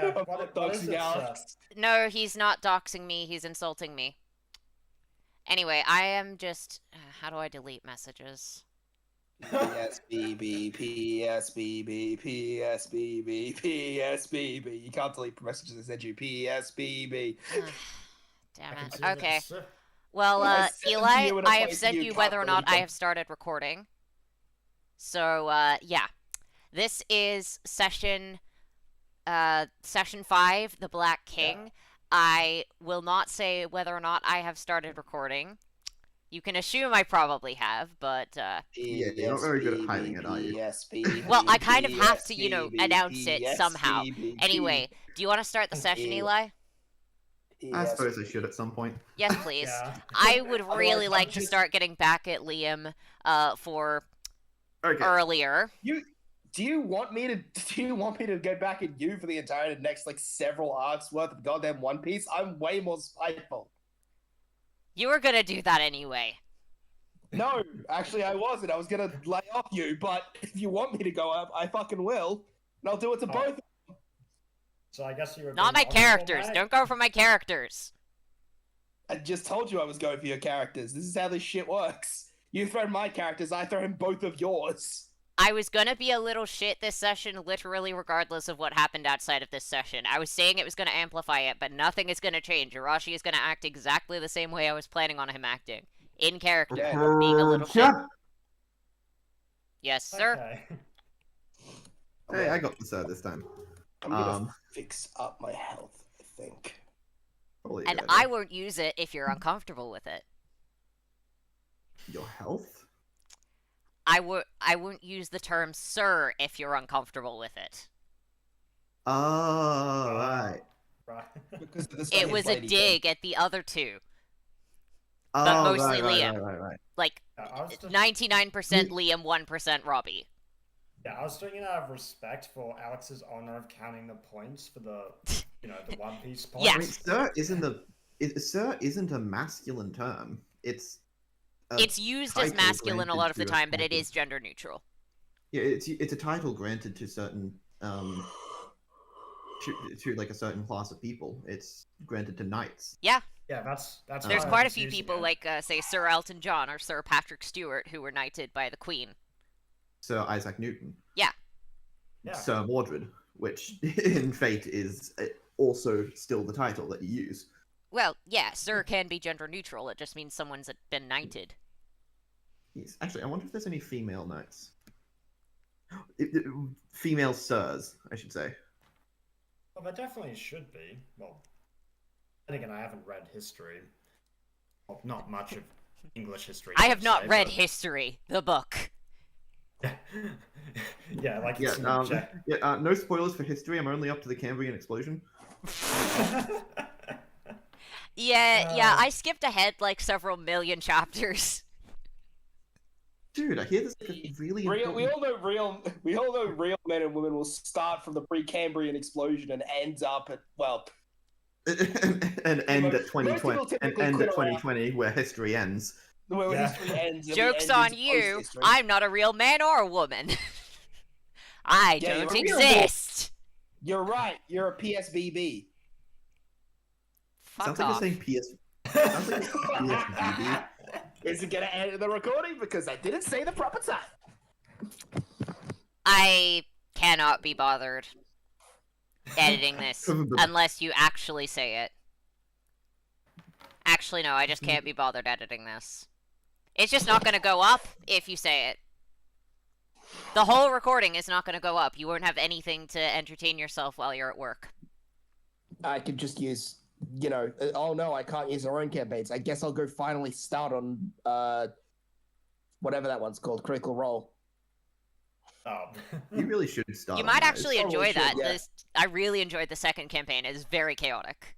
Yeah, I'm what not is doxing it, sir? Alex. No, he's not doxing me, he's insulting me. Anyway, I am just... how do I delete messages? PSBB, PSBB, PSBB, PSBB. You can't delete messages that send you PSBB. Damn I can it. see Okay. this. Well, I sent them to Eli, you in a I have place sent you you can't whether or not delete I them. have started recording. So, yeah. This is session 5, The Black King. Yeah. I will not say whether or not I have started recording. You can assume I probably have, but, Yeah, you're not very good at hiding it, are you? well, I kind of have to, you know, announce it somehow. PSBB. Anyway, do you want to start the session, Eli? I suppose I should at some point. Yes, please. Yeah. I would really Otherwise, like I'm to just- start getting back at Liam for Okay. earlier. Do you want me to go back at you for the entire next like several arcs worth of goddamn One Piece? I'm way more spiteful. You were gonna do that anyway. No, actually I wasn't. I was gonna lay off you, but if you want me to go up, I fucking will. And I'll do it to both. So I guess you were Not my being honorable, characters. mate? Don't go for my characters. I just told you I was going for your characters. This is how this shit works. You throw my characters, I throw in both of yours. I was gonna be a little shit this session, literally regardless of what happened outside of this session. I was saying it was gonna amplify it, but nothing is gonna change. Arashi is gonna act exactly the same way I was planning on him acting. In character, Yeah. being a little shit. Yes, sir. Okay. Hey, I got the sir this time. I'm gonna fix up my health, I think. Probably a And good I idea. won't use it if you're uncomfortable with it. Your health? I won't use the term sir if you're uncomfortable with it. Oh, right. Right. Because of the It was a lady thing. dig at the other two. Oh, But mostly right, Liam. Right. Like, I was just, 99% Liam, 1% Robbie. yeah, I was doing it out of respect for Alex's honor of counting the points for the, the One Piece points. Yeah. I mean, sir isn't a masculine term. It's It's used as title masculine a lot of the granted to a time, but it title. is gender neutral. Yeah, it's a title granted to certain to like a certain class of people. It's granted to knights. Yeah, Yeah, that's there's why I quite a was few using people, it. like, say, Sir Elton John or Sir Patrick Stewart, who were knighted by the Queen. Sir Isaac Newton. Yeah. Sir Mordred, which in Fate is also still the title that you use. Well, yeah, Sir can be gender neutral, it just means someone's been knighted. Yes. Actually, I wonder if there's any female knights. Female sirs, I should say. Well, there definitely should be. Well, then again, I haven't read history. Well, not much of English history. I have per not se, read but- history, the book. Yeah, like Yeah, it's an object. no spoilers for history. I'm only up to the Cambrian explosion. Yeah, I skipped ahead like several million chapters. Dude, I hear this is a really We important... all know real men and women will start from the Precambrian explosion and end up at and end Most at 2020 people and typically end quit at around- 2020 where history ends. where Yeah. history ends. And Joke's we end on into you, post-history. I'm not a real man or a woman. I Yeah, don't you're a real exist. You're right. You're a PSBB. Fuck Sounds like you're off. saying Sounds like you're saying PSBB. Is it gonna end the recording because I didn't say the proper time? I cannot be bothered editing this unless you actually say it. Actually, no, I just can't be bothered editing this. It's just not gonna go up if you say it. The whole recording is not gonna go up. You won't have anything to entertain yourself while you're at work. I could just use, oh no, I can't use our own campaigns. I guess I'll go finally start on, whatever that one's called, Critical Role. Oh. You really should start. You on might that. actually Probably enjoy should, that. yeah. I really enjoyed the second campaign. It is very chaotic.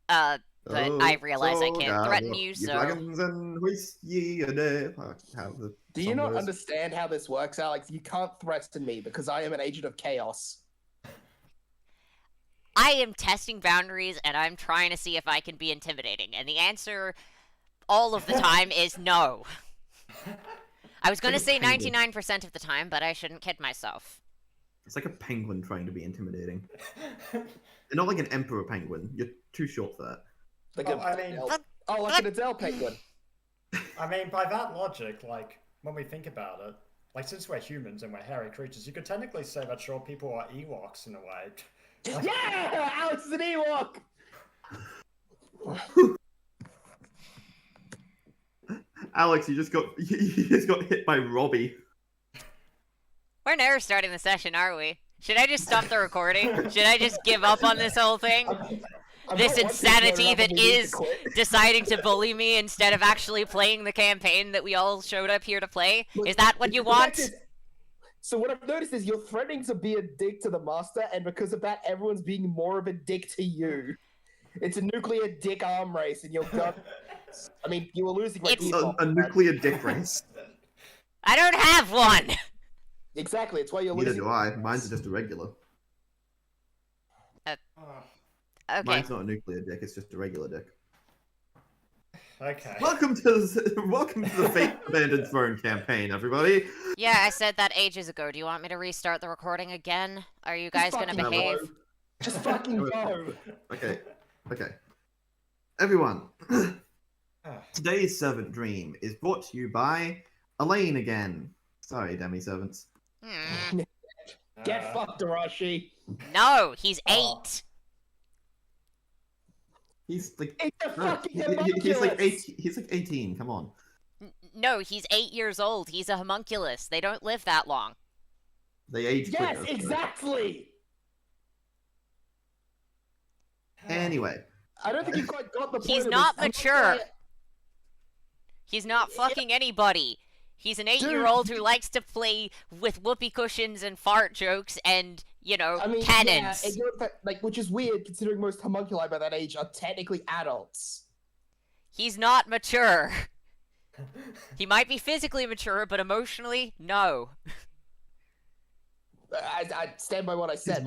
But Oh, I realize I can't gather threaten you, ye so... dragons and hoist ye a day. Do you not understand how this works, Alex? You can't threaten me because I am an agent of chaos. I am testing boundaries, and I'm trying to see if I can be intimidating. And the answer all of the time is no. I was going to say 99% of the time, but I shouldn't kid myself. It's like a penguin trying to be intimidating. And not like an emperor penguin. You're too short for that. Like Well, I mean- like an Adele penguin. I mean, by that logic, like, when we think about it, like, since we're humans and we're hairy creatures, you could technically say that short people are Ewoks in a way. Like, Yeah, Alex is an Ewok. Alex, you just got hit by Robbie. We're never starting the session, are we? Should I just stop the recording? Should I just give up on this whole thing? This insanity that is deciding to bully me instead of actually playing the campaign that we all showed up here to play? Is that what you want? So what I've noticed is you're threatening to be a dick to the master, and because of that, everyone's being more of a dick to you. It's a nuclear dick arm race, and you're done. I mean, you were losing by It's default. A nuclear dick race. I don't have one! Exactly, it's why you're Neither losing. do I. Mine's just a regular. Okay. Mine's not a nuclear dick. It's just a regular dick. okay. Welcome to the Fate Abandoned Throne campaign, everybody. Yeah, I said that ages ago. Do you want me to restart the recording again? Are you guys gonna fucking behave? go. Just fucking go. Okay. Everyone, today's servant dream is brought to you by Elaine again. Sorry, demi-servants. Get fucked, Arashi. No, he's 8. Oh. He's like It's a fucking he's homunculus. like 18. He's like 18. Come on. No, he's 8 years old. He's a homunculus. They don't live that long. They age Yes, quicker. exactly. Anyway, I don't think you quite got the point. He's of not this. mature. He's not fucking anybody. He's an 8-year-old who likes to play with whoopee cushions and fart jokes and, you know, I mean, cannons. yeah, and you're like, which is weird considering most homunculi by that age are technically adults. He's not mature. He might be physically mature, but emotionally, no. I stand by what I said.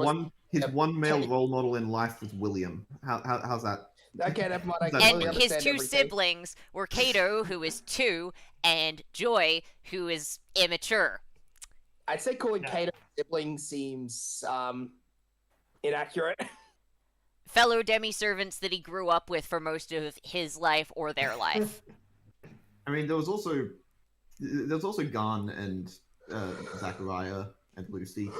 his one male role model in life was William. How's that? Okay, never mind. I And completely And his understand 2 everything. siblings were Kato, who is 2, and Joy, who is immature. I'd say calling Yeah. Kato sibling seems inaccurate. Fellow demi-servants that he grew up with for most of his life or their life. I mean, there was also Garn and Zachariah and Lucy.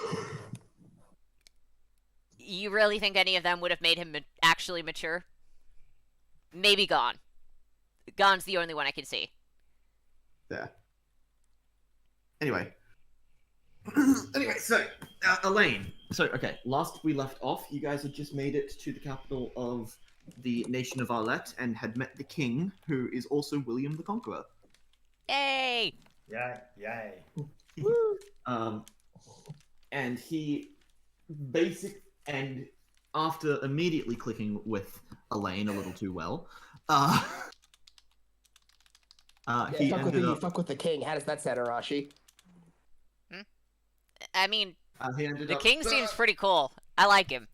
You really think any of them would have made him actually mature? Maybe Gon. Gon's the only one I can see. Yeah. Anyway, so Elaine. So okay, last we left off, you guys had just made it to the capital of the nation of Arlette and had met the king, who is also William the Conqueror. Yay! Yay. And he after immediately clicking with Elaine a little too well, he ended up. Fuck with the king. How does that sound, Arashi? I mean, He ended the up. king seems pretty cool. I like him.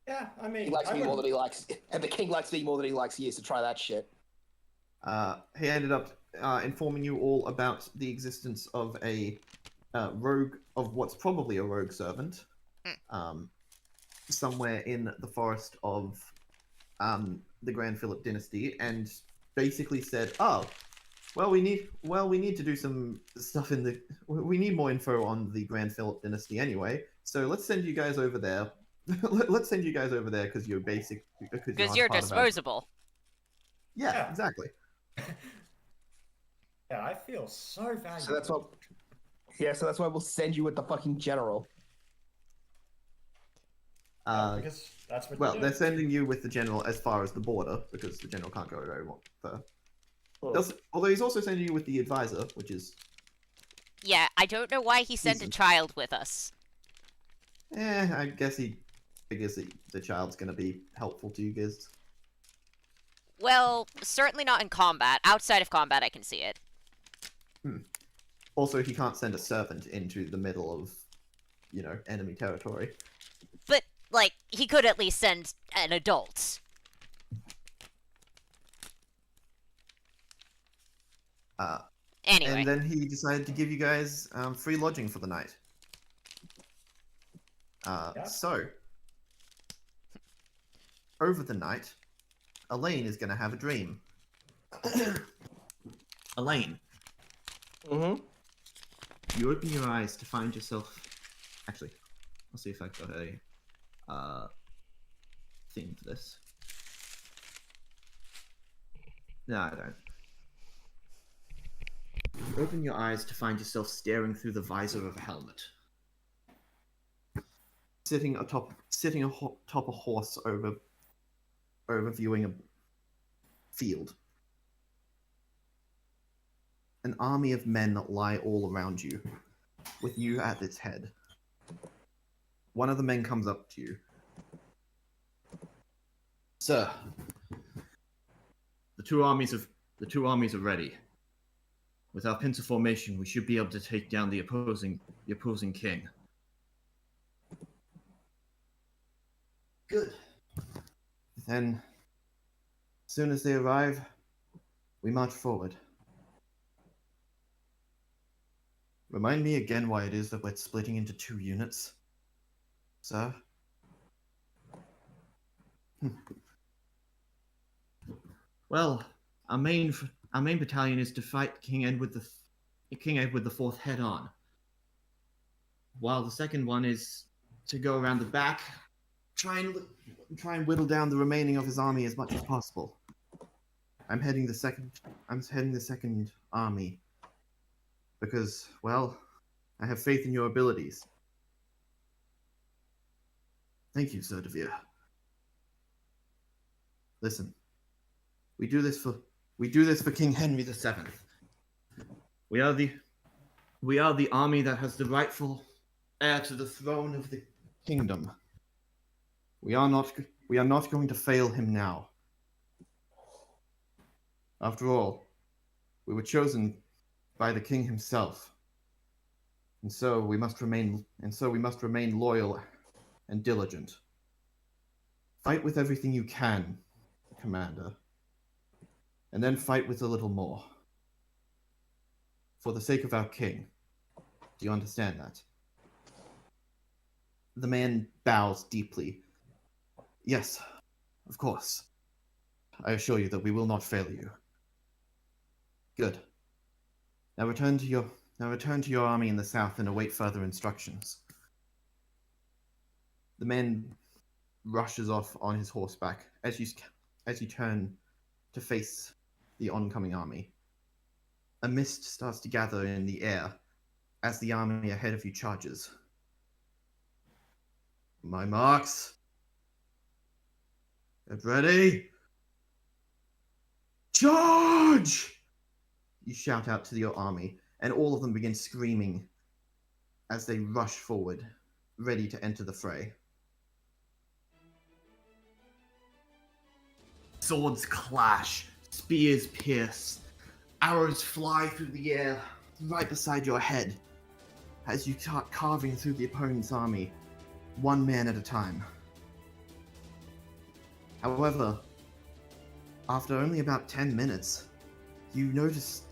Yeah, I mean, He likes I me more wouldn't- than he likes, and the king likes me more than he likes you. So try that shit. He ended up informing you all about the existence of a rogue, of what's probably a rogue servant, somewhere in the forest of the Grand Philip dynasty, and basically said, "Oh, well, we need to do some stuff we need more info on the Grand Philip dynasty anyway. So let's send you guys over there. Let's send you guys over there because you're Because you're disposable. Yeah, Yeah. exactly. Yeah, I feel so valuable. So that's what. Yeah, so that's why we'll send you with the fucking general. Because that's what Well, you they're do. sending you with the general as far as the border because the general can't go very far. Oh. Although he's also sending you with the advisor, which is, Yeah, I don't know why he sent a Decent. child with us. I guess he figures that the child's going to be helpful to you guys. Well, certainly not in combat. Outside of combat, I can see it. Also, he can't send a servant into the middle of, enemy territory. But, like, he could at least send an adult. Anyway. And then he decided to give you guys free lodging for the night. Yeah. So, over the night, Elaine is going to have a dream. Elaine, Mm-hmm. you open your eyes to find yourself. Actually, I'll see if I got a theme for this. No, I don't. You open your eyes to find yourself staring through the visor of a helmet. Sitting atop a horse overviewing a field. An army of men lie all around you, with you at its head. One of the men comes up to you. Sir, the two armies are ready. With our pincer formation, we should be able to take down the opposing king. Good. Then, as soon as they arrive, we march forward. Remind me again why it is that we're splitting into 2 units, sir? Well, our main battalion is to fight King Edward the IV head on, while the second one is to go around the back, try and whittle down the remaining of his army as much as possible. I'm heading the second army because, well, I have faith in your abilities. Thank you, Sir Devere. Listen, we do this for King Henry VII. We are the army that has the rightful heir to the throne of the kingdom. We are not going to fail him now. After all, we were chosen by the king himself. And so we must remain loyal and diligent. Fight with everything you can, Commander. And then fight with a little more. For the sake of our king. Do you understand that? The man bows deeply. Yes, of course. I assure you that we will not fail you. Good. Now return to your army in the south and await further instructions. The man rushes off on his horseback as you turn to face the oncoming army. A mist starts to gather in the air as the army ahead of you charges. My marks. Get ready. Charge! You shout out to your army, and all of them begin screaming as they rush forward, ready to enter the fray. Swords clash, spears pierce, arrows fly through the air right beside your head as you start carving through the opponent's army, one man at a time. However, after only about 10 minutes, you notice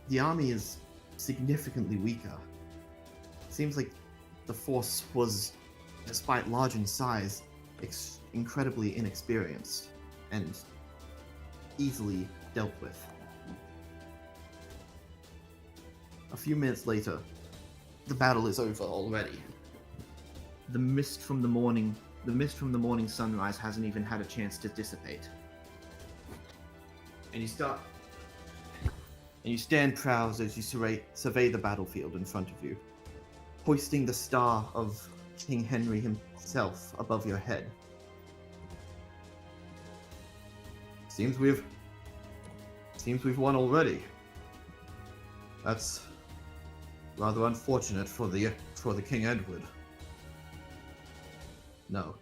the army is significantly weaker. Seems like the force was, despite large in size, incredibly inexperienced and easily dealt with. A few minutes later, the battle is over already. The mist from the morning sunrise hasn't even had a chance to dissipate. And you stand proud as you survey the battlefield in front of you, hoisting the star of King Henry himself above your head. Seems we've won already. That's rather unfortunate for the King Edward. No.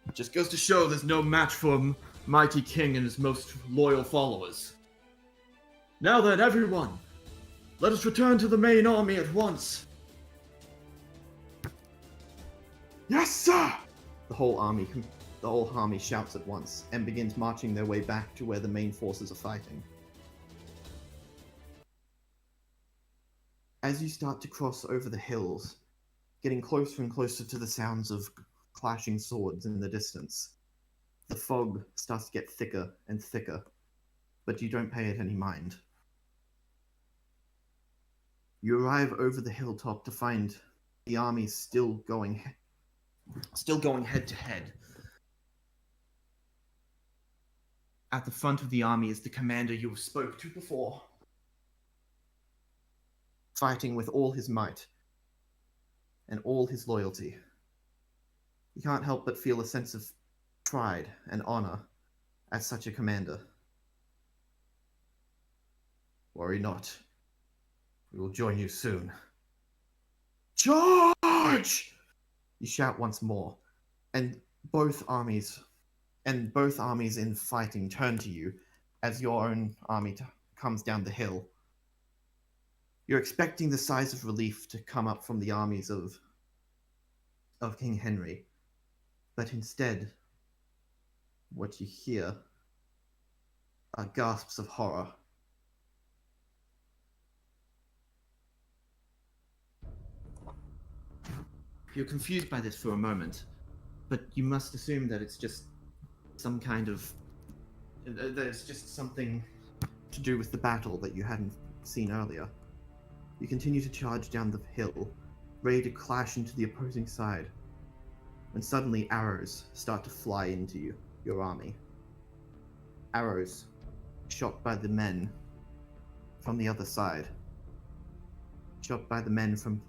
It just goes to show there's no match for a mighty king and his most loyal followers. Now then, everyone, let us return to the main army at once. Yes, sir! The whole army shouts at once and begins marching their way back to where the main forces are fighting. As you start to cross over the hills getting closer and closer to the sounds of clashing swords in the distance. The fog starts to get thicker and thicker, but you don't pay it any mind. You arrive over the hilltop to find the army still going head to head. At the front of the army is the commander you spoke to before, fighting with all his might and all his loyalty. You can't help but feel a sense of pride and honor as such a commander. Worry not. We will join you soon. Charge! You shout once more, and both armies in fighting turn to you as your own army comes down the hill. You're expecting the sighs of relief to come up from the armies of King Henry, but instead, what you hear are gasps of horror. You're confused by this for a moment, but you must assume that it's just some kind of... there's just something to do with the battle that you hadn't seen earlier. You continue to charge down the hill, ready to clash into the opposing side, when suddenly arrows start to fly into your army. Arrows shot by the men from the other side. Shot by the men from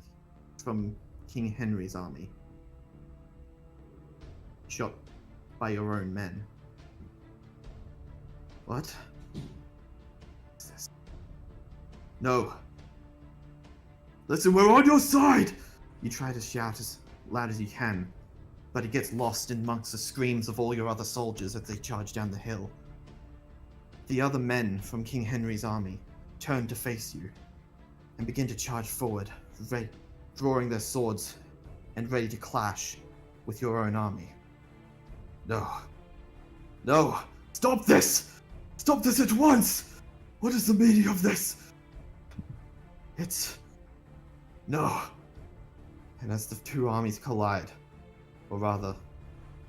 King Henry's army. Shot by your own men. What? What's this? No. Listen, we're on your side! You try to shout as loud as you can, but it gets lost amongst the screams of all your other soldiers as they charge down the hill. The other men from King Henry's army turn to face you and begin to charge forward, drawing their swords and ready to clash with your own army. No. No! Stop this! Stop this at once! What is the meaning of this? It's... No. And as the two armies collide, or rather,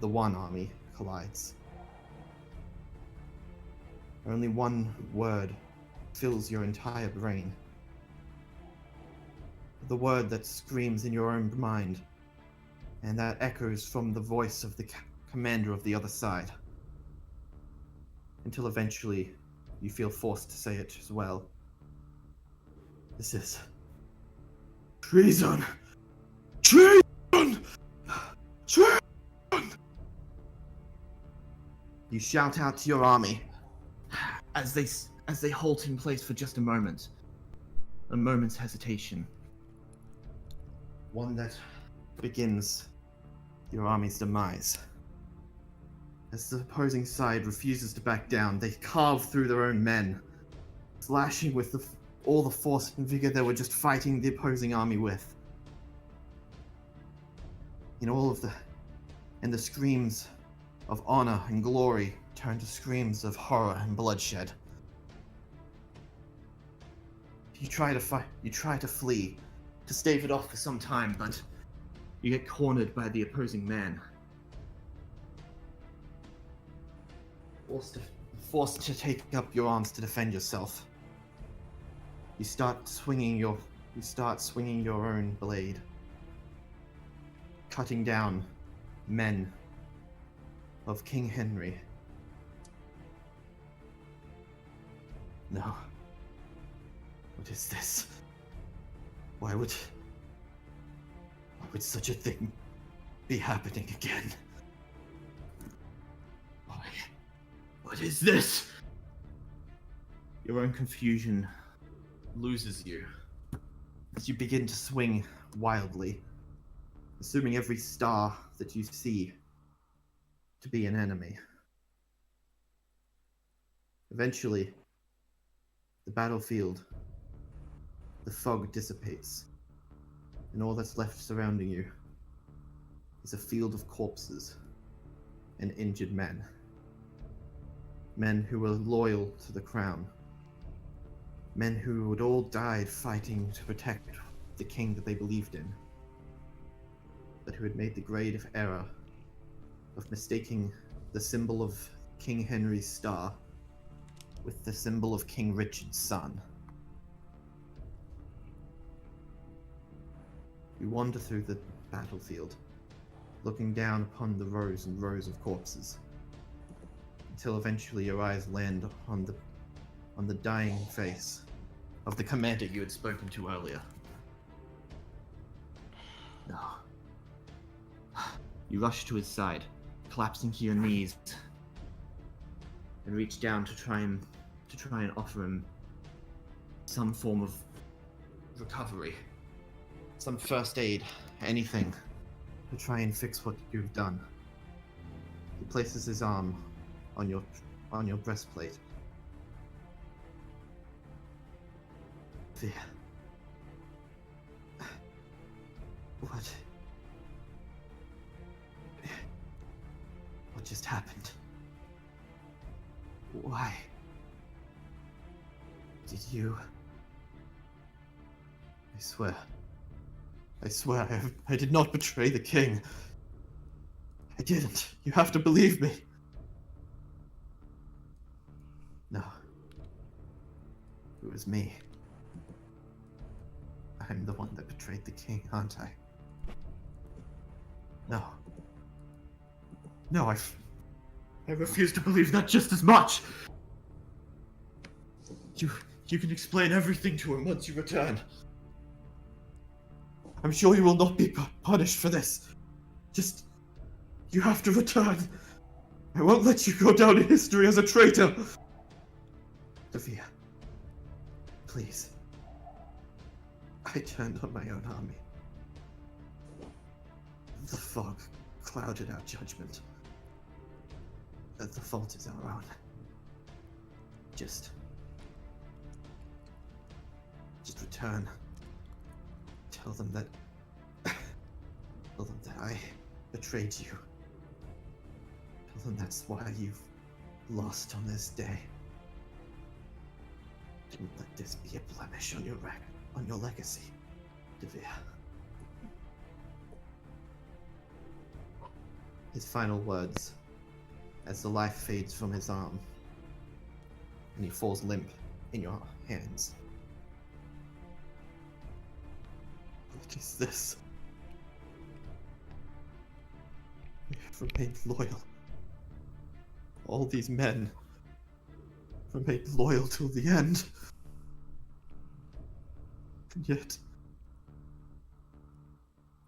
the one army collides, only one word fills your entire brain. The word that screams in your own mind, and that echoes from the voice of the commander of the other side. Until eventually, you feel forced to say it as well. This is... treason! Treason! Treason! You shout out to your army as they halt in place for just a moment. A moment's hesitation. One that begins your army's demise. As the opposing side refuses to back down, they carve through their own men, slashing with all the force and vigor they were just fighting the opposing army with. And the screams of honor and glory turn to screams of horror and bloodshed. You try to fight, you try to flee, to stave it off for some time, but you get cornered by the opposing man. Forced to take up your arms to defend yourself. You start swinging your own blade, cutting down men of King Henry. No. What is this? Why would such a thing be happening again? Why? What is this? Your own confusion loses you as you begin to swing wildly, assuming every star that you see to be an enemy. Eventually, the battlefield, the fog dissipates, and all that's left surrounding you is a field of corpses and injured men. Men who were loyal to the crown. Men who had all died fighting to protect the king that they believed in. but who had made the grave error of mistaking the symbol of King Henry's star with the symbol of King Richard's sun. You wander through the battlefield, looking down upon the rows and rows of corpses, until eventually your eyes land on the dying face of the commander you had spoken to earlier. No. You rush to his side, collapsing to your knees, and reach down to try and offer him some form of recovery, some first aid, anything to try and fix what you've done. He places his arm on your breastplate. Fear. What just happened? Why did you? I swear, I did not betray the king. I didn't. You have to believe me. No. It was me. I'm the one that betrayed the king, aren't I? No. No, I refuse to believe that just as much. You can explain everything to him once you return. I'm sure you will not be punished for this. Just, you have to return. I won't let you go down in history as a traitor. Sophia, please. I turned on my own army. The fog clouded our judgment. The fault is our own. Just return. Tell them that I betrayed you. Tell them that's why you've lost on this day. Don't let this be a blemish on your legacy, Devere. His final words, as the life fades from his arm, and he falls limp in your hands. What is this? We have remained loyal. All these men remained loyal till the end. And yet,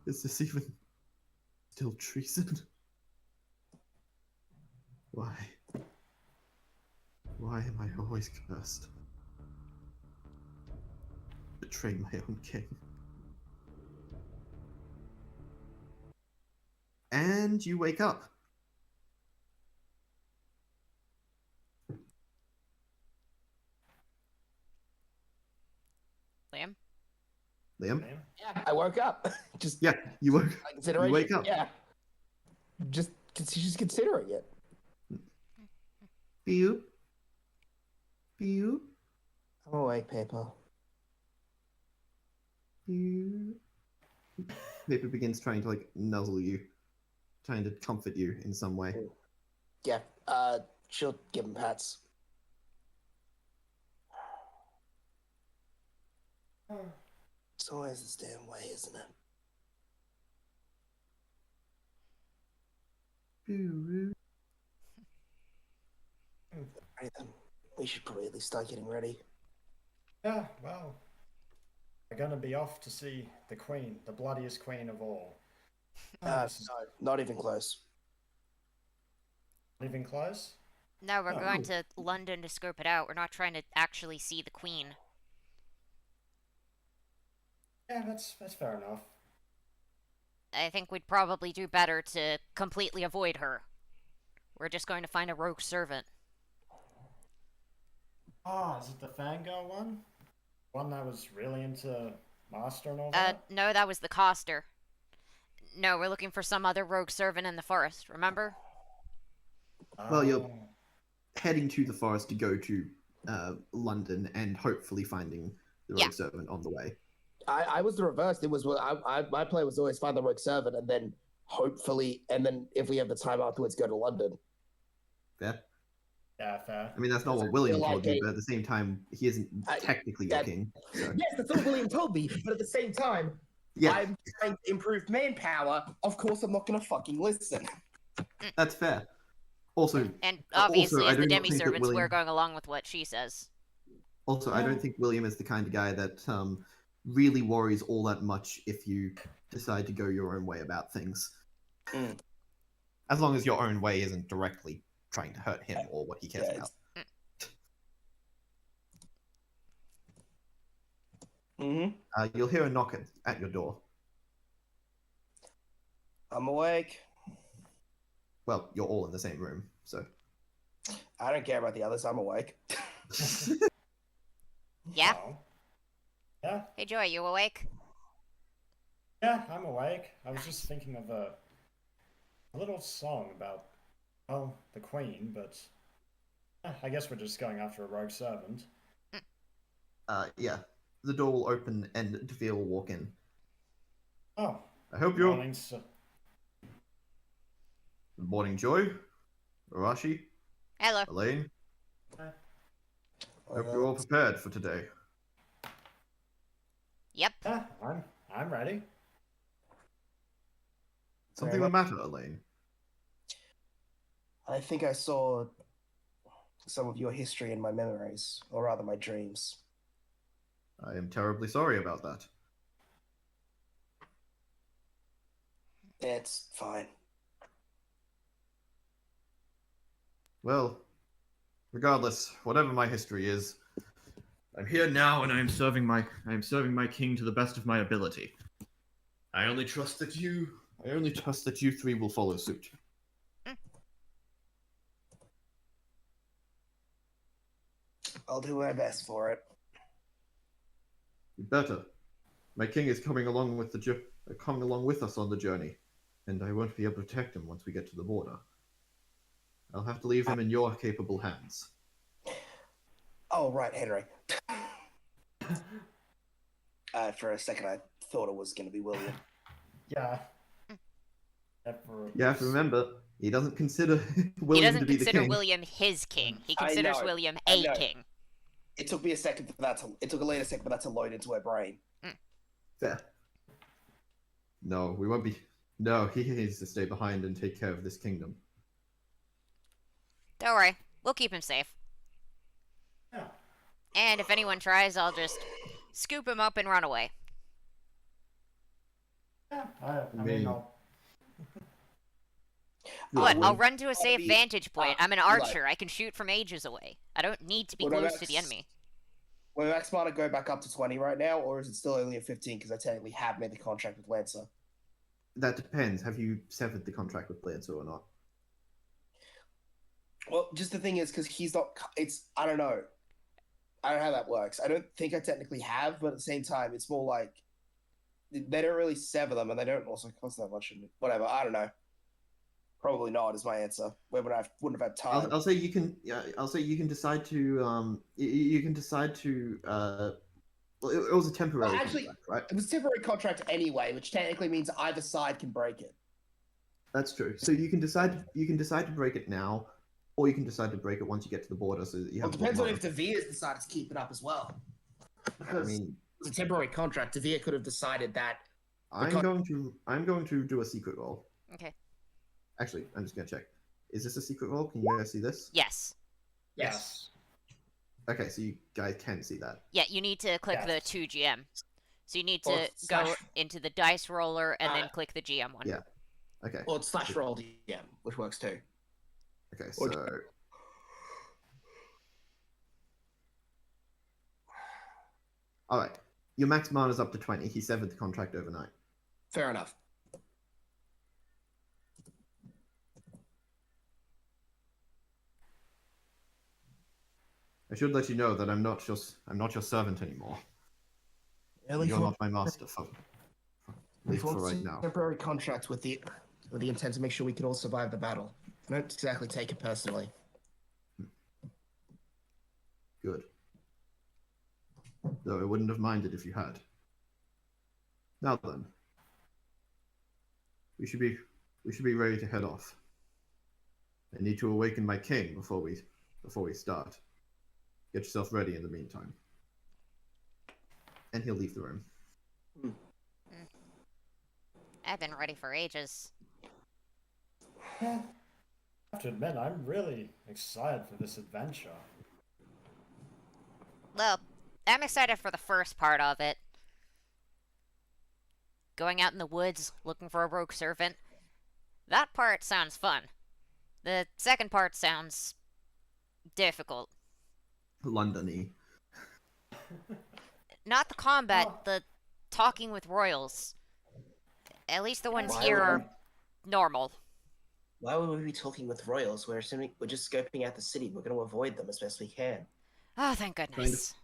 is this even still treason? Why? Why am I always cursed? Betray my own king. And you wake up. Liam? Liam? Yeah, I woke up. Just Yeah, you woke. consideration. You wake up. Yeah. Just considering it. Pew. Pew. I'm awake, Paper. Pew. Paper begins trying to nuzzle you, trying to comfort you in some way. Yeah. She'll give him pats. It's always this damn way, isn't it? Pew. Right then. We should probably at least start getting ready. Yeah, well, we're gonna be off to see the queen, the bloodiest queen of all. This is No, not even close. not even close. No, we're Oh. going to London to scope it out. We're not trying to actually see the Queen. Yeah, that's fair enough. I think we'd probably do better to completely avoid her. We're just going to find a rogue servant. Ah, is it the fangirl one? One that was really into Master and all that? No, that was the Coster. No, we're looking for some other rogue servant in the forest, remember? Well, you're Oh. heading to the forest to go to London and hopefully finding the rogue Yeah. servant on the way. I was the reverse. It was my plan was always find the rogue servant and then hopefully, and then if we have the time afterwards, go to London. Fair. Yeah, fair. I mean, that's not what I William feel told like you, but at the same time, he isn't technically your king. So. Yes, that's what William told me. But at the same time, Yeah, I'm trying to improve manpower. Of course, I'm not going to fucking listen. that's fair. Also, And obviously, I as the do not think that demi-servants, we're William- going along with what she says. Also, I don't think William is the kind of guy that really worries all that much if you decide to go your own way about things. Mm. As long as your own way isn't directly trying to hurt him or what he cares Yeah, about. Mm-hmm. You'll hear a knock at your door. I'm awake. Well, you're all in the same room, so. I don't care about the others. I'm awake. Yeah? Oh. Yeah, Hey, Joy, you awake? yeah, I'm awake. I was just thinking of a little song about, well, the Queen, but I guess we're just going after a rogue servant. Yeah. The door will open and Devere will walk in. Oh, I hope you're... morning, sir. Good morning, Joy. Arashi. Hello. Elaine. Hope you're all prepared for today. Yep. Yeah, I'm ready. Something the matter, Elaine? I think I saw some of your history in my memories, or rather my dreams. I am terribly sorry about that. It's fine. Well, regardless, whatever my history is, I'm here now and I am serving my king to the best of my ability. I only trust that you three will follow suit. I'll do my best for it. You better. My king is coming along with us on the journey, and I won't be able to protect him once we get to the border. I'll have to leave him in your capable hands. Oh, right, Henry. For a second, I thought it was going to be William. Yeah. You have to remember, he doesn't consider He William to doesn't be the consider king. William his king. He I considers know, William I a know. king. It took me a second for that to. It took a later second for that to load into her brain. Fair. No, we won't be. No, he needs to stay behind and take care of this kingdom. Don't worry. We'll keep him safe. Yeah. And if anyone tries, I'll just scoop him up and run away. Yeah, I mean, What? Good. I'll run to a safe be- vantage point. I'm an like- archer. I can shoot from ages away. I don't need to be Well, no, close to the that's- enemy. Will Max Marta go back up to 20 right now, or is it still only at 15 because I technically have made the contract with Lancer? That depends. Have you severed the contract with Lancer or not? Well, just the thing is, because he's not. It's. I don't know. I don't know how that works. I don't think I technically have, but at the same time, it's more like they don't really sever them, and they don't also cost that much. Whatever. I don't know. Probably not is my answer. Wouldn't have had time. I'll say you can. Yeah, I'll say you can decide to. You can decide to. Well, it was a temporary Well, actually- contract, right? It was a temporary contract anyway, which technically means either side can break it. That's true. So you can decide. You can decide to break it now, or you can decide to break it once you get to the border, so that you Well, have. it depends more on if money. De Vere's decided to keep it up as well. I Because mean, it's a temporary contract. De Vere could have decided that. I'm going to do a secret roll. Okay. Actually, I'm just gonna check. Is this a secret roll? Can you guys see this? Yes. yes. Okay, so you guys can see that. Yeah, you need to click the Yes. 2 GM. So you need Or to slash- go into the dice roller and then Uh, click the GM one. yeah. Okay. Well, it's slash roll DM, which works too. Okay. or- So. All right. Your max mana's up to 20. He severed the contract overnight. Fair enough. I should let you know that I'm not your servant anymore. Early You're not my master, at least for right now. Temporary contract with the intent to make sure we can all survive the battle. I don't exactly take it personally. Good. Though I wouldn't have minded if you had. Now then, we should be ready to head off. I need to awaken my king before we start. Get yourself ready in the meantime. And he'll leave the room. I've been ready for ages. I have to admit, I'm really excited for this adventure. Well, I'm excited for the first part of it. Going out in the woods, looking for a rogue servant. That part sounds fun. The second part sounds difficult. London-y. Not the combat, Oh. the talking with royals. At least the ones Why here would are normal. Why would we be talking with royals? We're just scoping out the city. We're going to avoid them as best we can. Oh, thank goodness.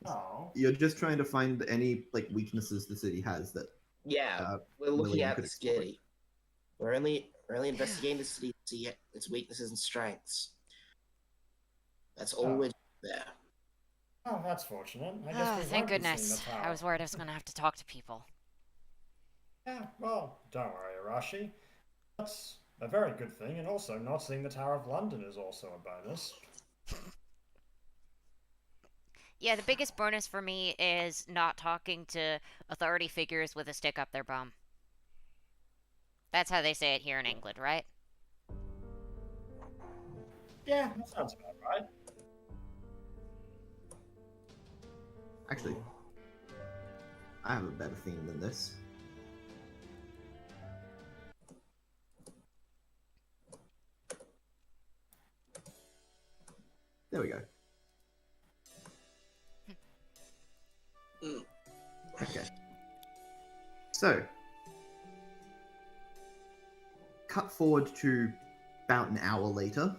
Oh. You're just trying to find any weaknesses the city has that. Yeah, we're looking William at could the explore. city. We're only investigating the city to see its weaknesses and strengths. That's all Oh. we're doing there. Oh, that's fortunate. I guess Oh, we thank won't be seeing goodness. the tower. I was worried I was going to have to talk to people. Yeah, well, don't worry, Arashi. That's a very good thing, and also not seeing the Tower of London is also a bonus. Yeah, the biggest bonus for me is not talking to authority figures with a stick up their bum. That's how they say it here in England, right? Yeah, that sounds about right. Actually, I have a better theme than this. There we go. Okay. So, cut forward to about an hour later.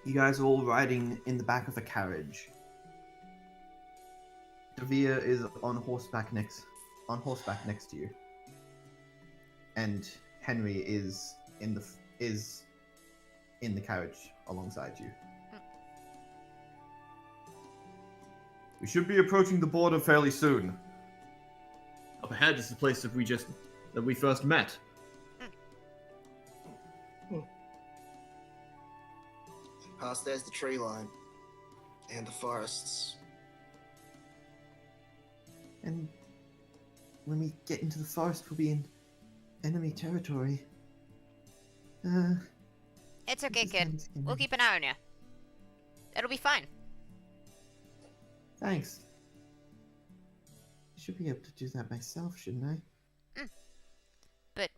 You guys are all riding in the back of a carriage. Devere is on horseback next to you, and Henry is in the carriage alongside you. We should be approaching the border fairly soon. Up ahead is the place that we first met. Past there's the tree line. And the forests. And when we get into the forest, we'll be in enemy territory. It's okay, this is kid. kinda scary. We'll keep an eye on you. It'll be fine. Thanks. I should be able to do that myself, shouldn't I? But,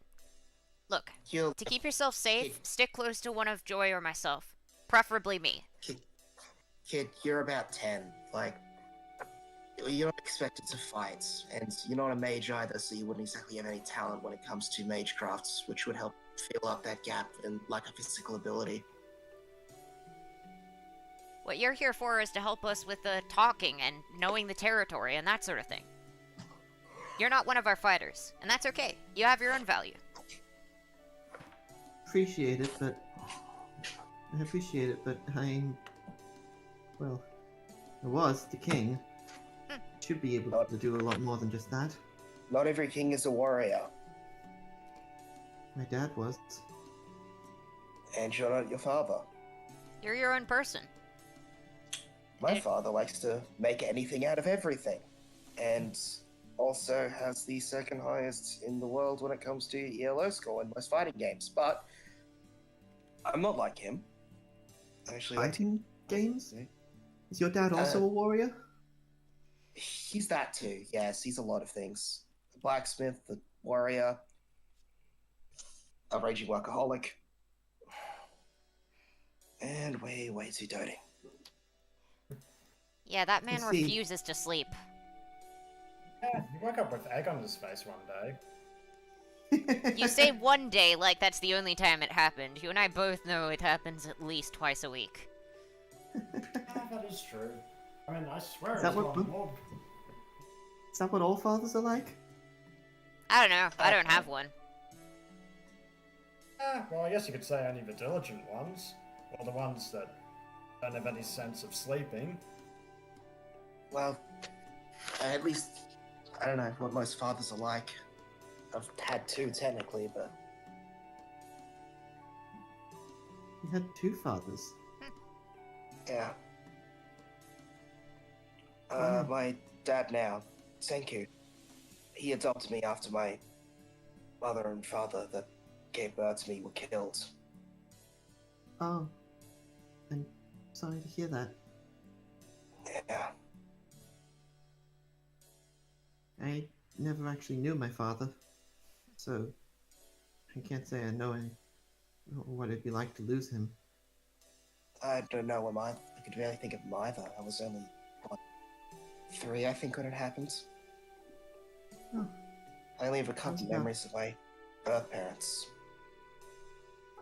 look, You'll, to keep yourself safe, stick close to one of Joy or myself. Preferably me. kid, you're about 10. You're not expected to fight, and you're not a mage either, so you wouldn't exactly have any talent when it comes to mage crafts, which would help fill up that gap in lack of physical ability. What you're here for is to help us with the talking and knowing the territory and that sort of thing. You're not one of our fighters, and that's okay. You have your own value. Appreciate it, but I was the king. Should be able to do a lot more than just that. Not every king is a warrior, My dad was. and you're not your father. You're your own person. My father likes to make anything out of everything, and also has the second highest in the world when it comes to ELO score in most fighting games. But I'm not like him. I actually like to- Fighting games? Is your dad also a warrior? He's that too. Yes, he's a lot of things. A blacksmith, a warrior, a raging workaholic, and way too doting. Yeah, that man I see. refuses to sleep. Yeah, he woke up with egg on his face one day. You say one day like that's the only time it happened. You and I both know it happens at least twice a week. Yeah, that is true. I mean, I swear Is it's that what gone more. Is that what all fathers are like? I don't know. I don't have one. Well, I guess you could say only the diligent ones, or the ones that don't have any sense of sleeping. Well, at least I don't know what most fathers are like. I've had two technically, but You had two fathers. yeah. Wow. My dad now, Senku, he adopted me after my mother and father that gave birth to me were killed. Oh, I'm sorry to hear that. Yeah. I never actually knew my father, so I can't say I know what it'd be like to lose him. I don't know I could barely think of him either. I was only, what, 3, I think, when it happened. Oh, I only have a couple How's that? memories of my birth parents.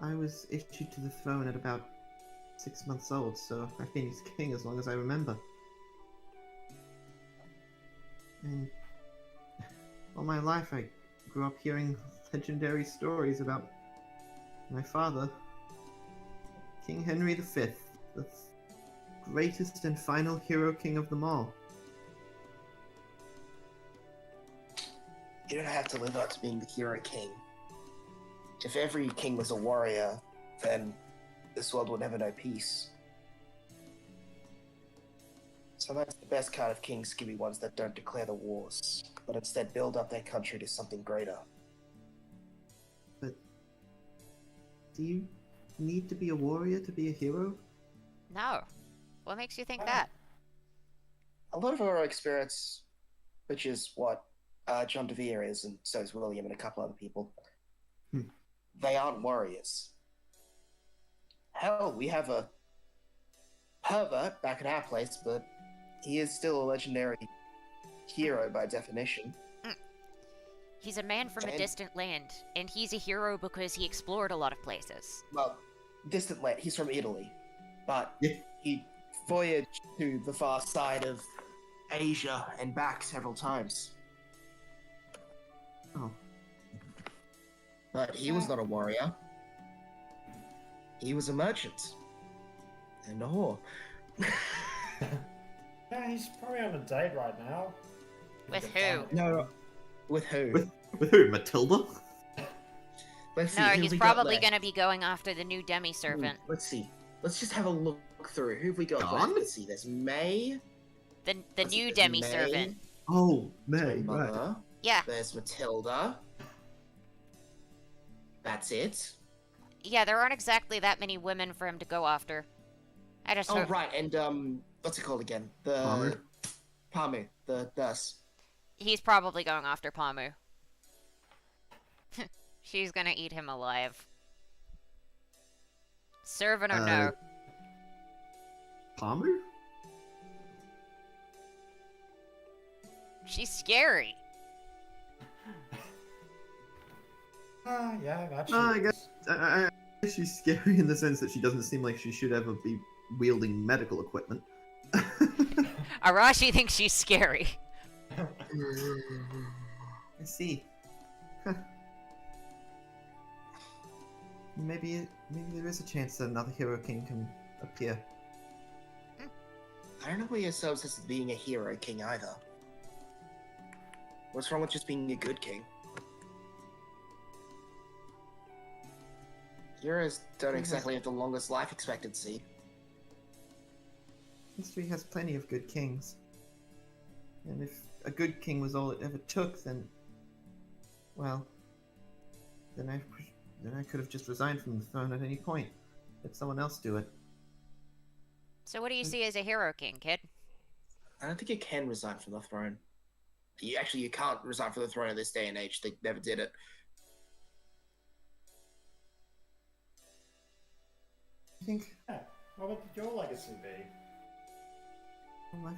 I was issued to the throne at about 6 months old, so I've been his king as long as I remember. And all my life I grew up hearing legendary stories about my father, King Henry V, the greatest and final hero king of them all. You don't have to live up to being the hero king. If every king was a warrior, then this world would never know peace. Sometimes the best kind of kings can be ones that don't declare the wars, but instead build up their country to something greater. But do you need to be a warrior to be a hero? No. What makes you think that? A lot of our experience, which is what John DeVere is, and so is William and a couple other people, they aren't warriors. Hell, we have a pervert back at our place, but he is still a legendary hero by definition. He's a man from a And- distant land, and he's a hero because he explored a lot of places. Well, distant land. He's from Italy, but Yeah. he voyaged to the far side of Asia and back several times. Oh, But he was not a warrior. He was a merchant. And a whore. Yeah, he's probably on a date right now. With a who? family. No, with who? with who? Matilda? Let's see. No, who he's we got probably left? gonna be going after the new demi-servant. Let's see. Let's just have a look through. Who have we got Dawn? left? Let's see. There's May. The Let's see, new there's demi-servant. Oh, May, May, my right. mother. Yeah, There's Matilda. That's it. yeah, there aren't exactly that many women for him to go after. I just Oh, hope... right. And, what's it called again? The... Palmer? Pamu. The nurse. He's probably going after Pamu. She's gonna eat him alive. Servant or no? Palmer? She's scary. Yeah, that I guess I guess she's scary in the sense that she doesn't seem like she should ever be wielding medical equipment. Arashi thinks she's scary. I see. Huh. Maybe there is a chance that another hero king can appear. I don't know where yourselves as being a hero king either. What's wrong with just being a good king? Heroes don't exactly have the longest life expectancy. History has plenty of good kings. And if a good king was all it ever took, then... well... then I could have just resigned from the throne at any point. Let someone else do it. So what do you see as a hero king, kid? I don't think you can resign from the throne. You can't resign from the throne in this day and age. They never did it. I think... Yeah. What would your legacy be? well,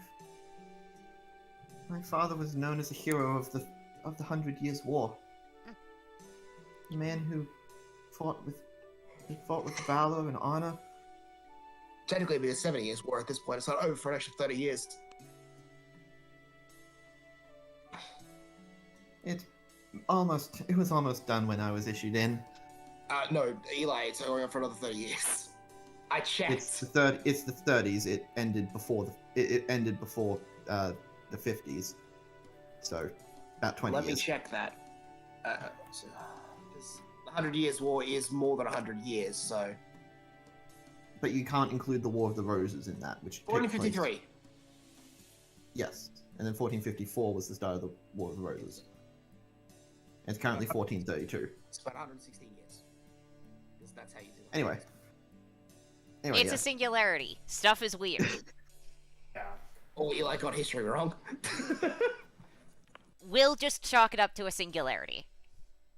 my father was known as a hero of the 100 Years' War. A man who fought with valor and honor. Technically, it'd be a 70 years war at this point. It's not over for an extra 30 years. It was almost done when I was issued in. No, Eli, it's going on for another 30 years. I checked. It's the 30s. It ended before the 50s. So About 20 Let me years. check that. So, 'cause the 100 Years' War is more than 100 years, so... But you can't include the War of the Roses in that, which took place... 1453. Yes. And then 1454 was the start of the War of the Roses. It's currently 1432. It's about 116 years. 'Cause that's how you do it. Anyway. It's yeah. a singularity. Stuff is weird. Yeah. Oh, Eli got history wrong. We'll just chalk it up to a singularity.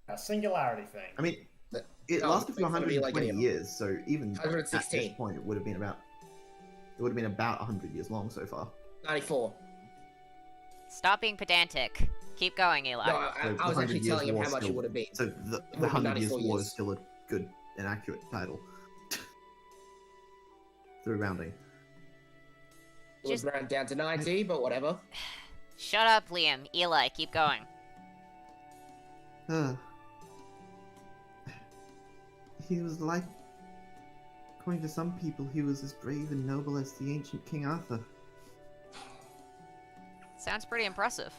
A singularity thing. I mean, it No, lasted for it's gonna be 120 like years, so even at 116. this point, it would have been about 100 years long so far. 94. Stop being pedantic. Keep going, Eli. No, So I the was 100 actually Years' telling him War how much still- it would have been. So the would be 100 Years 94 War years. is still a good and accurate title. Through rounding. It was round down to 90, but whatever. Shut up, Liam. Eli, keep going. He was like... According to some people, he was as brave and noble as the ancient King Arthur. Sounds pretty impressive.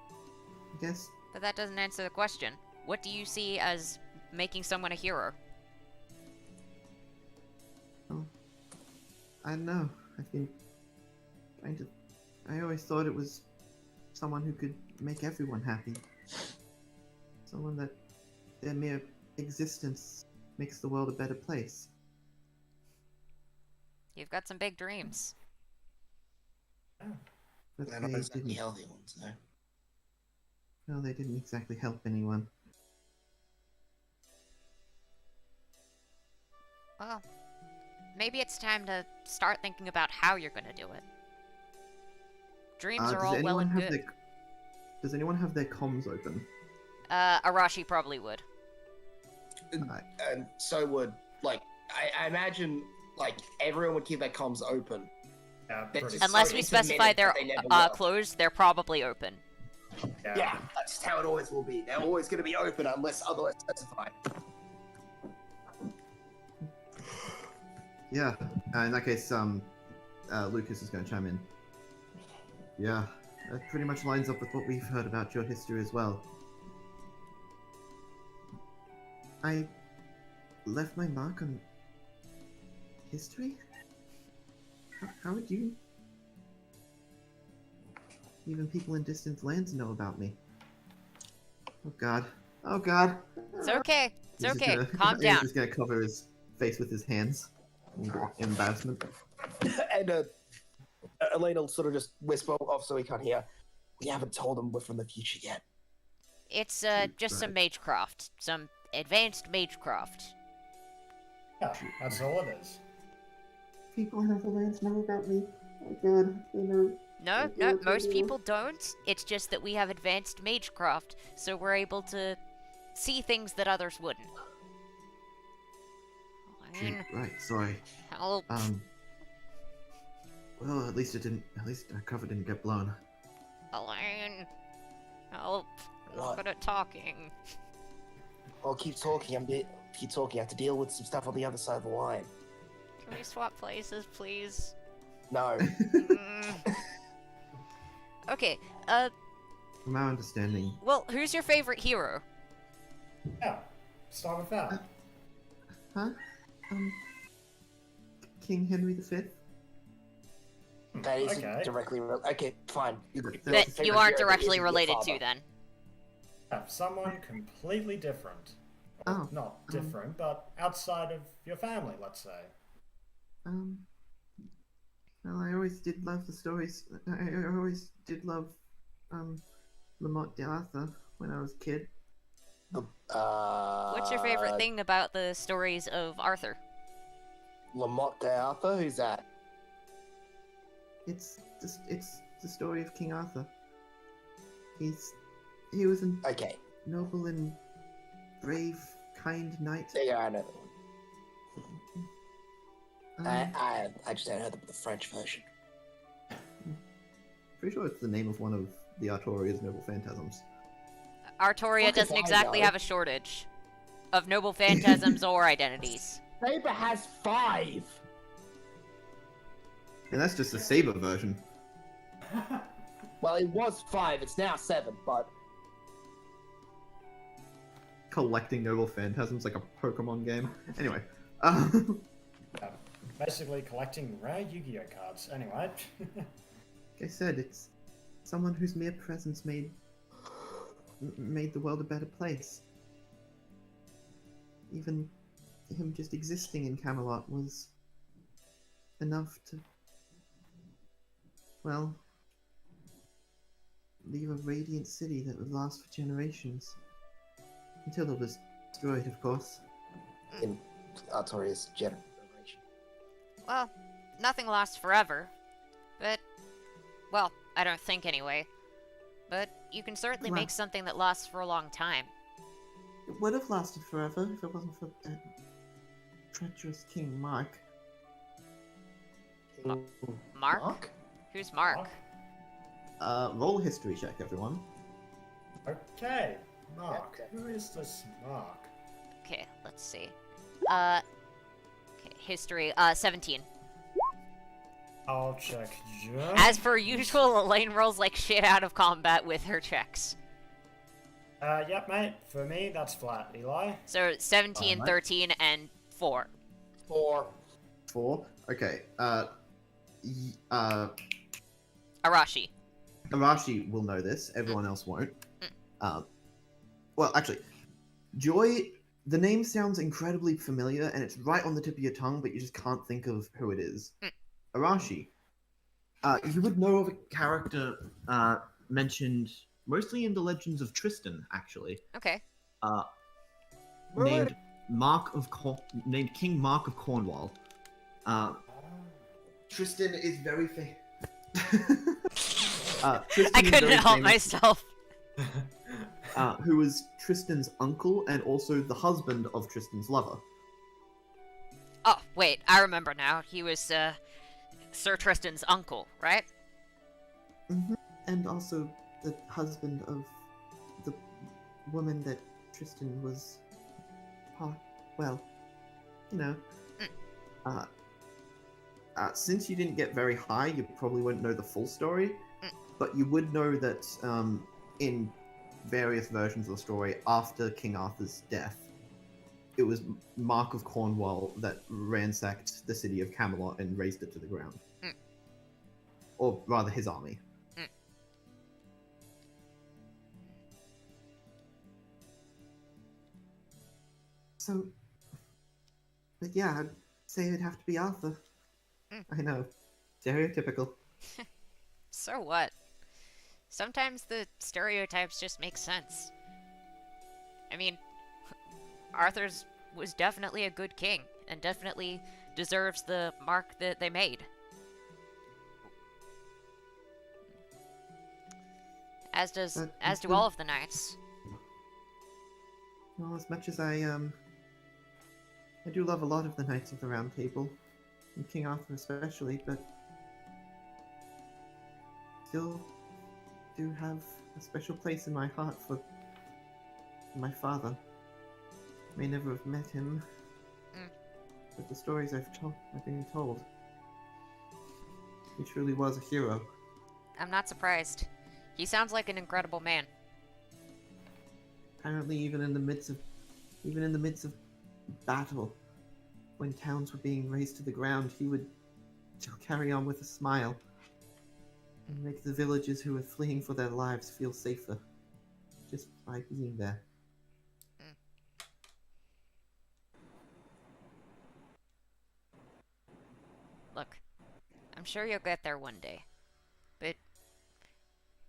I guess... But that doesn't answer the question. What do you see as making someone a hero? I don't know. I've been trying to... I always thought it was someone who could make everyone happy. Someone that their mere existence makes the world a better place. You've got some big dreams. But They're not they exactly didn't... healthy ones, no. Well, they didn't exactly help anyone. Well, maybe it's time to start thinking about how you're gonna do it. Dreams are all well and good. Does anyone have their comms open? Arashi probably would. And so would, like, I imagine, like, everyone would keep their comms open. Yeah, They're pretty just Unless so we intermittent specify they're that they never work. closed, they're probably open. Yeah, that's how it always will be. They're always going to be open unless otherwise specified. Yeah. In that case, Lucas is going to chime in. Yeah, that pretty much lines up with what we've heard about your history as well. I left my mark on history? How would you? Even people in distant lands know about me. Oh god. Oh god. It's okay. It's He's just okay. gonna- Calm He's down. just gonna cover his face with his hands. In embarrassment. And Elaine will sort of just whisper off so he can't hear. We haven't told him we're from the future yet. It's just some magecraft. Some advanced magecraft. Yeah, that's all it is. People in other lands know about me. Oh god, they know. No, most people don't. It's just that we have advanced magecraft, so we're able to see things that others wouldn't. Elaine, Right, sorry. help. Well, at least our cover didn't get blown. Elaine, help. I'm not What? good at talking. Well, keep talking. Keep talking. I have to deal with some stuff on the other side of the line. Can we swap places, please? No. Mm. Okay, From our understanding, well, who's your favorite hero? Yeah, start with that. huh? King Henry V? That is Okay. directly okay, fine. That you aren't directly related to, then. Yeah, someone completely different. Or Oh, not different, but outside of your family, let's say. Well, I always did love the stories. I always did love, Lamont d'Arthur when I was a kid. What's your favorite thing about the stories of Arthur? Lamont d'Arthur? Who's that? It's the story of King Arthur. He was a Okay. noble and brave, kind knight. Yeah, I know. Um, I just don't know the French version. Pretty sure it's the name of one of the Artoria's noble phantasms. Artoria Fuck if doesn't I exactly know. have a shortage of noble phantasms or identities. Saber has 5! And that's just the Saber version. Well, it was 5, it's now 7, but collecting noble phantasms like a Pokemon game. Anyway, Yeah, basically collecting rare Yu-Gi-Oh cards. Anyway. like I said, it's someone whose mere presence made the world a better place. Even him just existing in Camelot was enough to, well, leave a radiant city that would last for generations. Until it was destroyed, of course. In Artorias' generation. Well, nothing lasts forever. But, well, I don't think anyway. But you can certainly Well- make something that lasts for a long time. It would have lasted forever if it wasn't for that treacherous King Mark. Mark? Mark? Who's Mark? Roll a history check, everyone. Okay, Mark. Yeah. Who is this Mark? Okay, let's see. Okay, history, 17. I'll check Joe. As per usual, Elaine rolls like shit out of combat with her checks. Yep, mate. For me, that's flat. Eli? So 17, Alright. 13, and 4. 4. 4. Okay. Arashi. Arashi will know this. Everyone else won't. Well, actually, Joy. The name sounds incredibly familiar, and it's right on the tip of your tongue, but you just can't think of who it is. Arashi. You would know of a character mentioned mostly in the Legends of Tristan, actually. Okay. Named named King Mark of Cornwall. Tristan is very famous. I couldn't help myself. Who was Tristan's uncle and also the husband of Tristan's lover. Oh, wait, I remember now. He was, Sir Tristan's uncle, right? And also the husband of the woman that Tristan was well, you know. Since you didn't get very high, you probably wouldn't know the full story, but you would know that in various versions of the story, after King Arthur's death, it was Mark of Cornwall that ransacked the city of Camelot and razed it to the ground. Or rather, his army. So, but yeah, I'd say it'd have to be Arthur. I know, stereotypical. So what? Sometimes the stereotypes just make sense. I mean, Arthur's was definitely a good king, and definitely deserves the mark that they made. As do all of the knights. Well, as much as I do love a lot of the Knights of the Round Table, and King Arthur especially, but still do have a special place in my heart for my father. May never have met him, but the stories I've been told, he truly was a hero. I'm not surprised. He sounds like an incredible man. Apparently, even in the midst of battle, when towns were being razed to the ground, he would still carry on with a smile and make the villagers who were fleeing for their lives feel safer just by being there. Look, I'm sure you'll get there one day. But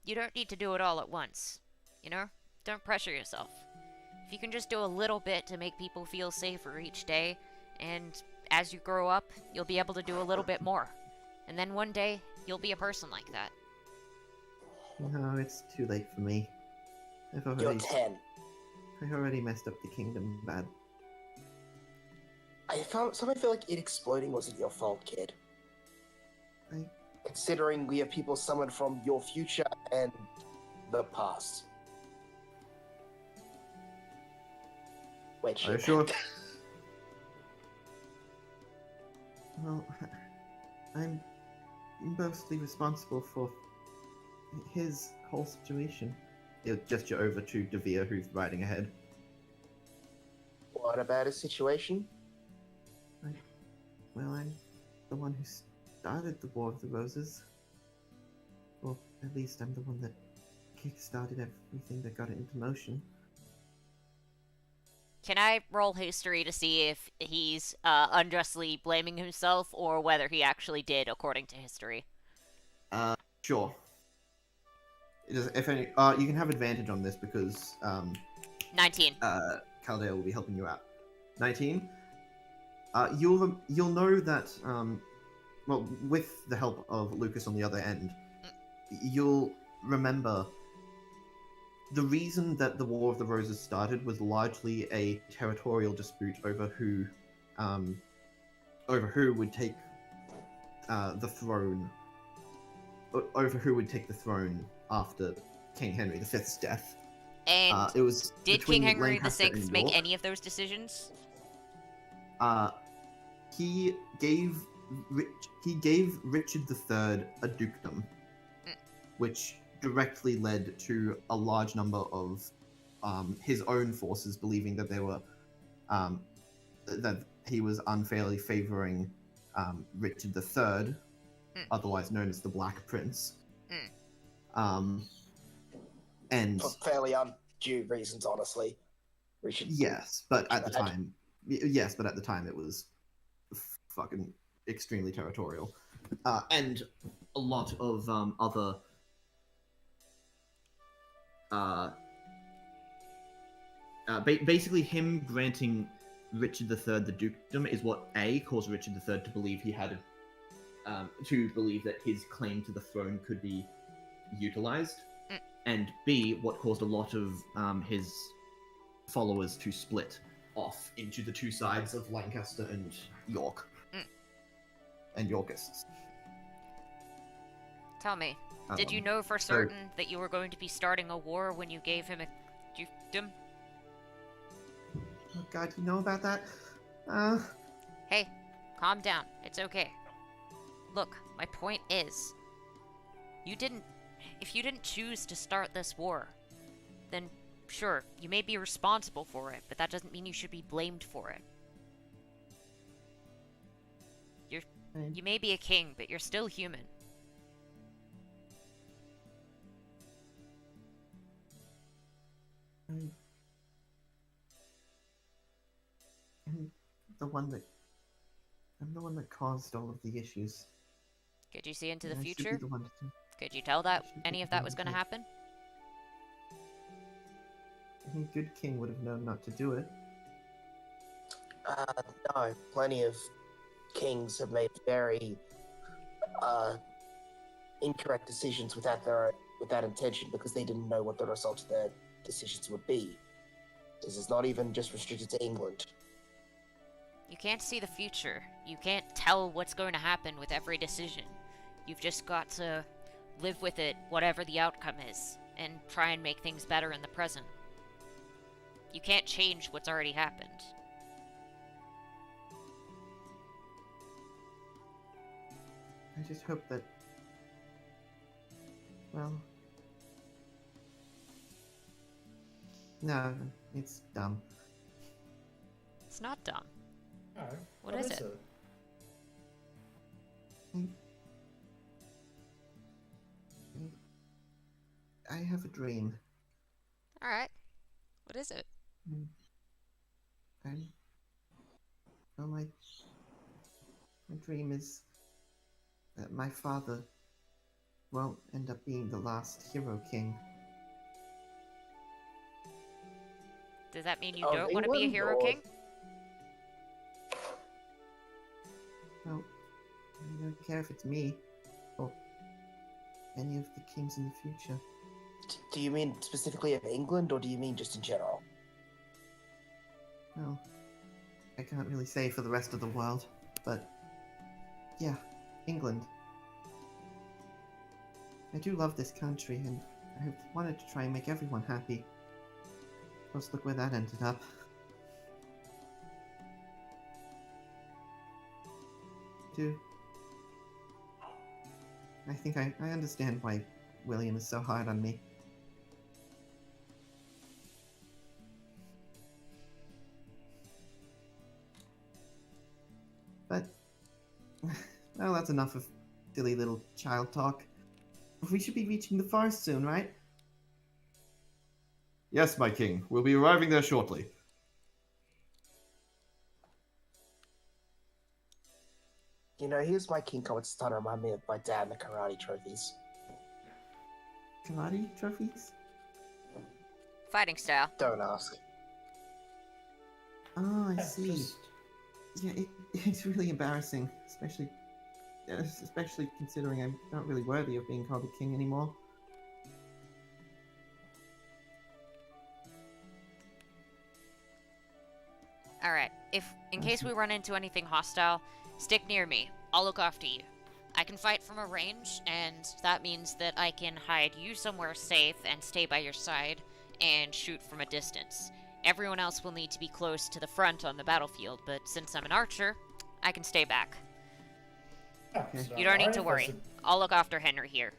you don't need to do it all at once. You know? Don't pressure yourself. If you can just do a little bit to make people feel safer each day, and as you grow up, you'll be able to do a little bit more. And then one day, you'll be a person like that. No, it's too late for me. You're 10. I already messed up the kingdom bad. I feel like it exploding wasn't your fault, kid. Considering we have people summoned from your future and the past. Wait, Are you shit. sure? Well, I'm mostly responsible for his whole situation. He'll gesture over to Devere, who's riding ahead. what about his situation? Well, I'm the one who started the War of the Roses. Or at least I'm the one that kick-started everything that got it into motion. Can I roll history to see if he's unjustly blaming himself or whether he actually did according to history? Sure. If any, you can have advantage on this because 19. Caldea will be helping you out. 19. You'll know that well, with the help of Lucas on the other end, you'll remember the reason that the War of the Roses started was largely a territorial dispute over who would take the throne. Over who would take the throne after King Henry V's death. And it was did between King Henry Lancaster VI and make York. any of those decisions? He gave Richard III a dukedom, which directly led to a large number of his own forces believing that they were that he was unfairly favoring Richard III, otherwise known as the Black Prince. And For fairly undue reasons, honestly. yes, but at the time, it was fucking extremely territorial, and a lot of other basically him granting Richard III the dukedom is what caused Richard III to believe he had to believe that his claim to the throne could be utilized, and B, what caused a lot of his followers to split off into the two sides of Lancaster and York, and Yorkists. Tell me, did you know for certain that you were going to be starting a war when you gave him a dukedom? Oh God, you know about that? Hey, calm down. It's okay. Look, my point is, if you didn't choose to start this war, then sure, you may be responsible for it, but that doesn't mean you should be blamed for it. You may be a king, but you're still human. I'm the one that caused all of the issues. Could you see into the I should be future? the one to Could you tell that any of that was going to happen? Any good king would have known not to do it. No, plenty of kings have made very incorrect decisions without intention because they didn't know what the result of their decisions would be. This is not even just restricted to England. You can't see the future. You can't tell what's going to happen with every decision. You've just got to live with it, whatever the outcome is, and try and make things better in the present. You can't change what's already happened. I just hope that... Well... No, it's dumb. It's not dumb. No. What is it? I have a dream. Alright. What is it? Well, my dream is that my father won't end up being the last hero king. Does that mean you Of don't want to be a England, hero or- king? Well, I don't care if it's me or any of the kings in the future. Do you mean specifically of England, or do you mean just in general? Well, I can't really say for the rest of the world, but yeah, England. I do love this country, and I wanted to try and make everyone happy. Of course, look where that ended up. I think I understand why William is so hard on me. But, well, that's enough of silly little child talk. We should be reaching the forest soon, right? Yes, my king. We'll be arriving there shortly. You know, here's my King Comet starting to remind me of my dad and the karate trophies. Karate trophies? Fighting style. Don't ask. Oh, I Yeah, see. just- Yeah, it's really embarrassing, especially considering I'm not really worthy of being called a king anymore. Alright, in case we run into anything hostile, stick near me. I'll look after you. I can fight from a range, and that means that I can hide you somewhere safe and stay by your side, and shoot from a distance. Everyone else will need to be close to the front on the battlefield, but since I'm an archer, I can stay back. Yeah, Okay. so You don't need to if worry. there's I'll look after Henry here.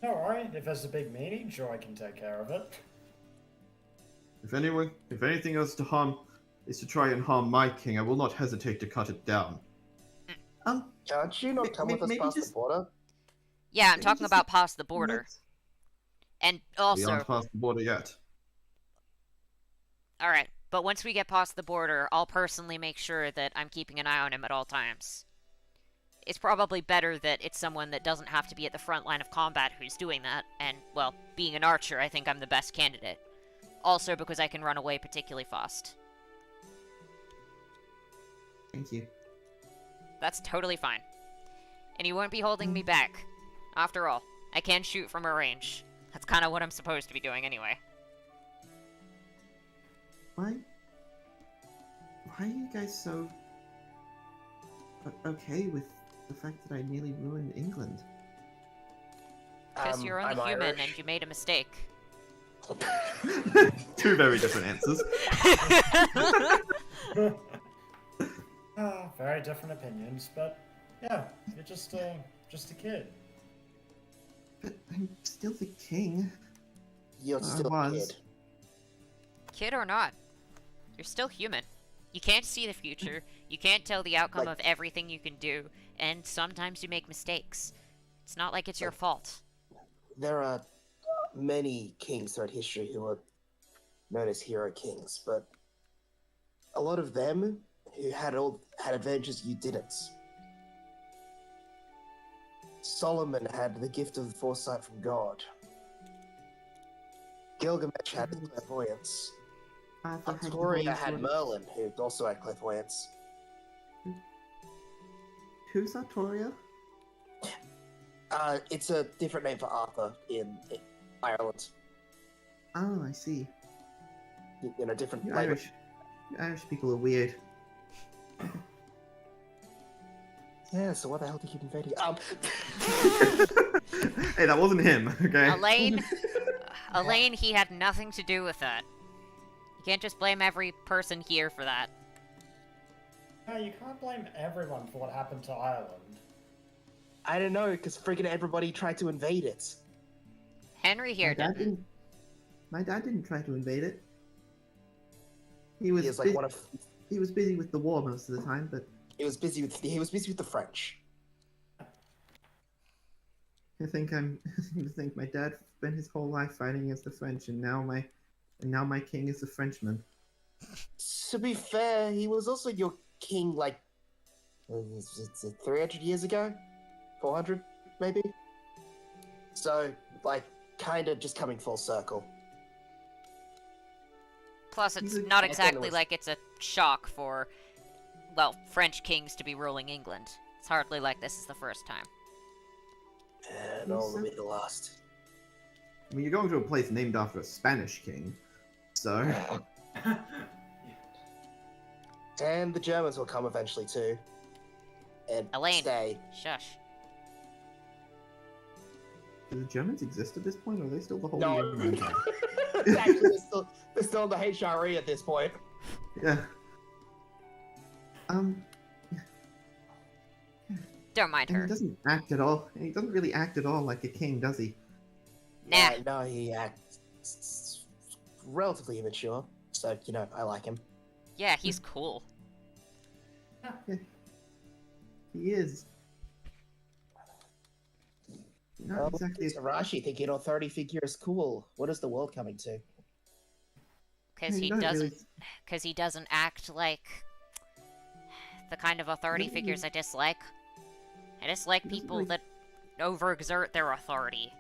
Don't worry, if there's a big meeting, sure I can take care of it. If anything else is to try and harm my king, I will not hesitate to cut it down. Can't you not come with us maybe past just- the border? Yeah, I'm Maybe talking just about past the border. And We also, aren't past the border yet. alright, but once we get past the border, I'll personally make sure that I'm keeping an eye on him at all times. It's probably better that it's someone that doesn't have to be at the front line of combat who's doing that, and, well, being an archer, I think I'm the best candidate. Also because I can run away particularly fast. Thank you. That's totally fine. And you won't be holding me back. After all, I can shoot from a range. That's kind of what I'm supposed to be doing anyway. Why are you guys so okay with the fact that I nearly ruined England? Because you're only I'm human Irish. and you made a mistake. Two very different answers. Very different opinions, but yeah, you're just a kid. But I'm still the king. You're I still a was. kid. Kid or not, you're still human. You can't see the future, you can't tell the outcome Like- of everything you can do, and sometimes you make mistakes. It's not like it's your fault. There are many kings throughout history who are known as hero kings, but a lot of them who had adventures you didn't. Solomon had the gift of foresight from God. Gilgamesh had clairvoyance. Artoria had Merlin, who also had clairvoyance. Who's Artoria? It's a different name for Arthur in Ireland. Oh, I see. You know, different You language. Irish people are weird. Yeah, so what the hell do you keep invading? Hey, that wasn't him, okay? Elaine, he had nothing to do with that. You can't just blame every person here for that. No, you can't blame everyone for what happened to Ireland. I don't know, because freaking everybody tried to invade it. Henry here didn't. My dad didn't try to invade it. He was He was like one of. he was busy with the war most of the time, but He was busy with the French. you think my dad spent his whole life fighting against the French, and now my king is a Frenchman. To be fair, he was also your king like 300 years ago, 400 maybe. So like, kind of just coming full circle. Plus, it's He's a- not I thought it exactly was- like it's a shock for, well, French kings to be ruling England. It's hardly like this is the first time. And all will be the last. I mean, you're going to a place named after a Spanish king, so And the Germans will come eventually too. And Elaine. stay. Shush. do the Germans exist at this point, or are they still the Holy No. Roman Empire? Actually, they're still in the HRE at this point. Yeah. Don't mind And her. he doesn't act at all. He doesn't really act at all like a king, does he? Nah. No, he acts relatively immature. So, you know, I like him. Yeah, he's cool. He is. Not exactly. Arashi thinking authority figure is cool. What is the world coming to? Because he You don't doesn't. really- Because he doesn't act like the kind of authority Doesn't figures really- I dislike. I dislike He doesn't people really- that overexert their authority.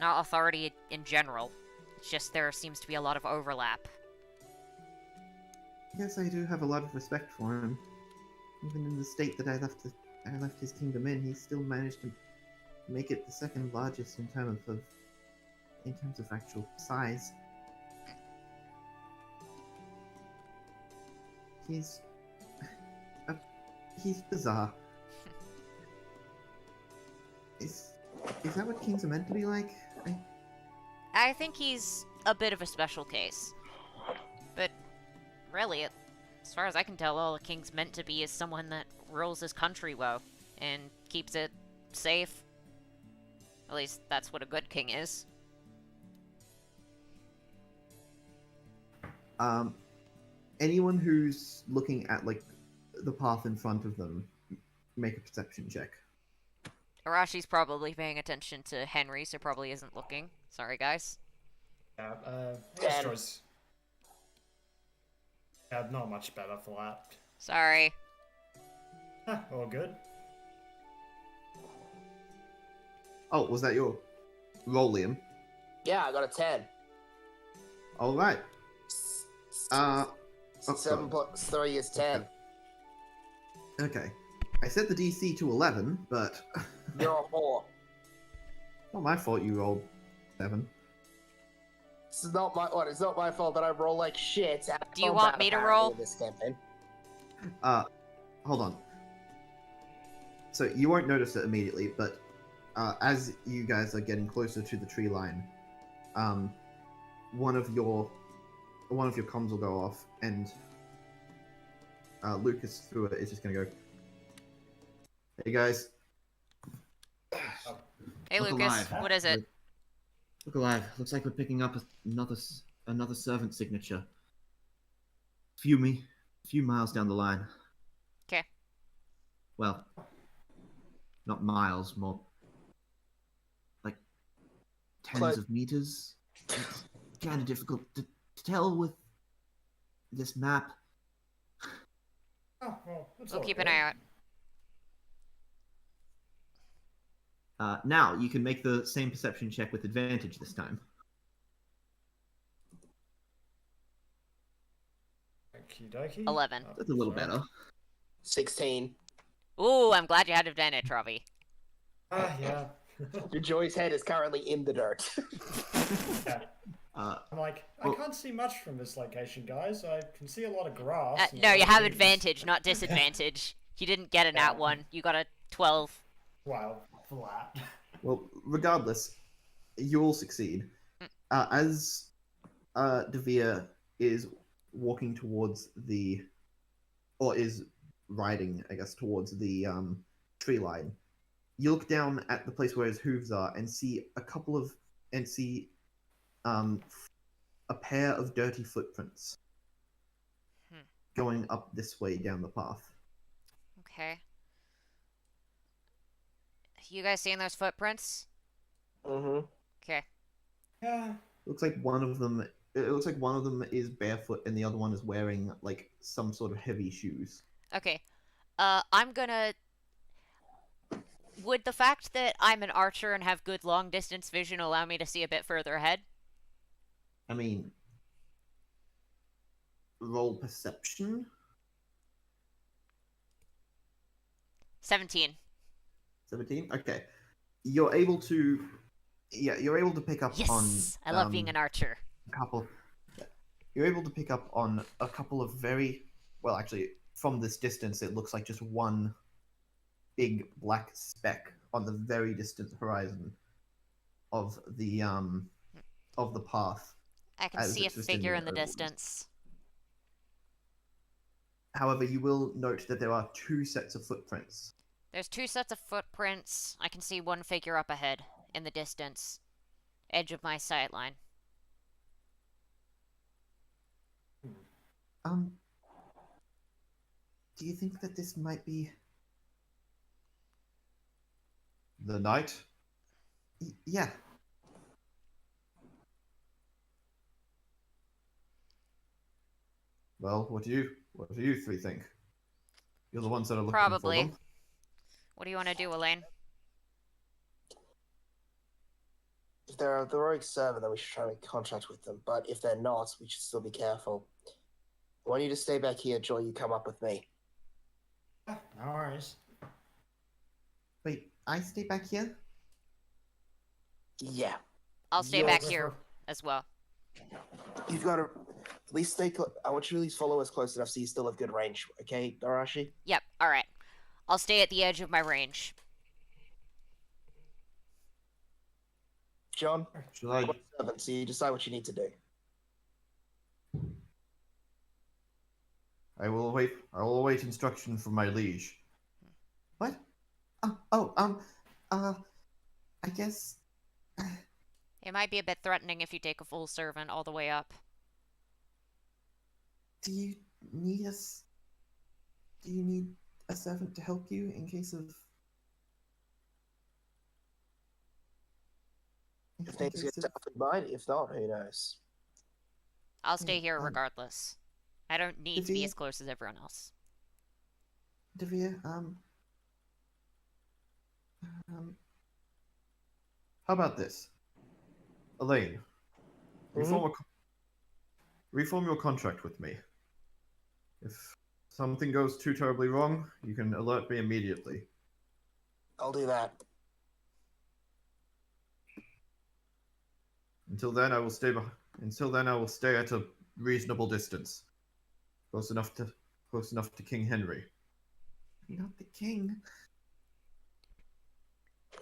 Not authority in general. It's just there seems to be a lot of overlap. Yes, I do have a lot of respect for him. Even in the state that I left his kingdom in, he still managed to make it the second largest in terms of actual size. He's he's bizarre. Is that what kings are meant to be like? I think he's a bit of a special case. But really, as far as I can tell, all a king's meant to be is someone that rules his country well and keeps it safe. At least that's what a good king is. Anyone who's looking at like the path in front of them, make a perception check. Arashi's probably paying attention to Henry, so probably isn't looking. Sorry, guys. Yeah, I guess 10. Joyce. Yeah, not much better for that. Sorry. All good. Oh, was that your roll, Liam? Yeah, I got a 10. All right. Oh, 7 God. plus 3 is 10. Okay. I set the DC to 11, but You're a whore. not my fault you rolled 7. It's not my fault that I roll like shit. at Do you combat, want me to apparently, roll? in This campaign. Hold on. So you won't notice it immediately, but as you guys are getting closer to the tree line, one of your comms will go off, and Lucas through it is just gonna go, "Hey guys, Hey, Look Lucas. alive. What is it? Look alive. Looks like we're picking up another servant signature. Few miles down the line. 'Kay. Well, not miles, more like tens Close. of meters. It's kind of difficult to tell with this map. Oh, well, that's We'll all keep good. an eye out. now you can make the same perception check with advantage this time." Okie dokie. 11. That's a little better. 16. Ooh, I'm glad you had advantage, Robbie. Yeah. Your Joy's head is currently in the dirt. Yeah. Uh, I'm like, I Well- can't see much from this location, guys. I can see a lot of grass. and a No, lot you of have trees. advantage, not disadvantage. You didn't get a nat Yeah. 1. You got a 12. Wow, flat. Well, regardless, you all succeed. As Devere is walking towards or is riding, I guess, towards the tree line, you look down at the place where his hooves are and see a pair of dirty footprints going up this way down the path. Okay. You guys seeing those footprints? Mm-hmm. Okay. Yeah. Looks like one of them. It looks like one of them is barefoot and the other one is wearing like some sort of heavy shoes. Okay. I'm gonna... Would the fact that I'm an archer and have good long distance vision allow me to see a bit further ahead? I mean, roll perception. 17. 17. Okay, you're able to. Yeah, you're able to pick up on. Yes! I love being an archer. a couple. You're able to pick up on a couple of very well. Actually, from this distance, it looks like just one big black speck on the very distant horizon of the path. I can as see a it's just in figure the in the overworld. distance. However, you will note that there are 2 sets of footprints. There's 2 sets of footprints. I can see one figure up ahead, in the distance. Edge of my sight line. Do you think that this might be the night? Yeah. Well, what do you three think? You're the ones that are looking for Probably. them. What do you want to do, Elaine? If they're the rogue servant, then we should try to make contact with them. But if they're not, we should still be careful. I want you to stay back here, Joy. You come up with me. Yeah, no worries. Wait, I stay back here? Yeah. I'll stay You're back the here as well. You've got to at least stay. I want you to at least follow us close enough so you still have good range. Okay, Darashi? Yep, alright. I'll stay at the edge of my range. John? Shall I? Servant, so you decide what you need to do. I will await instruction from my liege. What? I guess. It might be a bit threatening if you take a full servant all the way up. Do you need us? Do you need a servant to help you in case of? If things get tough, we might. If not, who knows? I'll stay here regardless. I don't need to be Davia? as close as everyone else. Devere, how about this? Elaine, reform your contract with me. If something goes too terribly wrong, you can alert me immediately. I'll do that. Until then, I will stay. Until then, I will stay at a reasonable distance, close enough to King Henry. Not the king.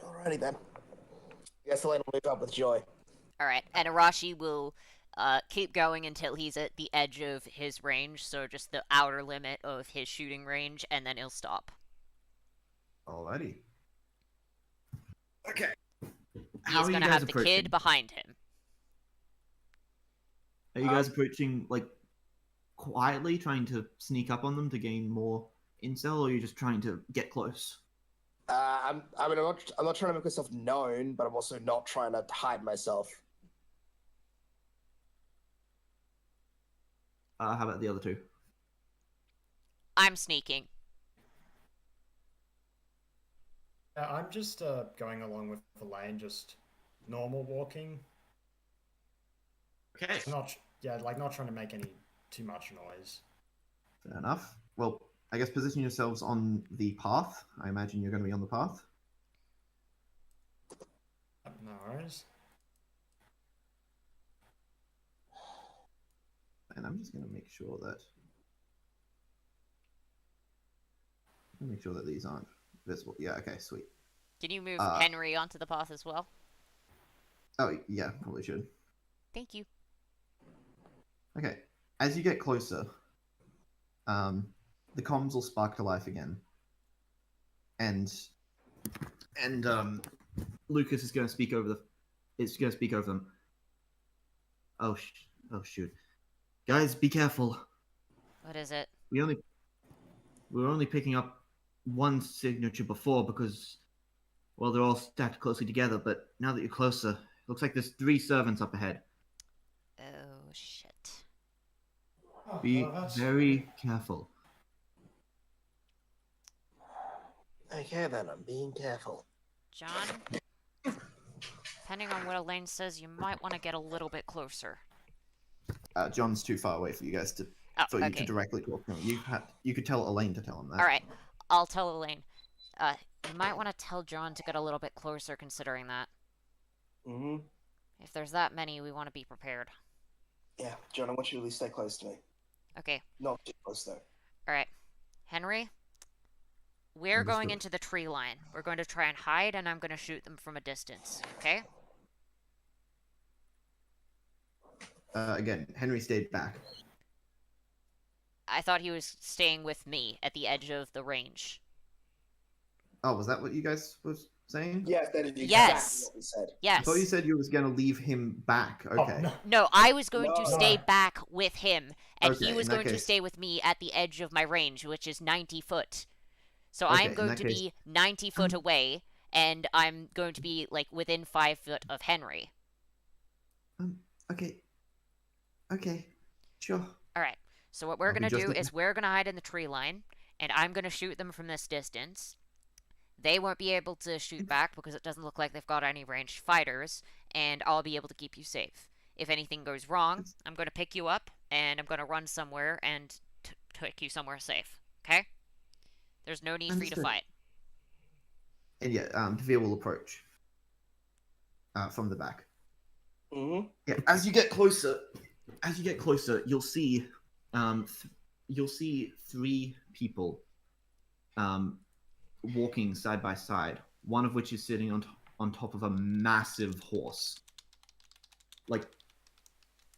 Alrighty then. I guess Elaine will move up with Joy. Alright, and Arashi will keep going until he's at the edge of his range, so just the outer limit of his shooting range, and then he'll stop. Alrighty. Okay. He's gonna have the kid behind him. Are you guys approaching, like, quietly, trying to sneak up on them to gain more intel, or are you just trying to get close? I'm not trying to make myself known, but I'm also not trying to hide myself. How about the other two? I'm sneaking. I'm just going along with the lane, just normal walking. Okay. Not trying to make any too much noise. Fair enough. Well, I guess position yourselves on the path. I imagine you're going to be on the path. No worries. And I'm just going to make sure that these aren't visible. Yeah. Okay. Sweet. Can you move Henry onto the path as well? Oh yeah, probably should. Thank you. Okay. As you get closer, the comms will spark to life again, and Lucas is going to speak over them. Oh shoot, guys, be careful. What is it? We were only picking up one signature before because, well, they're all stacked closely together. But now that you're closer, looks like there's 3 servants up ahead. Oh, shit. Be very careful. Okay then, I'm being careful. John, depending on what Elaine says, you might want to get a little bit closer. John's too far away for you guys to you to directly talk to him. You could tell Elaine to tell him that. Alright, I'll tell Elaine. You might want to tell John to get a little bit closer considering that. Mm-hmm. If there's that many, we want to be prepared. Yeah, John, I want you to at least stay close to me. Okay. Not too close, though. Alright. Henry? We're going into the tree line. We're going to try and hide, and I'm going to shoot them from a distance. Okay? Again, Henry stayed back. I thought he was staying with me at the edge of the range. Oh, was that what you guys was? saying? Yes, that is exactly Yes. what we said. I Yes. thought you said you was going to leave him back. Oh, Okay. no. No, I was going to No. stay No. back with him, and Okay, he was in that going to case- stay with me at the edge of my range, which is 90 foot. So Okay, I'm in going that to case- be 90 foot away, and I'm going to be, like, within 5 foot of Henry. Okay. Okay. Sure. Alright, so what we're I'll be gonna just do a- is we're gonna hide in the tree line, and I'm gonna shoot them from this distance. They won't be able to shoot back because it doesn't look like they've got any ranged fighters, and I'll be able to keep you safe. If anything goes wrong, I'm gonna pick you up, and I'm gonna run somewhere and take you somewhere safe, okay? There's no need for you to Understood. fight. And yeah, Devere will approach from the back. Mm-hmm. Yeah, as you get closer, you'll see, three people, walking side by side. One of which is sitting on top of a massive horse, like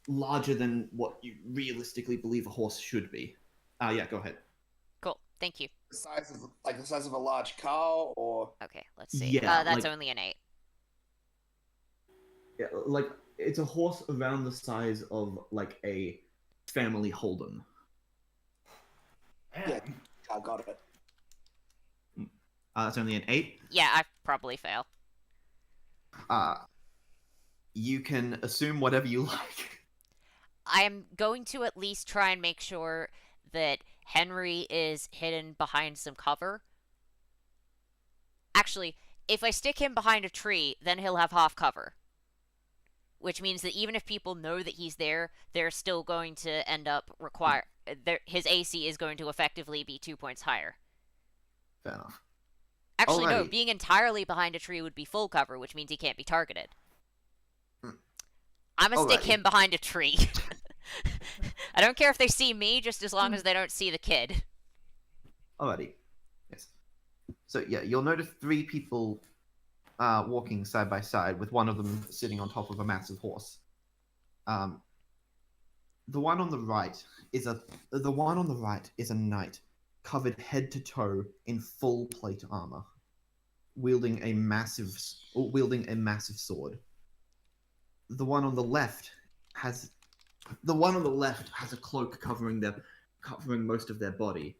larger than what you realistically believe a horse should be. Yeah, go ahead. Cool, thank you. The size of a large car, or Okay, let's see. Yeah, That's like- only an 8. Yeah, like it's a horse around the size of like a family Holden. Man. Yeah. I got it. That's only an 8. Yeah, I probably fail. You can assume whatever you like. I'm going to at least try and make sure that Henry is hidden behind some cover. Actually, if I stick him behind a tree, then he'll have half cover. Which means that even if people know that he's there, they're still going to end up his AC is going to effectively be 2 points higher. Fair enough. Actually, no, Alrighty. being entirely behind a tree would be full cover, which means he can't be targeted. I'm gonna stick Alrighty. him behind a tree. I don't care if they see me, just as long as they don't see the kid. Alrighty. Yes. So yeah, you'll notice 3 people walking side by side, with one of them sitting on top of a massive horse. The one on the right is a knight, covered head to toe in full plate armor, wielding a massive sword. The one on the left has a cloak covering most of their body,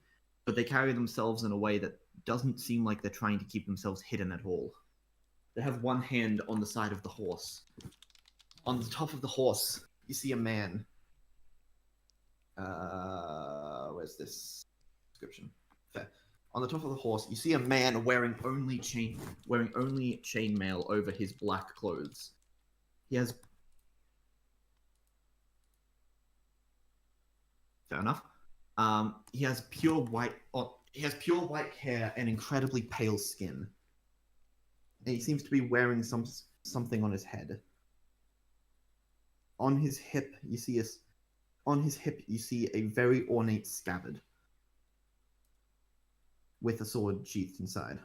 but they carry themselves in a way that doesn't seem like they're trying to keep themselves hidden at all. They have one hand on the side of the horse. On the top of the horse, you see a man. Where's this description? Fair. On the top of the horse, you see a man wearing only chainmail over his black clothes. He has. Fair enough. He has pure white. He has pure white hair and incredibly pale skin. And he seems to be wearing something on his head. On his hip, you see a very ornate scabbard with a sword sheathed inside.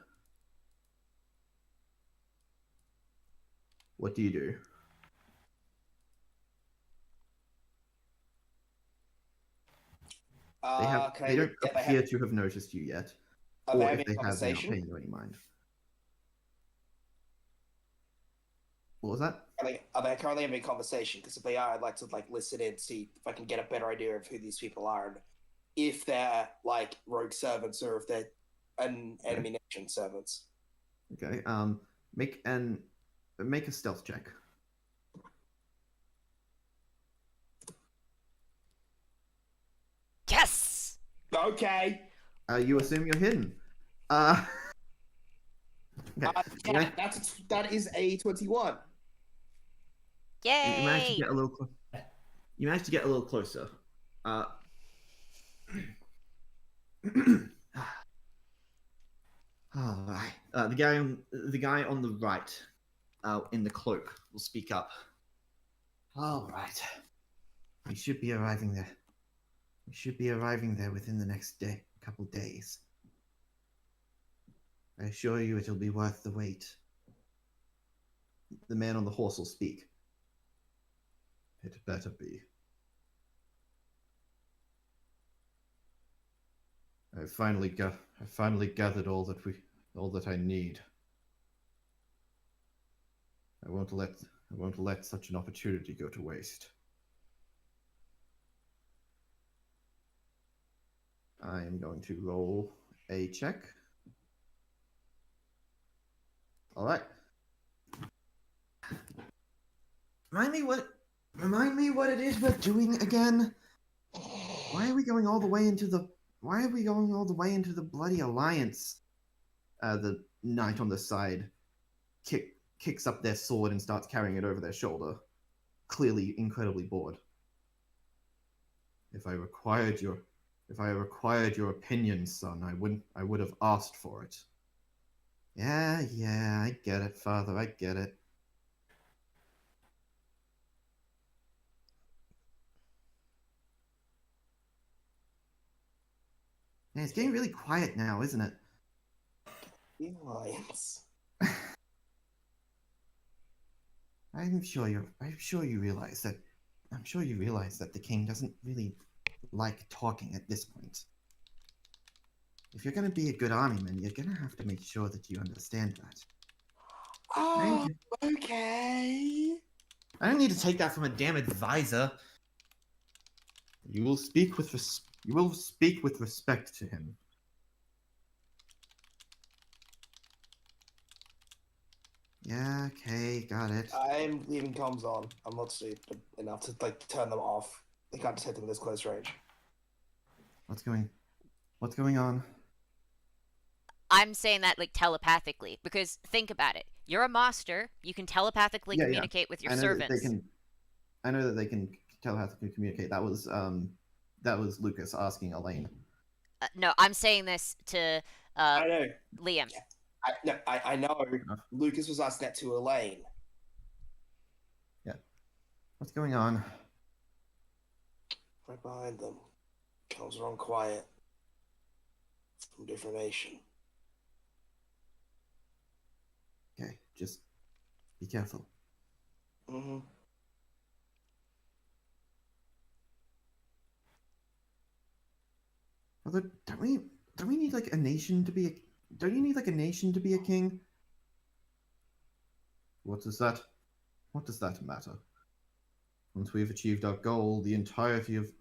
What do you do? They don't appear to have noticed you yet, Are they or having if they a have, they're not conversation? paying you any mind. What was that? Are they currently having a conversation? Because if they are, I'd like to listen in, see if I can get a better idea of who these people are, and if they're like rogue servants or if they're enemy nation servants. Okay. Make a stealth check. Yes! Okay. You assume you're hidden. Okay. Yeah, that is a 21. You managed to Yay! get a little. You managed to get a little closer. All right. The guy on the right, in the cloak, will speak up. All right. We should be arriving there. We should be arriving there within the next couple days. I assure you, it'll be worth the wait. The man on the horse will speak. It better be. I finally gathered all that I need. I won't let such an opportunity go to waste. I am going to roll a check. All right. Remind me what it is we're doing again. Why are we going all the way into the bloody alliance? The knight on the side kicks up their sword and starts carrying it over their shoulder, clearly incredibly bored. If I required your opinion, son, I would have asked for it. Yeah, I get it, father, I get it. Yeah, it's getting really quiet now, isn't it? The Alliance. I'm sure you realize that the king doesn't really like talking at this point. If you're going to be a good armyman, you're going to have to make sure that you understand that. Oh, okay. I don't need to take that from a damn advisor. You will speak with respect to him. Yeah, okay, got it. I'm leaving comms on. I'm not stupid enough to turn them off. They can't just hit them at this close range. What's going on? I'm saying that telepathically because think about it. You're a master. You can telepathically communicate with your servants. I know that they can telepathically communicate. That was Lucas asking Elaine. No, I'm saying this to I know. Liam. I know. Lucas was asking that to Elaine. Yeah. What's going on? Right behind them. Comms are on quiet. From different nation. Okay, just be careful. Mm-hmm. Although, don't we need a nation to be a? Don't you need a nation to be a king? What does that matter? Once we've achieved our goal, the entirety of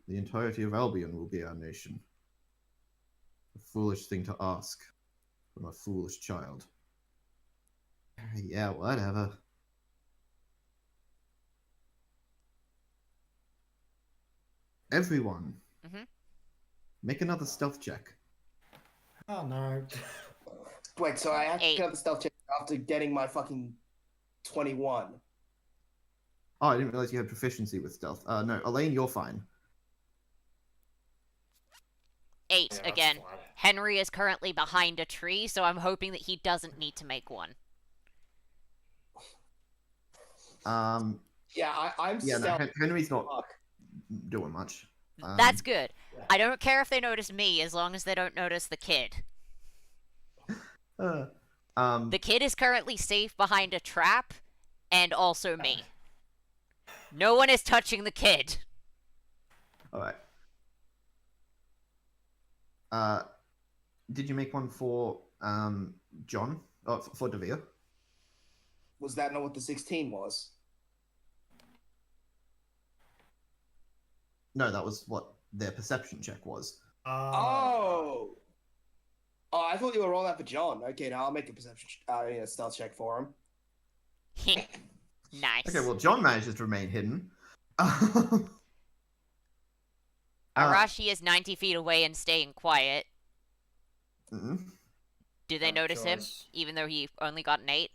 Albion will be our nation. A foolish thing to ask from a foolish child. Yeah, whatever. Everyone, make another stealth check. Oh no. Wait, so I have to 8. get the stealth check after getting my fucking 21. Oh, I didn't realize you had proficiency with stealth. No, Elaine, you're fine. 8 Yeah, that's again. fine. Henry is currently behind a tree, so I'm hoping that he doesn't need to make one. Yeah, I'm Yeah, no, stealth. Henry's not Fuck. doing much. That's good. yeah. I don't care if they notice me as long as they don't notice the kid. The kid is currently safe behind a trap, and also me. No one is touching the kid. All right. Did you make one for John? Oh, for Devere? Was that not what the 16 was? No, that was what their perception check was. Oh, I thought you were rolling that for John. Okay, now I'll make a perception, stealth check for him. Nice. Okay, well, John manages to remain hidden. Arashi is 90 feet away and staying quiet. Mm-mm. Do they notice him, even though he only got an 8?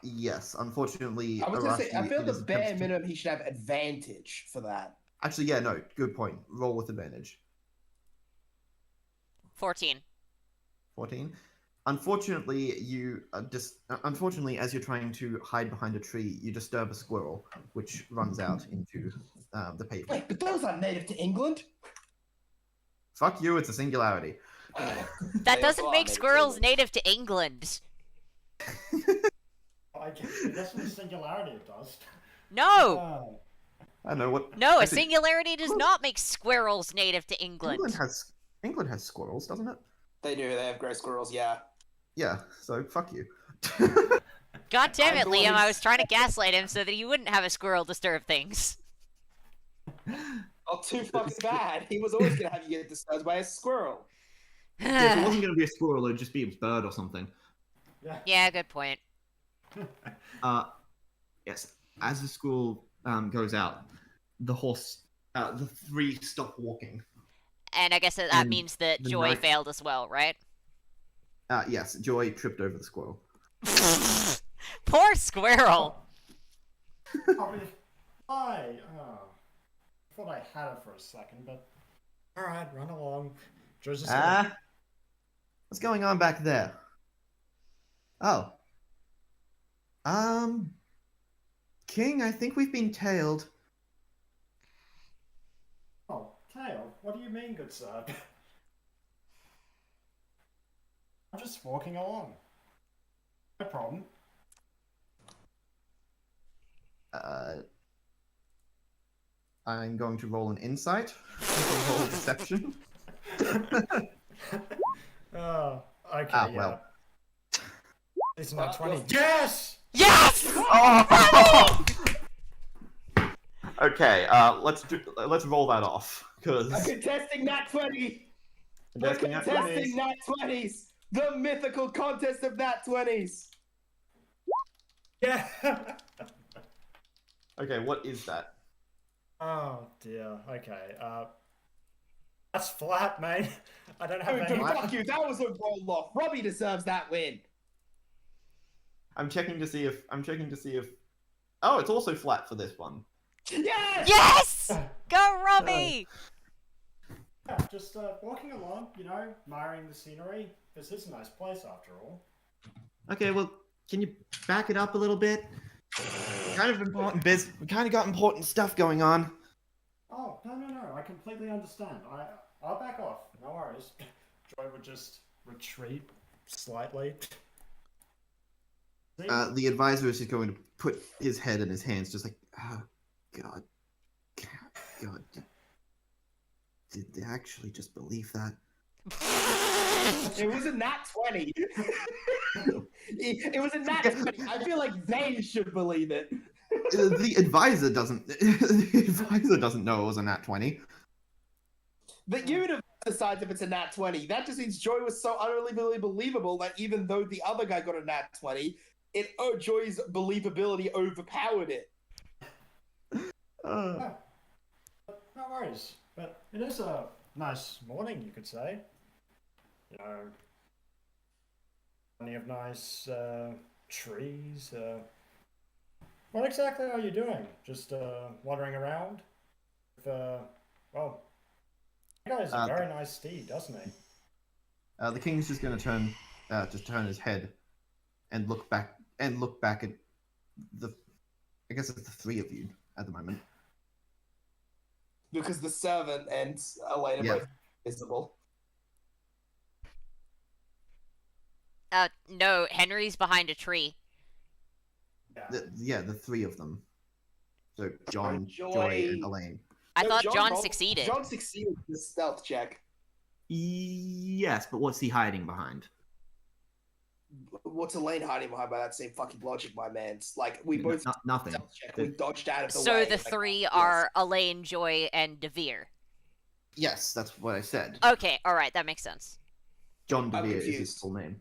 Yes. Unfortunately, I was gonna say, I Arashi feel the is bare attempts to- minimum he should have advantage for that. Actually, yeah, no, good point. Roll with advantage. 14. 14. Unfortunately, unfortunately, as you're trying to hide behind a tree, you disturb a squirrel, which runs out into the pavement. Wait, but those aren't native to England. Fuck you! It's a singularity. That They doesn't also make are squirrels native native to England. I guess in singularity it does. No! Oh. I don't know what. No, a actually, singularity does not make squirrels native to England. England has squirrels, doesn't it? They do. They have gray squirrels. Yeah. Yeah. So fuck you. God damn it, I'm the one Liam! I who's- was trying to gaslight him so that he wouldn't have a squirrel disturb things. Oh, too fucking bad. He was always gonna have you get disturbed by a squirrel. Yeah, if it wasn't going to be a squirrel, it would just be a bird or something. Yeah, good point. Yes, as the school goes out, the three stop walking. And I guess that And means that the Joy knight- failed as well, right? Yes, Joy tripped over the squirrel. Poor squirrel. I'll be... Hi. Oh. I thought I had it for a second, but... Alright, run along. Joy's just What's going on back there? Oh. King, I think we've been tailed. Oh, Tail, what do you mean, good sir? I'm just walking along. No problem. I'm going to roll an insight. Roll deception. Oh, okay, yeah. Well. It's not 20. well- Yes! Yes! Oh! Okay, let's roll that off I'm because contesting Nat 20. We're contesting Nat contesting Nat 20s. The mythical contest of Nat 20s. Yeah! Okay, what is that? Oh dear, okay, that's flat, mate. I don't have Dude, any... fuck you. That was a roll off. Robbie deserves that win. I'm checking to see if Oh, it's also flat for this one. Yes! Yes! Go, Robbie! Yeah, just walking along, you know, admiring the scenery. This is a nice place after all. Okay, well, can you back it up a little bit? Kind of important We kind of got important stuff going on. Oh, no, I completely understand. I'll back off, no worries. Joy would just retreat slightly. See? The advisor is just going to put his head in his hands, just like, oh, God. Did they actually just believe that? It was a Nat 20. It was a Nat 20. I feel like they should believe it. The advisor doesn't. The advisor doesn't know it was a nat 20. The universe decides if it's a Nat 20. That just means Joy was so unbelievably believable that even though the other guy got a Nat 20, Joy's believability overpowered it. Yeah. No worries. But it is a nice morning, you could say. You know, plenty of nice trees. What exactly are you doing? Just wandering around? Well, that guy's a very nice steed, doesn't he? The king's just going to turn his head and look back at the. I guess it's the three of you at the moment. Because the servant and Elena Yeah. both visible. No, Henry's behind a tree. Yeah. The three of them. So John, Joy. Joy, and Elaine. I No, thought John rolled- succeeded. John succeeded the stealth check. Yes, but what's he hiding behind? What's Elaine hiding behind by that same fucking logic, my man? It's like we both Nothing. stealth check. We dodged out of the way. So the like, three yes. are Elaine, Joy, and Devere. Yes, that's what I said. Okay, alright, that makes sense. John I'm DeVere is his confused. full name.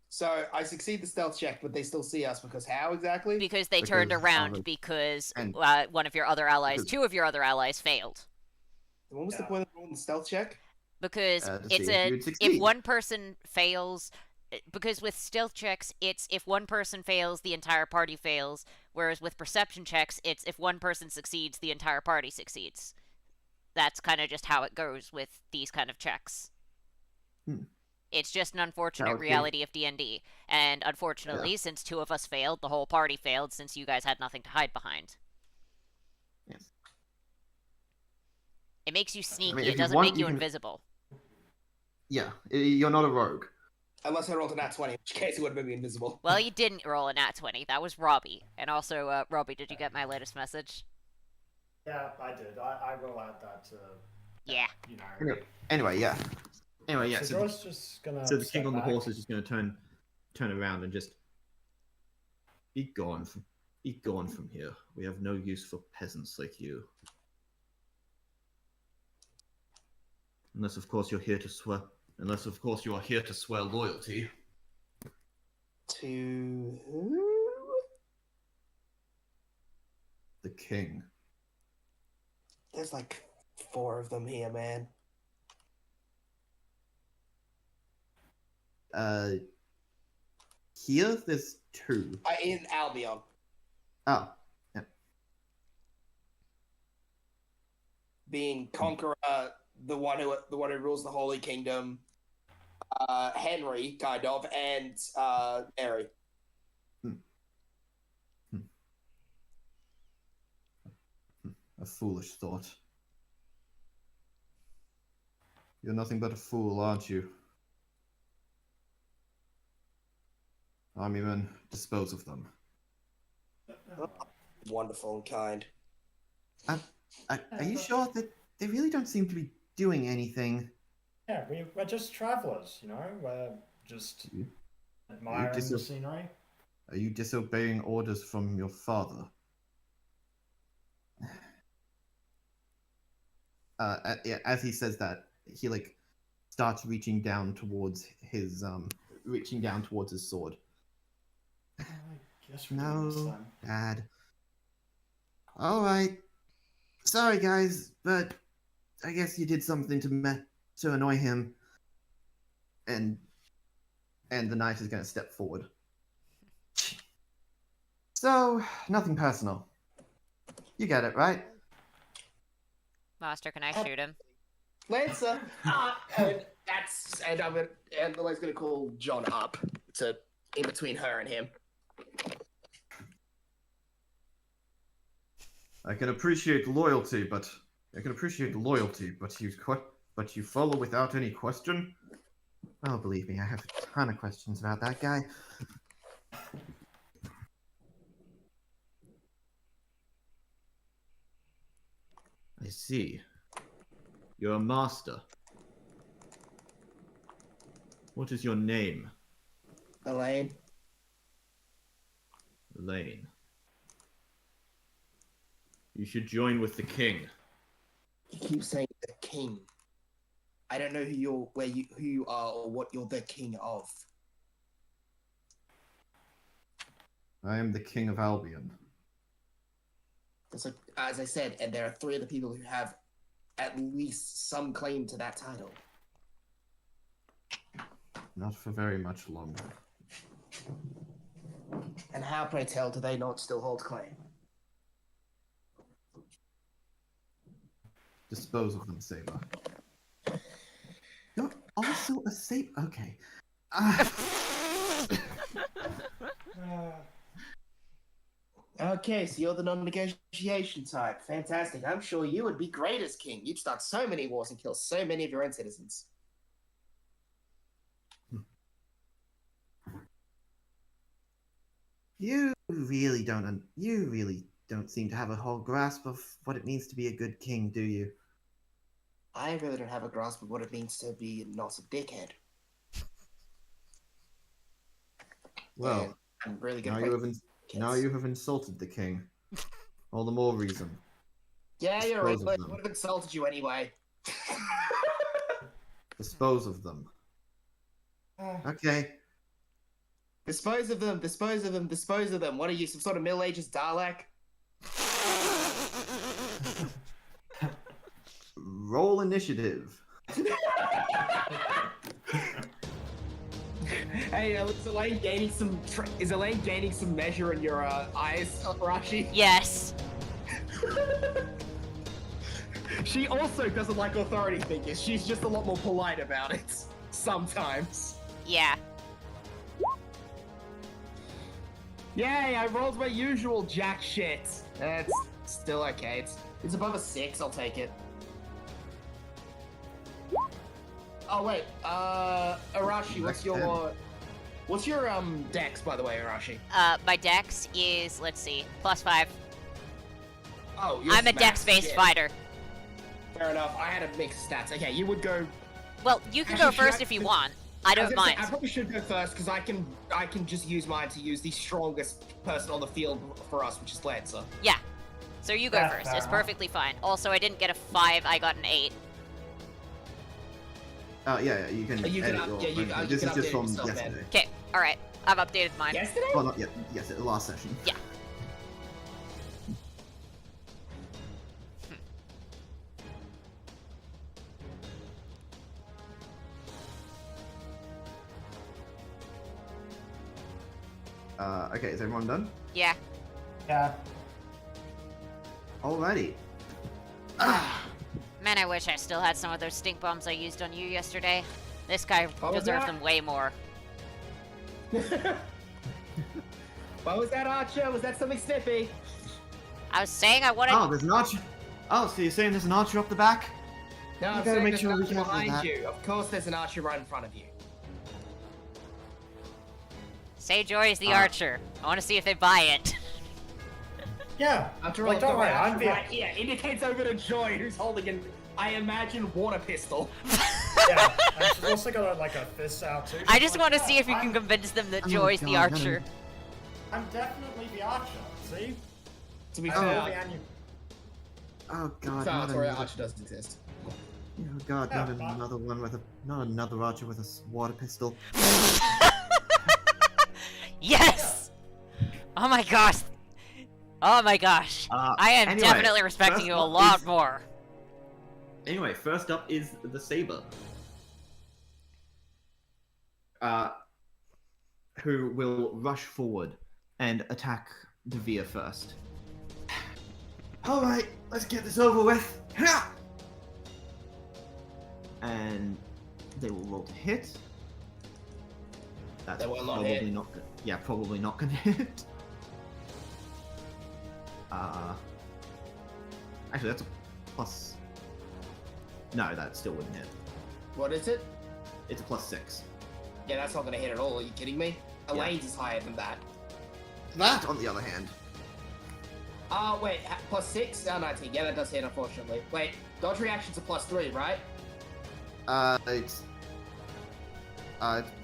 So I succeed the stealth check, but they still see us because how exactly? Because they Because turned of around the- because and- one of your other allies, because- two of your other allies failed. What was the Yeah. point of rolling the stealth check? Because To it's see if you'd if succeed. one person fails, because with stealth checks, it's if one person fails, the entire party fails. Whereas with perception checks, it's if one person succeeds, the entire party succeeds. That's kind of just how it goes with these kind of checks. Hmm. It's just an unfortunate Okay. reality of D&D. And unfortunately, since two of us failed, the whole party failed since you guys had nothing to hide behind. Yes. It makes you sneaky, if it you doesn't want, make you you can- invisible. Yeah, you're not a rogue. Unless I rolled a nat 20, in which case it would have made me invisible. Well, you didn't roll a nat 20. That was Robbie. And also, Robbie, did you get my latest message? Yeah, I did. I will add that to, Yeah. you know. Anyway, yeah. Anyway, yeah. So So, Joy's just gonna. so the step king on the back. horse is just going to turn turn around and just be gone from here. We have no use for peasants like you. Unless, of course, you are here to swear loyalty. To who? The king. There's like 4 of them here, man. Here there's 2. In Albion. Oh, yeah. Being Conqueror, the one who rules the Holy Kingdom, Henry, kind of, and Mary. A foolish thought. You're nothing but a fool, aren't you? Army men, dispose of them. Wonderful and kind. Are you sure that they really don't seem to be doing anything? Yeah, we're just travelers, you know? We're just admiring the scenery. Are you disobeying orders from your father? As he says that, he like starts reaching down towards his sword. I guess we're doing this No, then. Dad. All right. Sorry, guys, but I guess you did something to annoy him. And the knight is going to step forward. So, nothing personal. You get it, right? Master, can I shoot him? Lancer, and Lily's gonna call John up to in between her and him. I can appreciate loyalty, but you follow without any question. Oh, believe me, I have a ton of questions about that guy. I see. You're a master. What is your name? Elaine. Elaine. You should join with the king. You keep saying the king. I don't know who you are or what you're the king of. I am the king of Albion. So, as I said, and there are 3 other people who have at least some claim to that title. Not for very much longer. And how, pray tell, do they not still hold claim? Dispose of them, Saber. You're also a Saber. Okay. Okay, so you're the non-negotiation type. Fantastic. I'm sure you would be great as king. You'd start so many wars and kill so many of your own citizens. You really don't seem to have a whole grasp of what it means to be a good king, do you? I really don't have a grasp of what it means to be not a dickhead. Well, And I'm really good now at you have insulted the king. All the more reason. Yeah, you're right. Dispose of I them. would have insulted you anyway. Dispose of them. Okay. Dispose of them, dispose of them, dispose of them. What are you, some sort of Middle Ages Dalek? Roll initiative. Hey, is Elaine gaining some measure in your eyes, Rashi? Yes. She also doesn't like authority figures. She's just a lot more polite about it. Sometimes. Yeah. Yay, I rolled my usual jack shit. That's still okay. It's above a 6, I'll take it. Oh wait, Arashi, what's your dex, by the way, Arashi? My dex is, let's see, +5. Oh, you're I'm a smashed. dex-based Yeah. fighter. Fair enough. I had a mix of stats. Okay, you would go. Well, you can Actually, go should first I- if you want. I was don't gonna say, mind. I probably should go first because I can just use mine to use the strongest person on the field for us, which is Lancer. Yeah. So you go Yeah, first. fair It's enough. perfectly fine. Also, I didn't get a 5. I got an 8. Yeah, you can You can edit up- your yeah, you- own. you This can is just update from yourself, man. yesterday. Okay. All right. I've updated mine. Yesterday? Well, not yet. Yes, the last session. Yeah. Okay, is everyone done? Yeah. Yeah. Alrighty. Man, I wish I still had some of those stink bombs I used on you yesterday. This guy What was deserved that? them way more. What was that, Archer? Was that something snippy? I was saying I wanted. Oh, there's an archer. Oh, so you're saying there's an archer up the back? No, I'm gotta saying make there's sure an we archer can have behind that. you. Of course, there's an archer right in front of you. Say Joy is the Ah. archer. I want to see if they buy it. Yeah. After all, Like, don't the worry, archer I'm the. right here indicates over to Joy, who's holding an, I imagine, water pistol. Yeah. And she's also got like a fist out too. I She's just like, want to "Yeah, see if you can I'm- convince them that Oh Joy's the God, archer. I'm definitely the archer. See? To be I know the fair, annu- Oh god, Sorry, not Archer another. doesn't exist. Oh god, Yeah, not but- another one with a. Not another archer with a water pistol. Yes! Oh my gosh. Oh my gosh. I am anyway, definitely respecting first you a up lot is- more. Anyway, first up is the saber. Who will rush forward and attack Devere first. Alright, let's get this over with. Ha! And they will roll to hit. That's They will not probably hit. not good. Yeah, probably not gonna hit. Actually, that's a plus. No, that still wouldn't hit. What is it? It's a +6. Yeah, that's not gonna hit at all. Are you kidding me? Elaine's is higher than that. That, on the other hand, Wait, +6? Oh, 19. Yeah, that does hit, unfortunately. Wait, dodge reaction's a +3, right? it's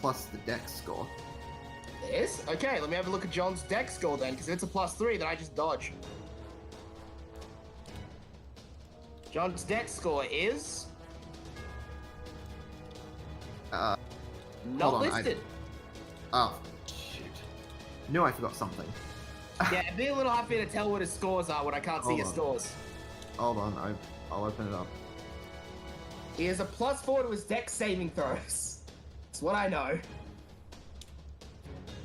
plus the dex score. It is? Okay, let me have a look at John's dex score then, because if it's a +3, then I just dodge. John's dex score is Uh, not hold on, listed. Oh, shoot. Knew I forgot something. Yeah, it'd be a little hard for me to tell what his scores are when I can't see Hold his on. scores. Hold on, I'll open it up. He has a +4 to his dex saving throws. That's what I know.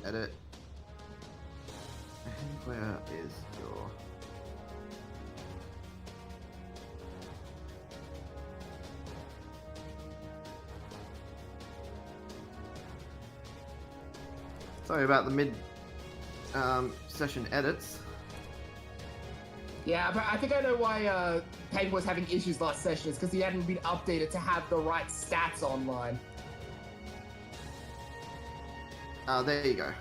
Edit. And where is your... Sorry about the mid session edits. Yeah, but I think I know why Payne was having issues last session. It's because he hadn't been updated to have the right stats online. There you go.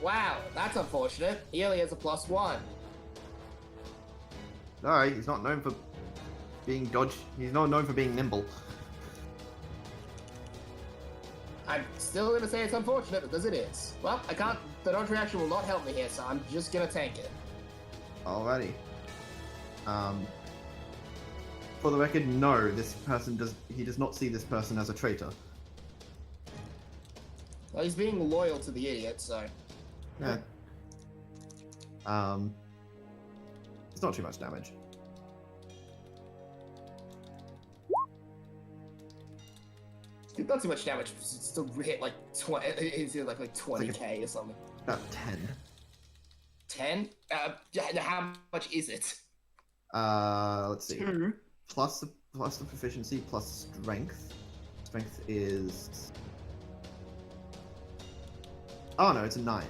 Wow, that's unfortunate. He only has a +1. Alright, he's not known for being dodge. He's not known for being nimble. I'm still gonna say it's unfortunate because it is. Well, I can't. The dodge reaction will not help me here, so I'm just gonna tank it. Alrighty. For the record, no, this person does not see this person as a traitor. Well, he's being loyal to the idiot, so. Yeah. It's not too much damage. Not too much damage. It's still hit like 20. Is it like 20k or something? About 10. 10? How much is it? Let's see. 2. Plus the proficiency plus strength. Strength is. Oh no, it's a 9.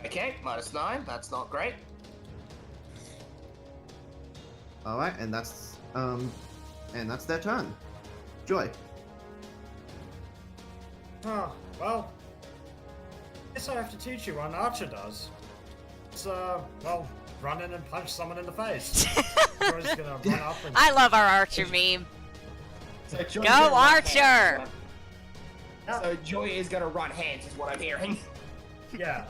Okay, -9. That's not great. All right, and that's their turn. Joy. Oh, well. Guess I have to teach you what an archer does. It's, well, run in and punch someone in the face. You're just gonna run up and... I love our archer meme. So Go, Archer! Yeah. So Joy is gonna run hands, is what I'm hearing. Yeah.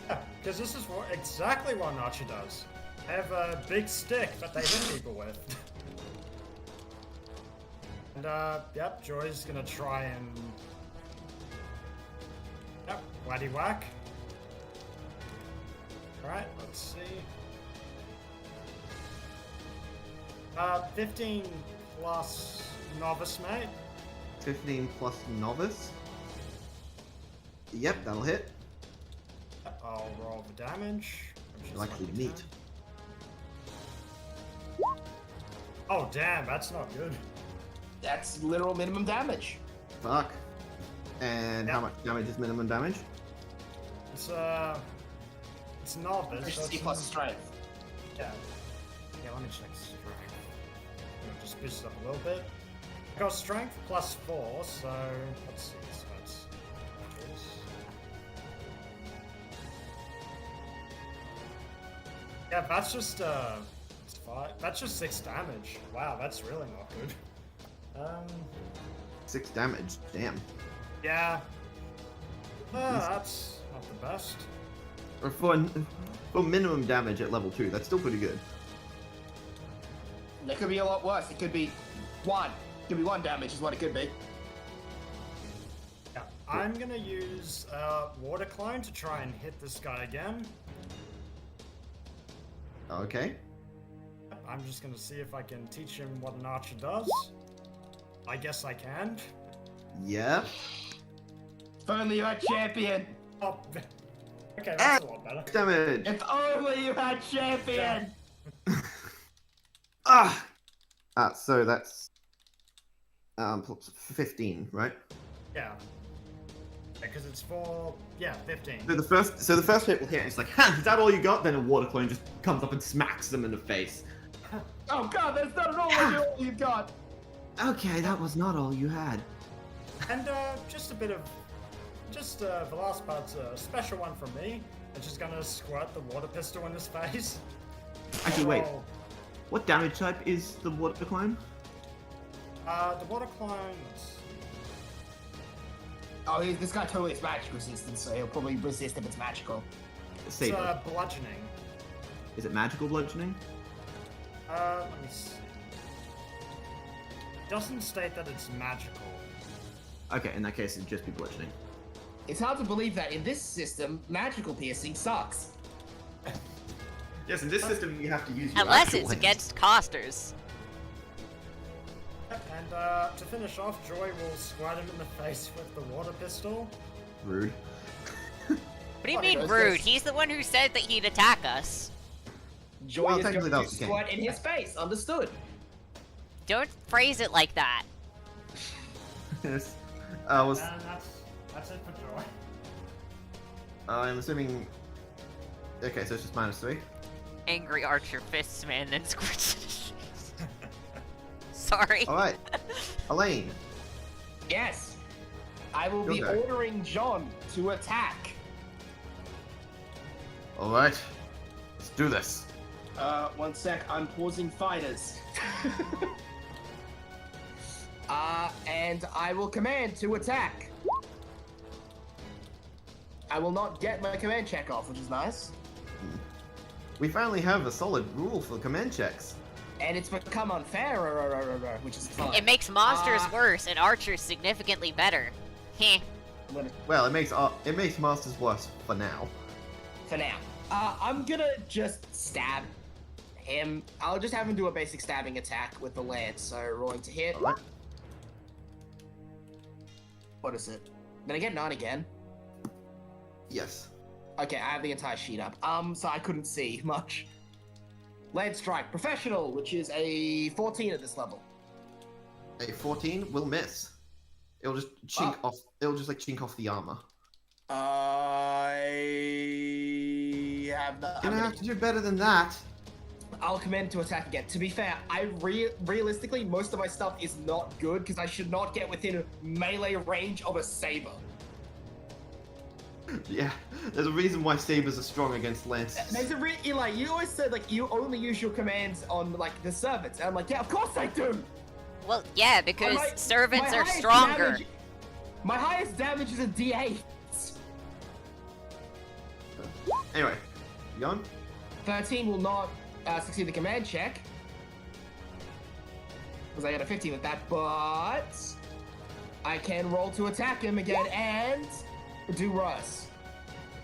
Because this is exactly what an archer does. They have a big stick that they hit people with. And, yep, Joy's gonna try and... Yep, whacky whack. Alright, let's see. 15 plus novice, mate. 15 plus novice. Yep, that'll hit. I'll roll the damage. Which is Likely like meat. Oh, damn, that's not good. That's literal minimum damage. Fuck. And how much damage is minimum damage? It's novice. So Efficiency it's plus strength. Yeah. Yeah, let me check strength. Just boost it up a little bit. I got strength plus 4, so let's see. So that's yeah, that's just it's 5. That's just 6 damage. Wow, that's really not good. 6 damage. Damn. Yeah. That's not the best. Or for minimum damage at level 2, that's still pretty good. It could be a lot worse. It could be 1. It could be 1 damage is what it could be. Yeah, I'm gonna use water clone to try and hit this guy again. Okay. I'm just gonna see if I can teach him what an archer does. I guess I can. Yeah. If only you had champion. Oh, okay, that's a lot better. Damage. If only you had champion. Ah. So that's 15, right? Yeah. Because it's 15. So the first hit will hit, and it's like, ha, is that all you got? Then a water clone just comes up and smacks them in the face. Oh god, that's not at all what you got. Okay, that was not all you had. And just a bit of, the last part's a special one from me. I'm just gonna squirt the water pistol in his face. Actually, wait. Oh, What damage type is the water clone? the water clone. Let's see. Oh, this guy totally has magic resistance, so he'll probably resist if it's magical. It's Saber. bludgeoning. Is it magical bludgeoning? Let me see. Doesn't state that it's magical. Okay, in that case, it'd just be bludgeoning. It's hard to believe that in this system, magical piercing sucks. Yes, in this system you have to use your Unless actual it's weapons. against casters. And to finish off, Joy will squirt him in the face with the water pistol. Rude. What do you Fuck, mean that's rude? just- He's the one who said that he'd attack us. Joy Well, is technically going that to was the squirt in his face. Understood. Don't phrase it like that. Yes. And that's it for Joy. I'm assuming. Okay, so it's just -3. Angry archer fists man, then squirts in his face. Sorry. All right, Elaine. Yes. I will be Your go. ordering John to attack. All right, let's do this. 1 sec. I'm pausing fighters. And I will command to attack. I will not get my command check off, which is nice. We finally have a solid rule for command checks. And it's become unfair, which is fine. It makes monsters Ah. worse and archers significantly better. Heh. I'm gonna- Well, it makes masters worse for now. For now. I'm gonna just stab him. I'll just have him do a basic stabbing attack with the lance. So rolling to hit. All right. What is it? Did I get 9 again? Yes. Okay, I have the entire sheet up. So I couldn't see much. Lance strike, professional, which is a 14 at this level. A 14 will miss. It'll just chink Ah. off. It'll just like chink off the armor. I have the. You're gonna have to do better than that. I'll command to attack again. To be fair, realistically, most of my stuff is not good because I should not get within melee range of a saber. Yeah, there's a reason why sabers are strong against lances. There's a Eli, you always said like you only use your commands on like the servants, and I'm like, yeah, of course I do. Well, yeah, because My servants are highest stronger. My highest damage is a D8. Anyway, you going? 13 will not succeed the command check. Because I got a 15 with that, but I can roll to attack him again and do Russ.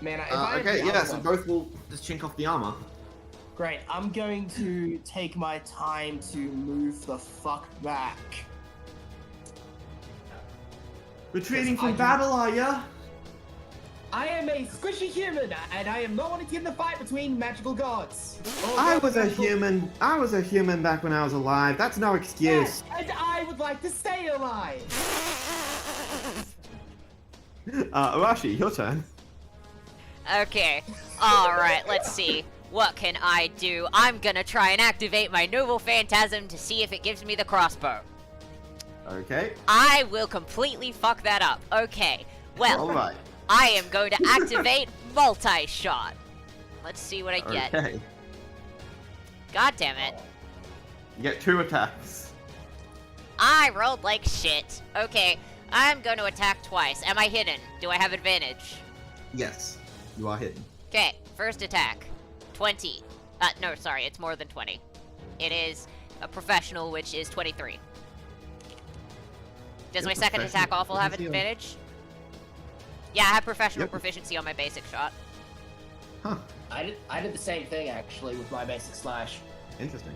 Man, if I had Okay, the yeah, so armor- both will just chink off the armor. Great, I'm going to take my time to move the fuck back. Retreating I from do- battle, are ya? I am a squishy human, and I am not wanting to get in the fight between magical gods. Or I was a magical- human. I was a human back when I was alive. That's no excuse. Yes, and I would like to stay alive. Arashi, your turn. Okay. Alright, let's see. What can I do? I'm gonna try and activate my Noble Phantasm to see if it gives me the crossbow. Okay. I will completely fuck that up. Okay. Well, Alright. I am going to activate multi-shot. Let's see what I get. Okay. God damn it. You get 2 attacks. I rolled like shit. Okay, I'm going to attack twice. Am I hidden? Do I have advantage? Yes, you are hidden. Okay, first attack. 20. No, sorry, it's more than 20. It is a professional, which is 23. Does Your my second professional attack awful have proficiency on- advantage? Yeah, I have professional Yep. proficiency on my basic shot. Huh. I did the same thing actually with my basic slash. Interesting.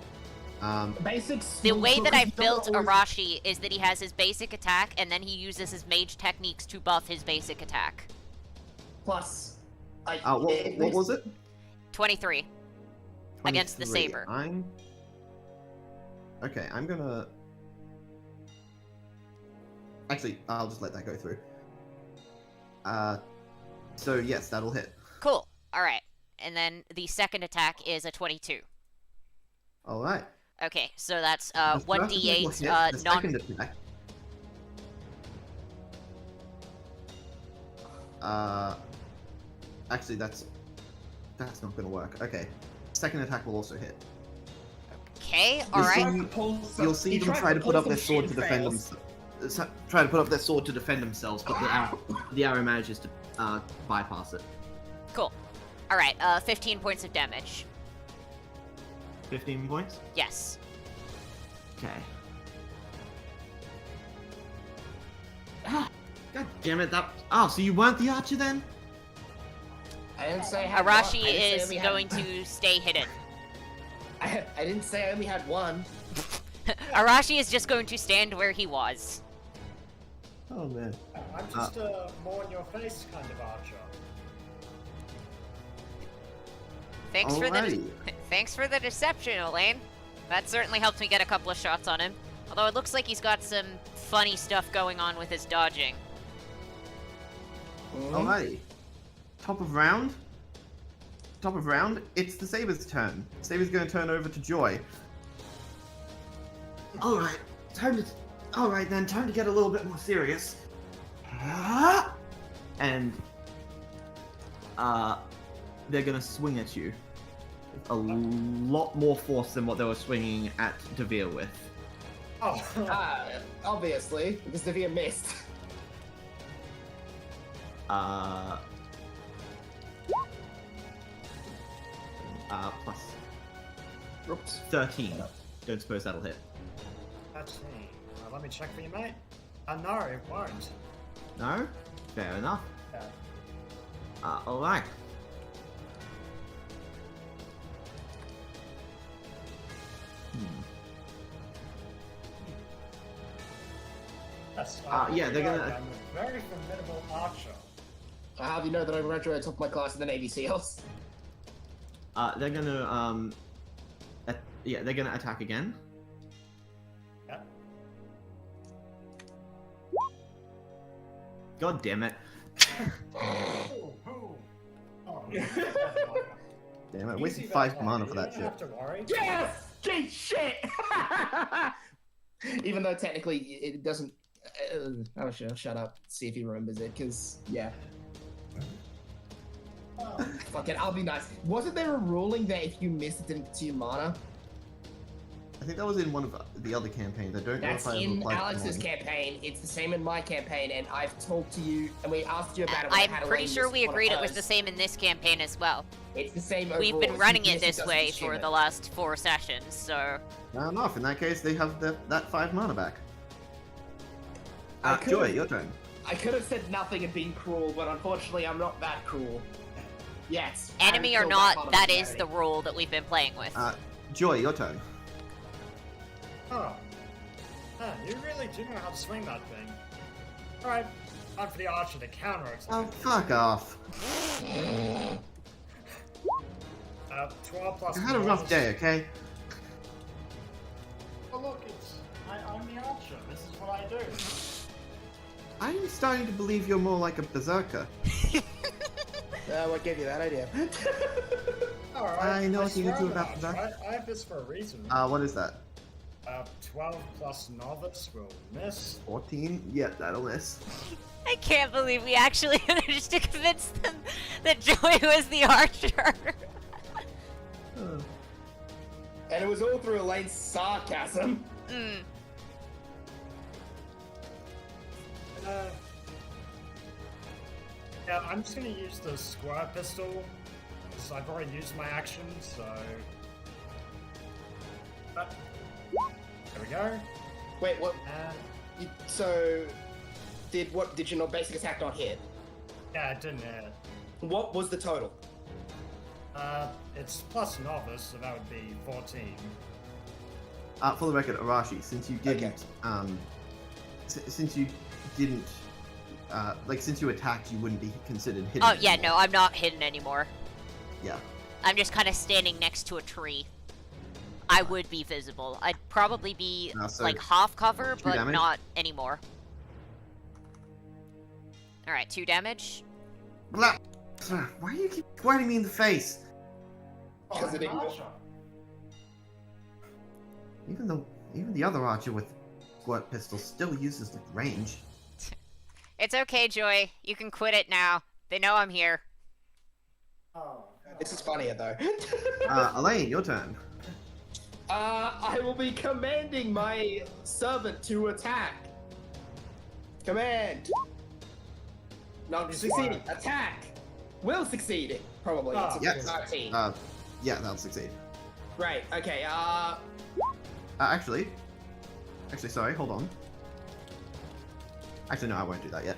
Basics. The way that I've built Arashi is that he has his basic attack, and then he uses his mage techniques to buff his basic attack. Plus, What was it? 23. Against the 23. saber. Okay, I'm gonna... Actually, I'll just let that go through. So yes, that'll hit. Cool. Alright. And then the second attack is a 22. Alright. Okay, so that's The first attack will 1d8 hit, the non... second attack... Actually, that's not gonna work. Okay. Second attack will also hit. Okay, alright. You'll see them try to put up their sword to defend themselves. Try to put up their sword to defend themselves, but the arrow manages to bypass it. Cool. Alright, 15 points of damage. 15 points? Yes. Okay. Ah, God damn it, that... Oh, so you weren't the archer then? I didn't say I had one. I Arashi didn't say I is only had- going to stay hidden. I didn't say I only had one. Arashi is just going to stand where he was. Oh man. I'm just a more in your face kind of archer. Alrighty. Thanks for the deception, Elaine. That certainly helped me get a couple of shots on him. Although it looks like he's got some funny stuff going on with his dodging. Alrighty. Top of round. It's the Saber's turn. Saber's gonna turn over to Joy. Alright, time to get a little bit more serious. And they're gonna swing at you. A lot more force than what they were swinging at Devere with. Oh, Obviously, because Devere missed. Plus Oops. 13. Don't suppose that'll hit. that's me. Let me check for you, mate. No, it won't. No? Fair enough. Yeah. Alright. That's, yeah, they're gonna- I'm a very formidable archer. How do you know that I graduated top of my class in the Navy SEALs? They're gonna, they're gonna attack again. Yeah. God damn it. Oh, oh. Oh, Damn it, I wasted easy 5 that mana way. for You that don't shit. have to worry. Yes! Gee, shit! Even though technically it doesn't. Oh, shut up. See if he remembers it, because, yeah. Oh, Fuck it, I'll be nice. Wasn't there a ruling that if you missed it didn't consume mana? I think that was in one of the other campaigns. I don't That's know if I ever in applied for Alex's mine. campaign. It's the same in my campaign, and I've talked to you, and we asked you about it. When I I'm had pretty Elaine sure list we one of agreed it was hers. the same in this campaign as well. It's the same We've overall. been It's running just it this doesn't way consume for it. the last 4 sessions, so... Fair enough. In that case, they have that 5 mana back. I could've- Joy, your turn. I could have said nothing and been cruel, but unfortunately, I'm not that cruel. Yes. Enemy or not, that is the rule that we've been playing with. Joy, your turn. Oh. Huh, you really do know how to swing that thing. Alright, time for the archer to counter it. Oh, fuck off. 12 plus. You had a rough bonus. day, okay? Oh look, I'm the archer. This is what I do. I'm starting to believe you're more like a berserker. What gave you that idea? Alright, I know what you swear do I'm an about archer. that. I have this for a reason. What is that? 12 plus novice will miss. 14? Yeah, that'll miss. I can't believe we actually managed to convince them that Joy was the archer. And it was all through Elaine's sarcasm. Mm. Yeah, I'm just gonna use the square pistol, because I've already used my action, so... There we go. Wait, what? And So, did your basic attack not hit? yeah, it didn't hit. What was the total? It's plus novice, so that would be 14. For the record, Arashi, since you didn't, since you didn't, since you attacked, you wouldn't be considered hidden. Oh, yeah, anymore. no, I'm not hidden anymore. Yeah. I'm just kind of standing next to a tree. I would be visible. I'd probably be, So like, half cover, 2 but damage? not anymore. Alright, 2 damage. Blah. Why do you keep squirting me in the face? Because it I'm an didn't- archer. Even the other archer with squirt pistol still uses the range. It's okay, Joy. You can quit it now. They know I'm here. Oh. This is funnier though. Elaine, your turn. I will be commanding my servant to attack. Command. Not succeeding. Attack. Will succeed. Probably. Oh, It's a yes. 13. Yeah, that'll succeed. Right. Okay. Actually, sorry, hold on. Actually, no, I won't do that yet.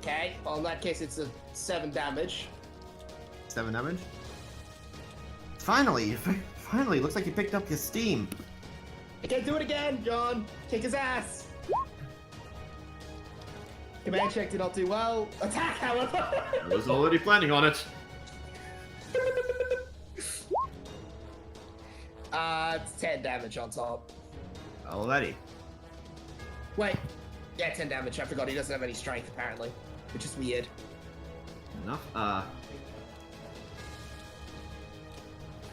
Okay. Well, in that case, it's a 7 damage. 7 damage. Finally, looks like you picked up your steam. Okay, do it again, John. Kick his ass. Command check did not do well. Attack, however. I was already planning on it. It's 10 damage on top. Alrighty. Wait. Yeah, 10 damage. I forgot he doesn't have any strength, apparently. Which is weird. Enough.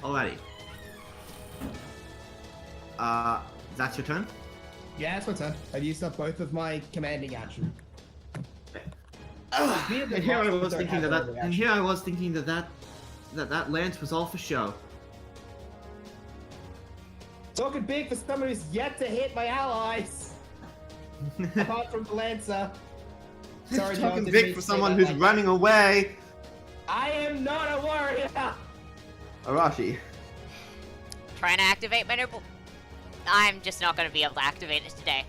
Alrighty. That's your turn? Yeah, that's my turn. I've used up both of my commanding action. And here I was thinking that that lance was all for show. Talking big for someone who's yet to hit my allies. Apart from the Lancer. Sorry, John, Talking didn't big mean for to say someone that who's like running away. I am not a warrior. Arashi. Trying to activate my noble... I'm just not going to be able to activate it today.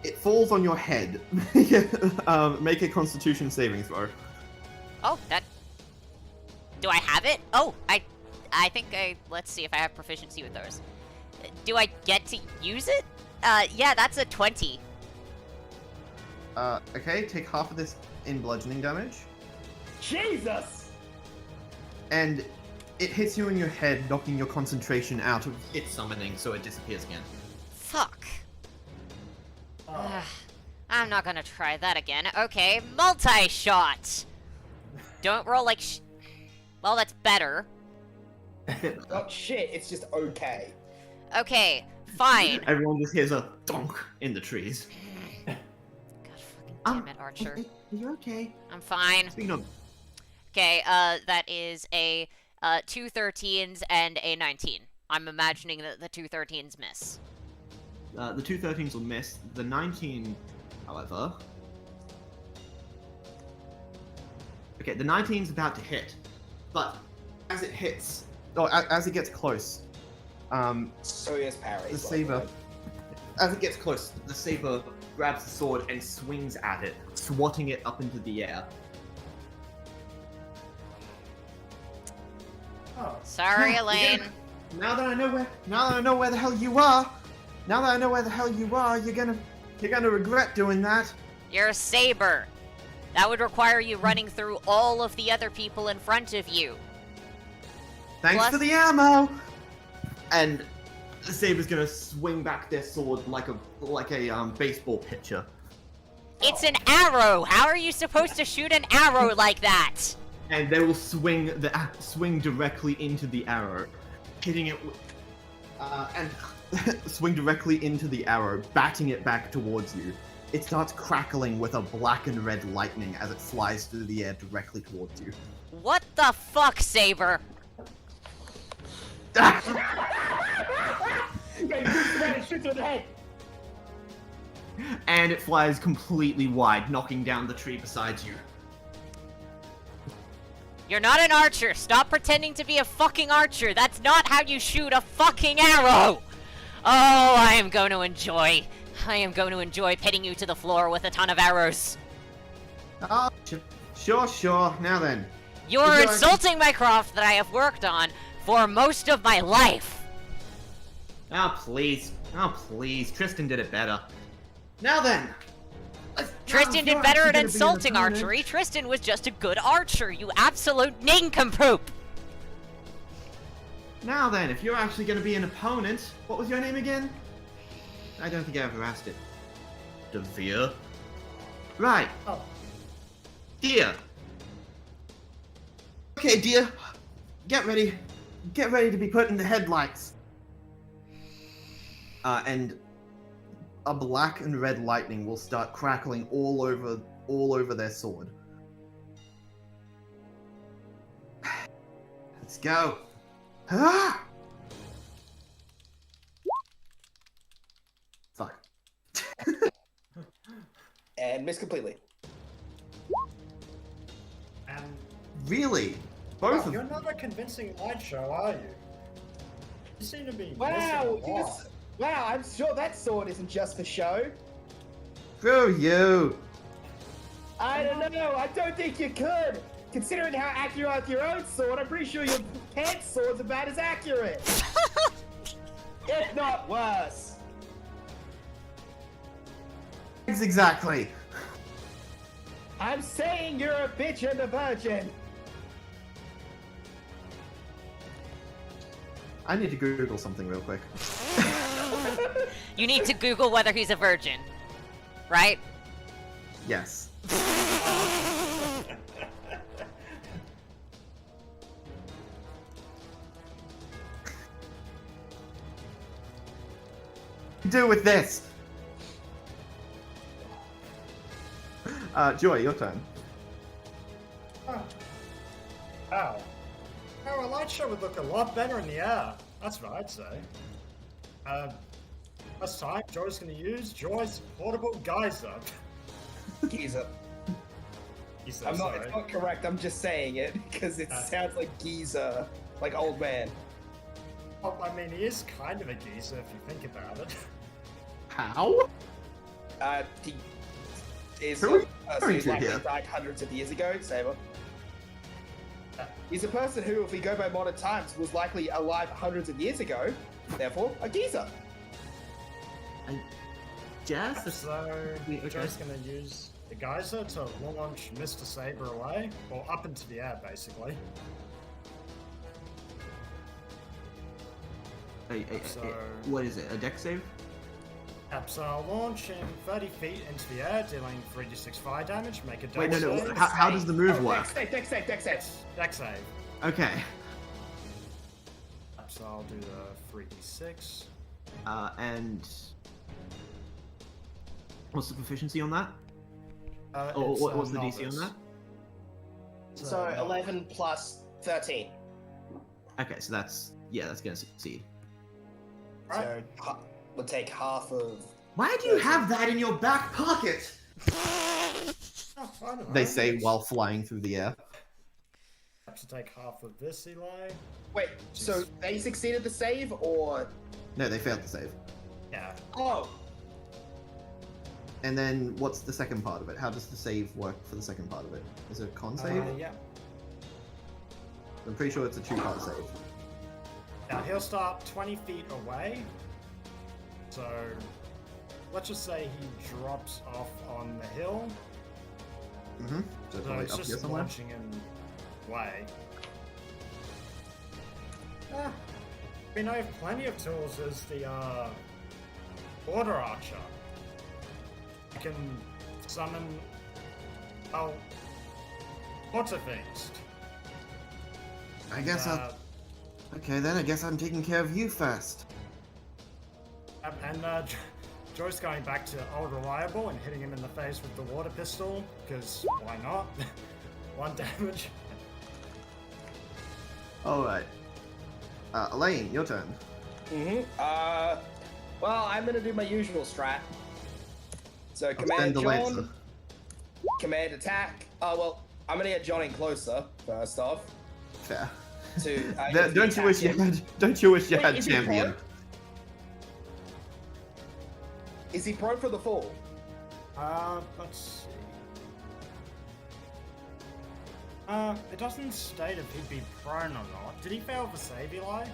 It falls on your head. Make a Constitution saving throw. Oh, that... Do I have it? Oh, I think let's see if I have proficiency with those. Do I get to use it? Yeah, that's a 20. Okay, take half of this in bludgeoning damage. Jesus. And it hits you in your head, knocking your concentration out of its summoning, so it disappears again. Fuck. Oh. I'm not gonna try that again. Okay, multi-shot! Don't roll like well, that's better. Oh shit, it's just okay. Okay, fine. Everyone just hears a donk in the trees. God fucking damn it, Archer. You're okay. I'm fine. Speaking of, Okay, that is a 2 13s and a 19. I'm imagining that the two 13s miss. The two 13s will miss. The 19, however. Okay, the 19's about to hit, but as it hits, or as it gets close, So he has parry. the saber. As it gets close, the saber grabs the sword and swings at it, swatting it up into the air. Oh, Sorry, Yeah, Elaine. Now that I know where the hell you are, you're gonna regret doing that. You're a saber. That would require you running through all of the other people in front of you. Thanks Plus- for the ammo. And the saber's gonna swing back their sword like a baseball pitcher. It's an arrow! How are you supposed to shoot an arrow like that? And they will swing directly into the arrow, hitting it, and swing directly into the arrow, batting it back towards you. It starts crackling with a black and red lightning as it flies through the air directly towards you. What the fuck, Saber? Yeah, he shoots the and shoots him in the head. And it flies completely wide, knocking down the tree beside you. You're not an archer. Stop pretending to be a fucking archer. That's not how you shoot a fucking arrow. Oh, I am going to enjoy pitting you to the floor with a ton of arrows. Oh, sure. Now then. You're Enjoy. insulting my craft that I have worked on for most of my life. Oh, please. Tristan did it better. Now then. Tristan did better at insulting archery. Tristan was just a good archer, you absolute nincompoop. Now then, if you're actually going to be an opponent, what was your name again? I don't think I ever asked it. Devere? Right. oh, Dear. Okay, dear. Get ready. Get ready to be put in the headlights. And a black and red lightning will start crackling all over their sword. Let's go. Ah! Fuck. And miss completely. and Really? Both of you're not a convincing light show, are you? You seem to be Wow, missing a lot. wow, I'm sure that sword isn't just for show. Screw you. I don't know, I don't think you could. Considering how accurate you are with your own sword, I'm pretty sure your pants sword's about as accurate. If not worse. Exactly. I'm saying you're a bitch and a virgin. I need to Google something real quick. You need to Google whether he's a virgin, right? Yes. Do with this. Joy, your turn. Oh. Wow. Oh, a light show would look a lot better in the air. That's what I'd say. First time, Joy's gonna use Joy's portable geyser. Geezer. He's I'm not, sorry. it's not correct, I'm just saying it because it sounds like geezer, like old man. Well, I mean, he is kind of a geezer if you think about it. How? He is Who are a you person who's referring to likely here? died hundreds of years ago, Saber. He's a person who, if we go by modern times, was likely alive hundreds of years ago, therefore, a geezer. Yes. So, Okay. Joy's gonna use the geyser to launch Mr. Saber away, or up into the air, basically. What is it? A deck save? Yep, so I'll launch him 30 feet into the air, dealing 3d6 fire damage, make a dex Wait, no. save. How does the move work? Dex save. Dex save. Okay. Yep, so I'll do the 3d6. And what's the proficiency on that? Or It's, what's the DC on novice. that? So 11 plus 13. Okay, so that's gonna succeed. So we'll take half of. Why do you have that in your back pocket? Oh, I don't know. They say It's- while flying through the air. Have to take half of this, Eli. Wait, so they succeeded the save, or No, they failed to save. Yeah. oh, And then what's the second part of it? How does the save work for the second part of it? Is it a con save? Yeah. I'm pretty sure it's a 2-part save. Now he'll start 20 feet away. So let's just say he drops off on the hill. Mm-hmm. So So probably it's up here just somewhere. launching him away. I mean, I have plenty of tools as the Order Archer. I can summon water things. I guess I'll... Okay, then I guess I'm taking care of you first. And Joy's going back to old reliable and hitting him in the face with the water pistol, because why not? 1 damage. Alright. Elaine, your turn. well, I'm gonna do my usual strat. So I'll command send the John, lancer. command attack. Oh well, I'm gonna get John in closer first off. Fair. To Don't you wish you had? Don't you wish you Wait, had is he champion? prone? Is he prone for the fall? Let's see. It doesn't state if he'd be prone or not. Did he fail the save, Eli?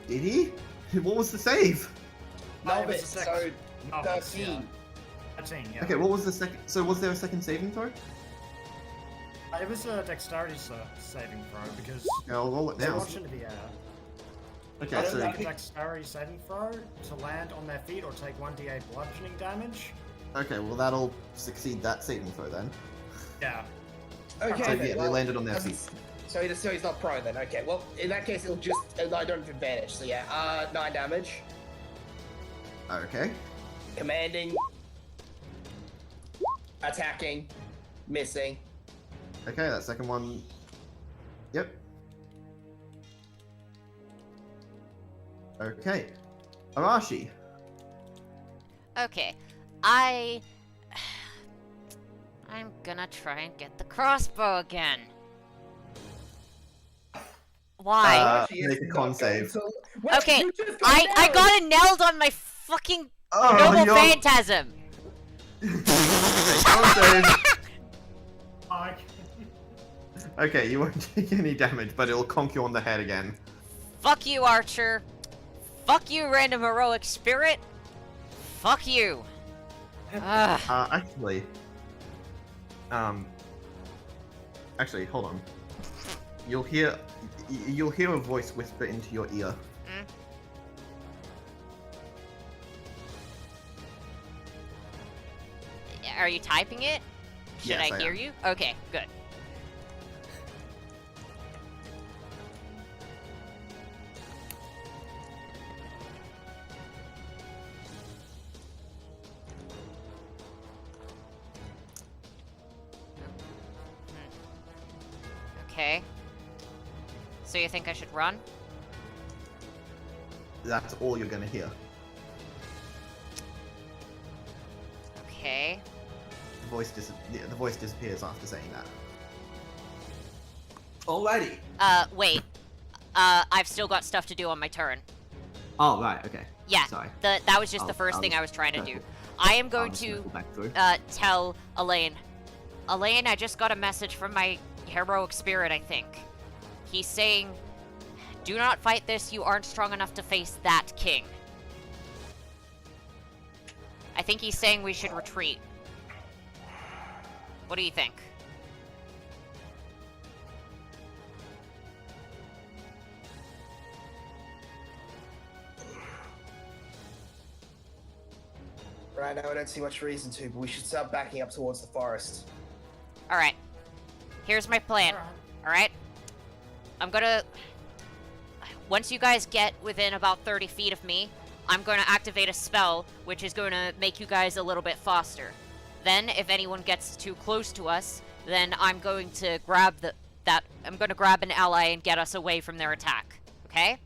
Did he? What was the save? No, it was but a six. so Novice, 13. yeah. 13, yeah. Okay, what was the second? So was there a second saving throw? It was a dexterity saving throw because Yeah, I'll roll it they now. launch into the air. Okay, I don't so know. Make a dexterity saving throw to land on their feet or take 1d8 bludgeoning damage. okay, well that'll succeed that saving throw then. Yeah. Okay, So then, yeah, they well, landed on their doesn't- feet. So he's not prone then. Okay, well in that case it'll just I don't have advantage. So yeah, 9 damage. Okay. Commanding, attacking, missing. Okay, that second one. Yep. Okay. Arashi. Okay, I'm gonna try and get the crossbow again. Why? She is Make a not con going save. to- Wait, Okay, you just I down! got it nailed on my fucking Oh, noble you're- phantasm. Okay, con save. Like, Okay, you won't take any damage, but it'll conk you on the head again. Fuck you, Archer. Fuck you, random heroic spirit. Fuck you. Ugh. Actually, hold on. You'll hear a voice whisper into your ear. Are you typing it? Should Yes, I I hear am. you? Okay, good. Okay. So you think I should run? That's all you're gonna hear. Okay. The voice disappears after saying that. Alrighty. Wait. I've still got stuff to do on my turn. Oh, right, okay. Yeah, Sorry. that was just I'll- the first I'll thing just- I was trying to do. perfect. I am I'll going just to circle back through. tell Elaine. Elaine, I just got a message from my heroic spirit, I think. He's saying, do not fight this, you aren't strong enough to face that king. I think he's saying we should retreat. What do you think? Right now I don't see much reason to, but we should start backing up towards the forest. Alright. Here's my plan. Alright? I'm gonna... Once you guys get within about 30 feet of me, I'm going to activate a spell, which is going to make you guys a little bit faster. Then, if anyone gets too close to us, then I'm going to grab I'm going to grab an ally and get us away from their attack. Okay?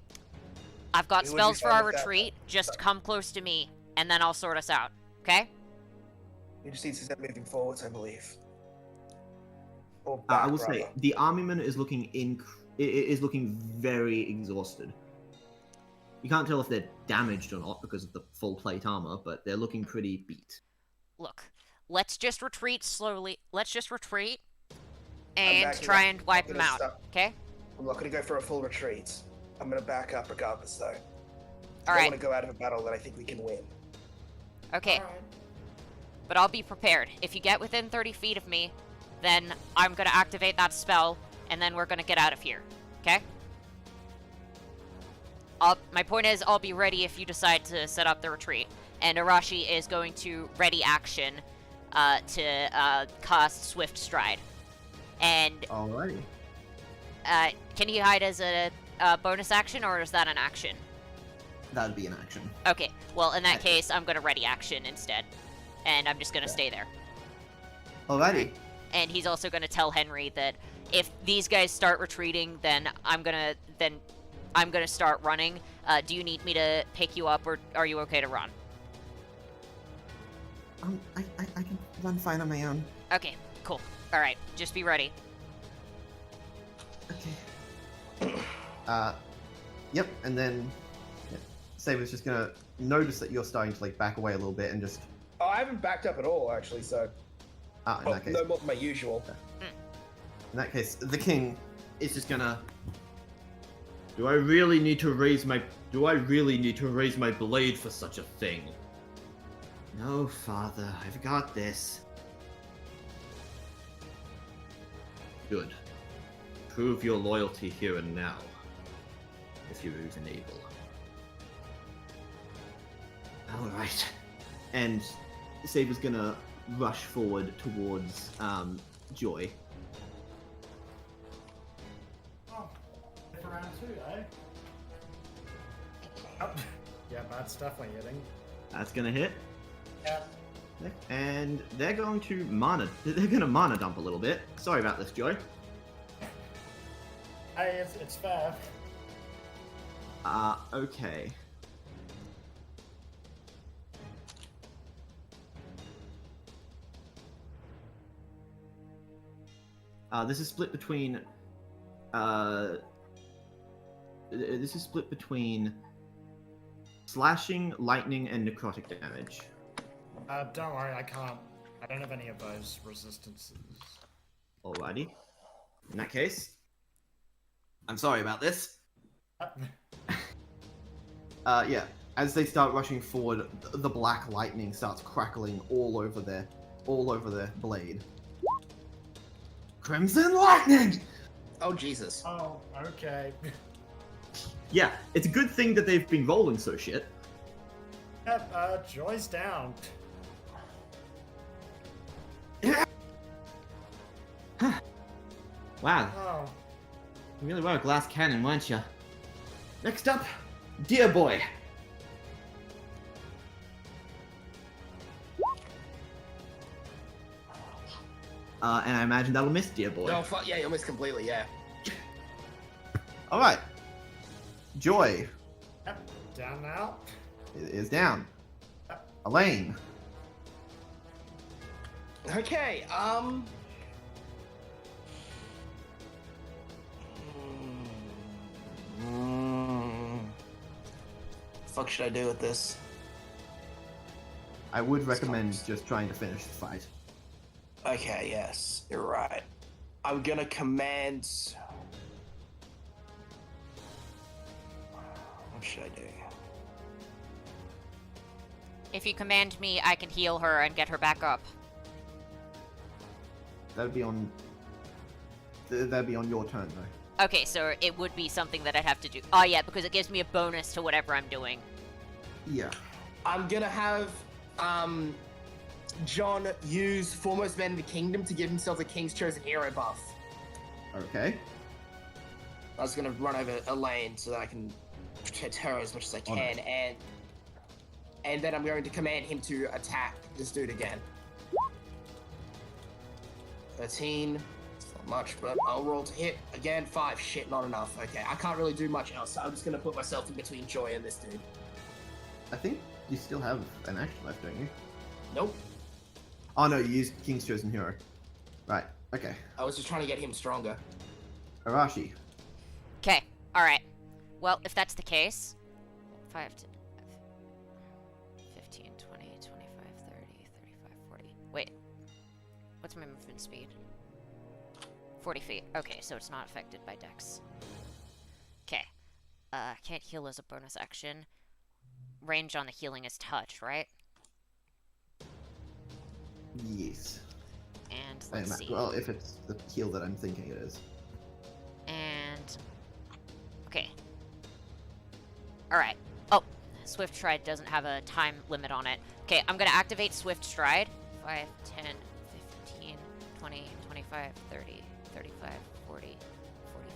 I've got We would be spells for fine our with that, retreat. Just come close to me, and then I'll sort us out. Okay? You just need to start moving forwards, I believe. Or I back, will say rather. the armament is looking very exhausted. You can't tell if they're damaged or not because of the full plate armor, but they're looking pretty beat. Look, let's just retreat slowly. Let's just retreat I'm and backing try up. and wipe I'm them gonna out. stop. Okay? I'm not going to go for a full retreat. I'm going to back up regardless, though. I All don't right. want to go out of a battle that I think we can win. Okay. Alright. But I'll be prepared. If you get within 30 feet of me, then I'm gonna activate that spell, and then we're gonna get out of here. Okay? My point is, I'll be ready if you decide to set up the retreat. And Arashi is going to ready action to cast Swift Stride. And Alrighty. can he hide as a bonus action, or is that an action? That'd be an action. Okay, well, in that Okay. case, I'm gonna ready action instead. And I'm just gonna Okay. stay there. Alrighty. And he's also gonna tell Henry that if these guys start retreating, then I'm gonna start running. Do you need me to pick you up, or are you okay to run? I can run fine on my own. Okay, cool. Alright, just be ready. Okay. Yep, and then Saber's just gonna notice that you're starting to like back away a little bit and just Oh, I haven't backed up at all, actually, so... in that case, no more than my usual. the king is just gonna Do I really need to raise my blade for such a thing? No, father, I've got this. Good. Prove your loyalty here and now, if you're even able. Alright. And Saber's gonna rush forward towards Joy. Oh, for round 2, eh? Oh, yeah, that's definitely hitting. That's gonna hit. Yeah. And they're going to mana dump a little bit. Sorry about this, Joy. Hey, it's fair. Okay. This is split between slashing, lightning, and necrotic damage. Don't worry, I don't have any of those resistances. Alrighty. In that case, I'm sorry about this. Yeah. As they start rushing forward, the black lightning starts crackling all over their blade. Crimson lightning! Oh, Jesus. Oh, okay. Yeah, it's a good thing that they've been rolling so shit. Yep, Joy's down. Wow, Oh, you really were a glass cannon, weren't you? Next up, Dear Boy. And I imagine that'll miss Dear Boy. No, fuck, yeah, you missed completely, yeah. Alright. Joy yep, down now. is down. Elaine. Okay, Fuck should I do with this? I would recommend just trying to finish the fight. Okay, yes, you're right. I'm gonna command... What should I do? If you command me, I can heal her and get her back up. That'd be on your turn though. Okay, so it would be something that I'd have to do. Oh yeah, because it gives me a bonus to whatever I'm doing. Yeah. I'm gonna have, John use Foremost Man in the Kingdom to give himself the King's Chosen Hero buff. Okay. I was gonna run over Elaine so that I can protect her as much as I can, and then I'm going to command him to attack this dude again. 13 Not much, but I'll roll to hit. Again, 5. Shit, not enough. Okay, I can't really do much else, so I'm just gonna put myself in between Joy and this dude. I think you still have an action left, don't you? Nope. Oh no, you used King's Chosen Hero. Right, okay. I was just trying to get him stronger. Arashi. Okay, alright. Well, if that's the case, 5 to 15, 20, 25, 30, 35, 40. Wait. What's my movement speed? 40 feet. Okay, so it's not affected by dex. Okay. Can't heal as a bonus action. Range on the healing is touch, right? Yes. And let's see. Well, if it's the heal that I'm thinking it is. And... okay. Alright. Oh, Swift Stride doesn't have a time limit on it. Okay, I'm gonna activate Swift Stride. 5, 10, 15, 20, 25, 30, 35, 40,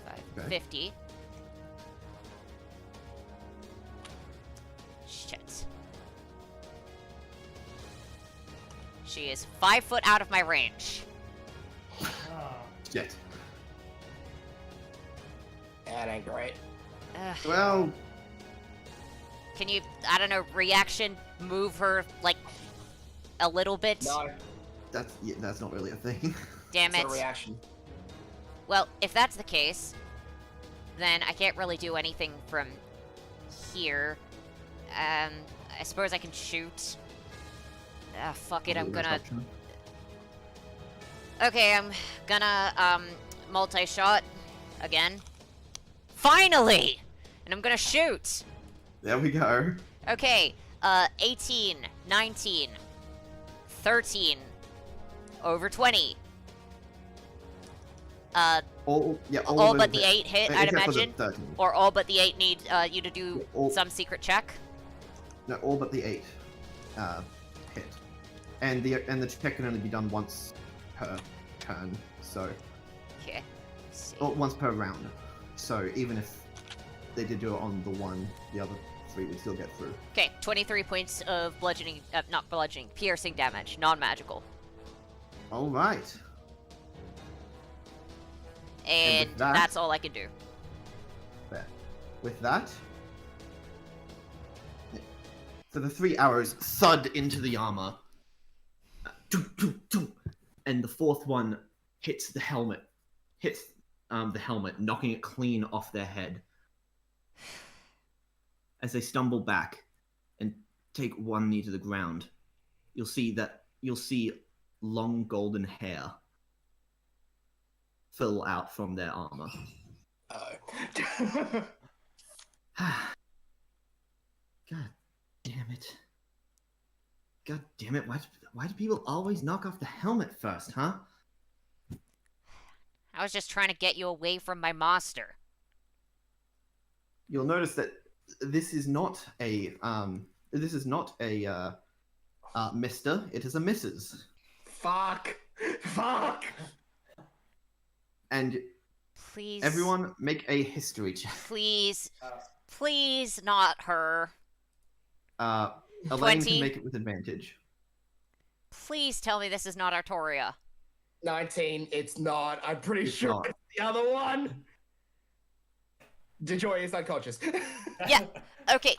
45, Okay. 50. Shit. She is 5 foot out of my range. Ah, Shit. That ain't great. Ugh. Well, Can you, I don't know, reaction move her, like, a little bit? No, that's not really a thing. Damn it's it. a reaction. Well, if that's the case, then I can't really do anything from here. I suppose I can shoot. Ah, fuck it, I'm Probably the gonna... best option. Okay, I'm gonna, multi-shot again. Finally! And I'm gonna shoot! There we go. Okay, 18, 19, 13, over 20. All All of but those the hit. 8 hit, I'd Except for the imagine? 13. Or all but the 8 need, you to do All- some secret check? No, all but the 8 hit. And the check can only be done once per turn, so Okay, let's see. or once per round. So even if they did do it on the one, the other 3 would still get through. Okay, 23 points of bludgeoning, not bludgeoning, piercing damage, non-magical. All right. And with that- that's all I can do. There. With that, so the 3 arrows thud into the armor, and the 4th one hits the helmet, knocking it clean off their head. As they stumble back and take one knee to the ground, you'll see long golden hair fill out from their armor. Oh. God damn it. God damn it, why do people always knock off the helmet first, huh? I was just trying to get you away from my master. You'll notice that this is not a Mister, it is a Mrs. Fuck. Fuck. And Please. everyone make a history check. Please. Please, not her. Elaine 20. can make it with advantage. Please tell me this is not Artoria. 19. It's not. I'm pretty It's sure not. it's the other one. Joy is unconscious. Yeah. Okay. You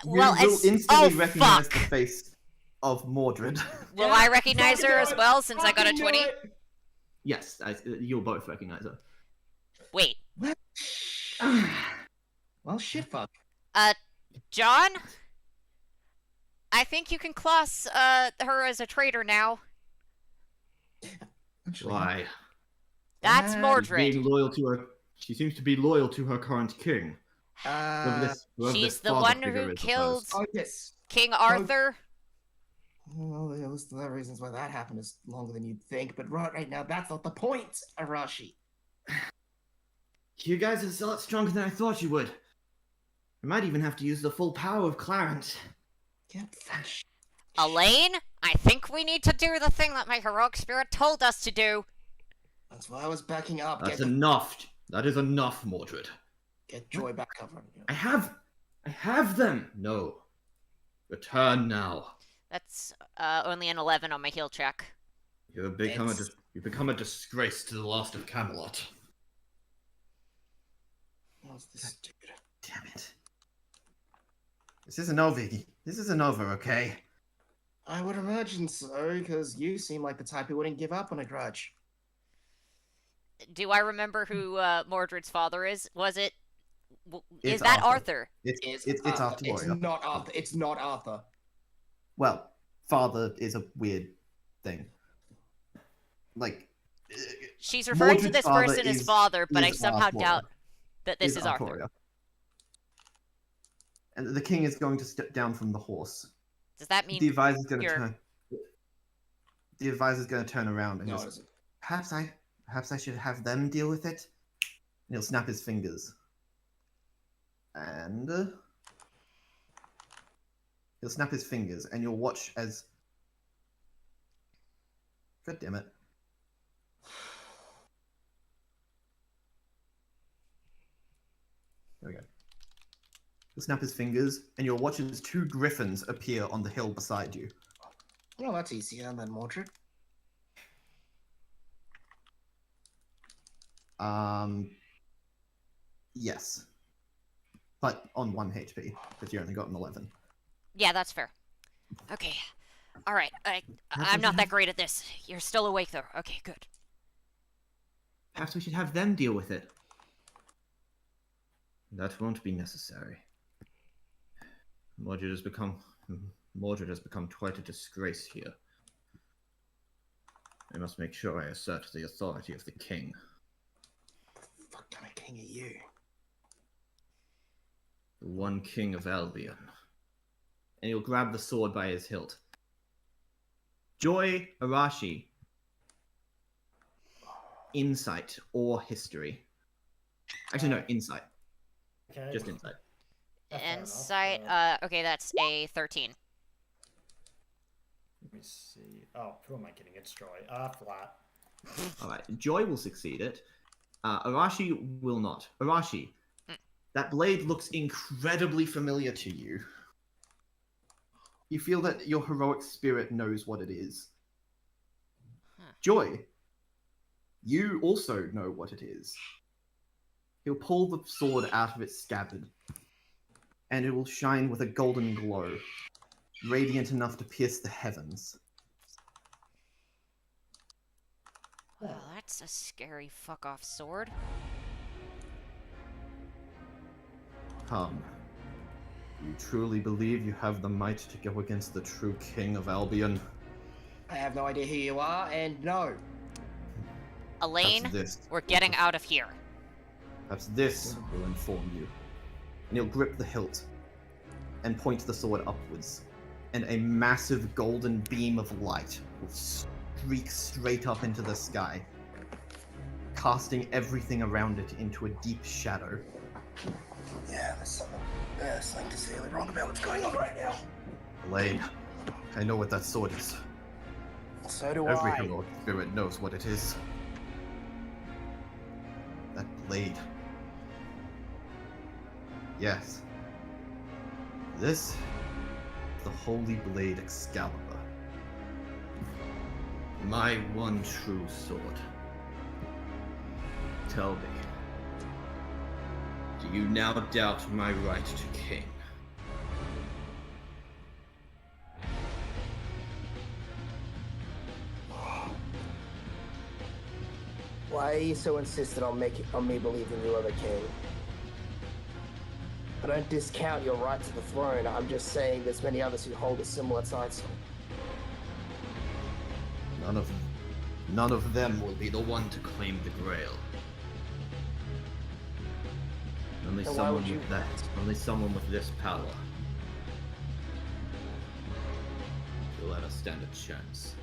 well, will as- instantly oh, recognize fuck. the face of Mordred. Will I recognize Fucking her do as it. well since I got a Fucking do 20? it. Yes, you'll both recognize her. Wait. Well, shit, fuck. John? I think you can class her as a traitor now. Actually, Why? That's Uh, Mordred. Being loyal to her, she seems to be loyal to her current king. Whoever She's this the father one figure who is, I killed suppose. Oh, yes. King Arthur. Well, there was the reasons why that happened is longer than you'd think, but right now, that's not the point, Arashi. You guys are a lot stronger than I thought you would. I might even have to use the full power of Clarence. Get that shit. Elaine, I think we need to do the thing that my heroic spirit told us to do. That's why I was backing up. That's enough. That is enough, Mordred. Get Joy back up. I have them. No. Return now. That's only an 11 on my heal check. You're a big hammer. It's- You become a disgrace to the last of Camelot. What's this dude? Damn it. This isn't over. This isn't over, okay? I would imagine so, because you seem like the type who wouldn't give up on a grudge. Do I remember who Mordred's father is? Was it? Is It's that Arthur. Arthur? It's Arthur. Arthur. It's not Arthur. It's not Arthur. Well, father is a weird thing. Like, She's referring to Mordred's this father person as is- father, but I is somehow Arthur. doubt that this is Arthur. Artoria. And the king is going to step down from the horse. Does that mean The advisor's going to you're- turn. The advisor's going to turn around and No, goes, it isn't. perhaps I should have them deal with it. And he'll snap his fingers. And he'll snap his fingers, and you'll watch as. God damn it! There we go. He'll snap his fingers, and you'll watch as two griffins appear on the hill beside you. Well, that's easier than Mordred. Yes. But on 1 HP, because you only got an 11. Yeah, that's fair. Okay. All right. I'm not that great at this. You're still awake though. Okay, good. Perhaps we should have them deal with it. That won't be necessary. Mordred has become quite a disgrace here. I must make sure I assert the authority of the king. What kind of king are you? The one king of Albion. And he'll grab the sword by his hilt. Joy, Arashi. Insight or history. Actually, no, insight. Okay. Just insight. Yeah, fair enough. Insight. Okay, that's a 13. Let me see. Oh, who am I kidding? It's Joy. Flat. Alright, Joy will succeed it. Arashi will not. Arashi, that blade looks incredibly familiar to you. You feel that your heroic spirit knows what it is. Joy, you also know what it is. He'll pull the sword out of its scabbard, and it will shine with a golden glow, radiant enough to pierce the heavens. Well, that's a scary fuck-off sword. Come. You truly believe you have the might to go against the true king of Albion? I have no idea who you are, and no. Elaine, Perhaps this, we're getting out of here. perhaps this will inform you. And he'll grip the hilt and point the sword upwards, and a massive golden beam of light will streak straight up into the sky, casting everything around it into a deep shadow. Yeah, there's something sincerely wrong about what's going on right now. Blade, I know what that sword is. So do Every I. heroic spirit knows what it is. That blade. Yes. This is the Holy Blade Excalibur. My one true sword. Tell me, do you now doubt my right to king? Why are you so insistent on me believing you are the king? I don't discount your right to the throne. I'm just saying there's many others who hold a similar title. None of them will Be the one to claim the Grail. Only Then why someone would you- with that. Only someone with this power will ever stand a chance.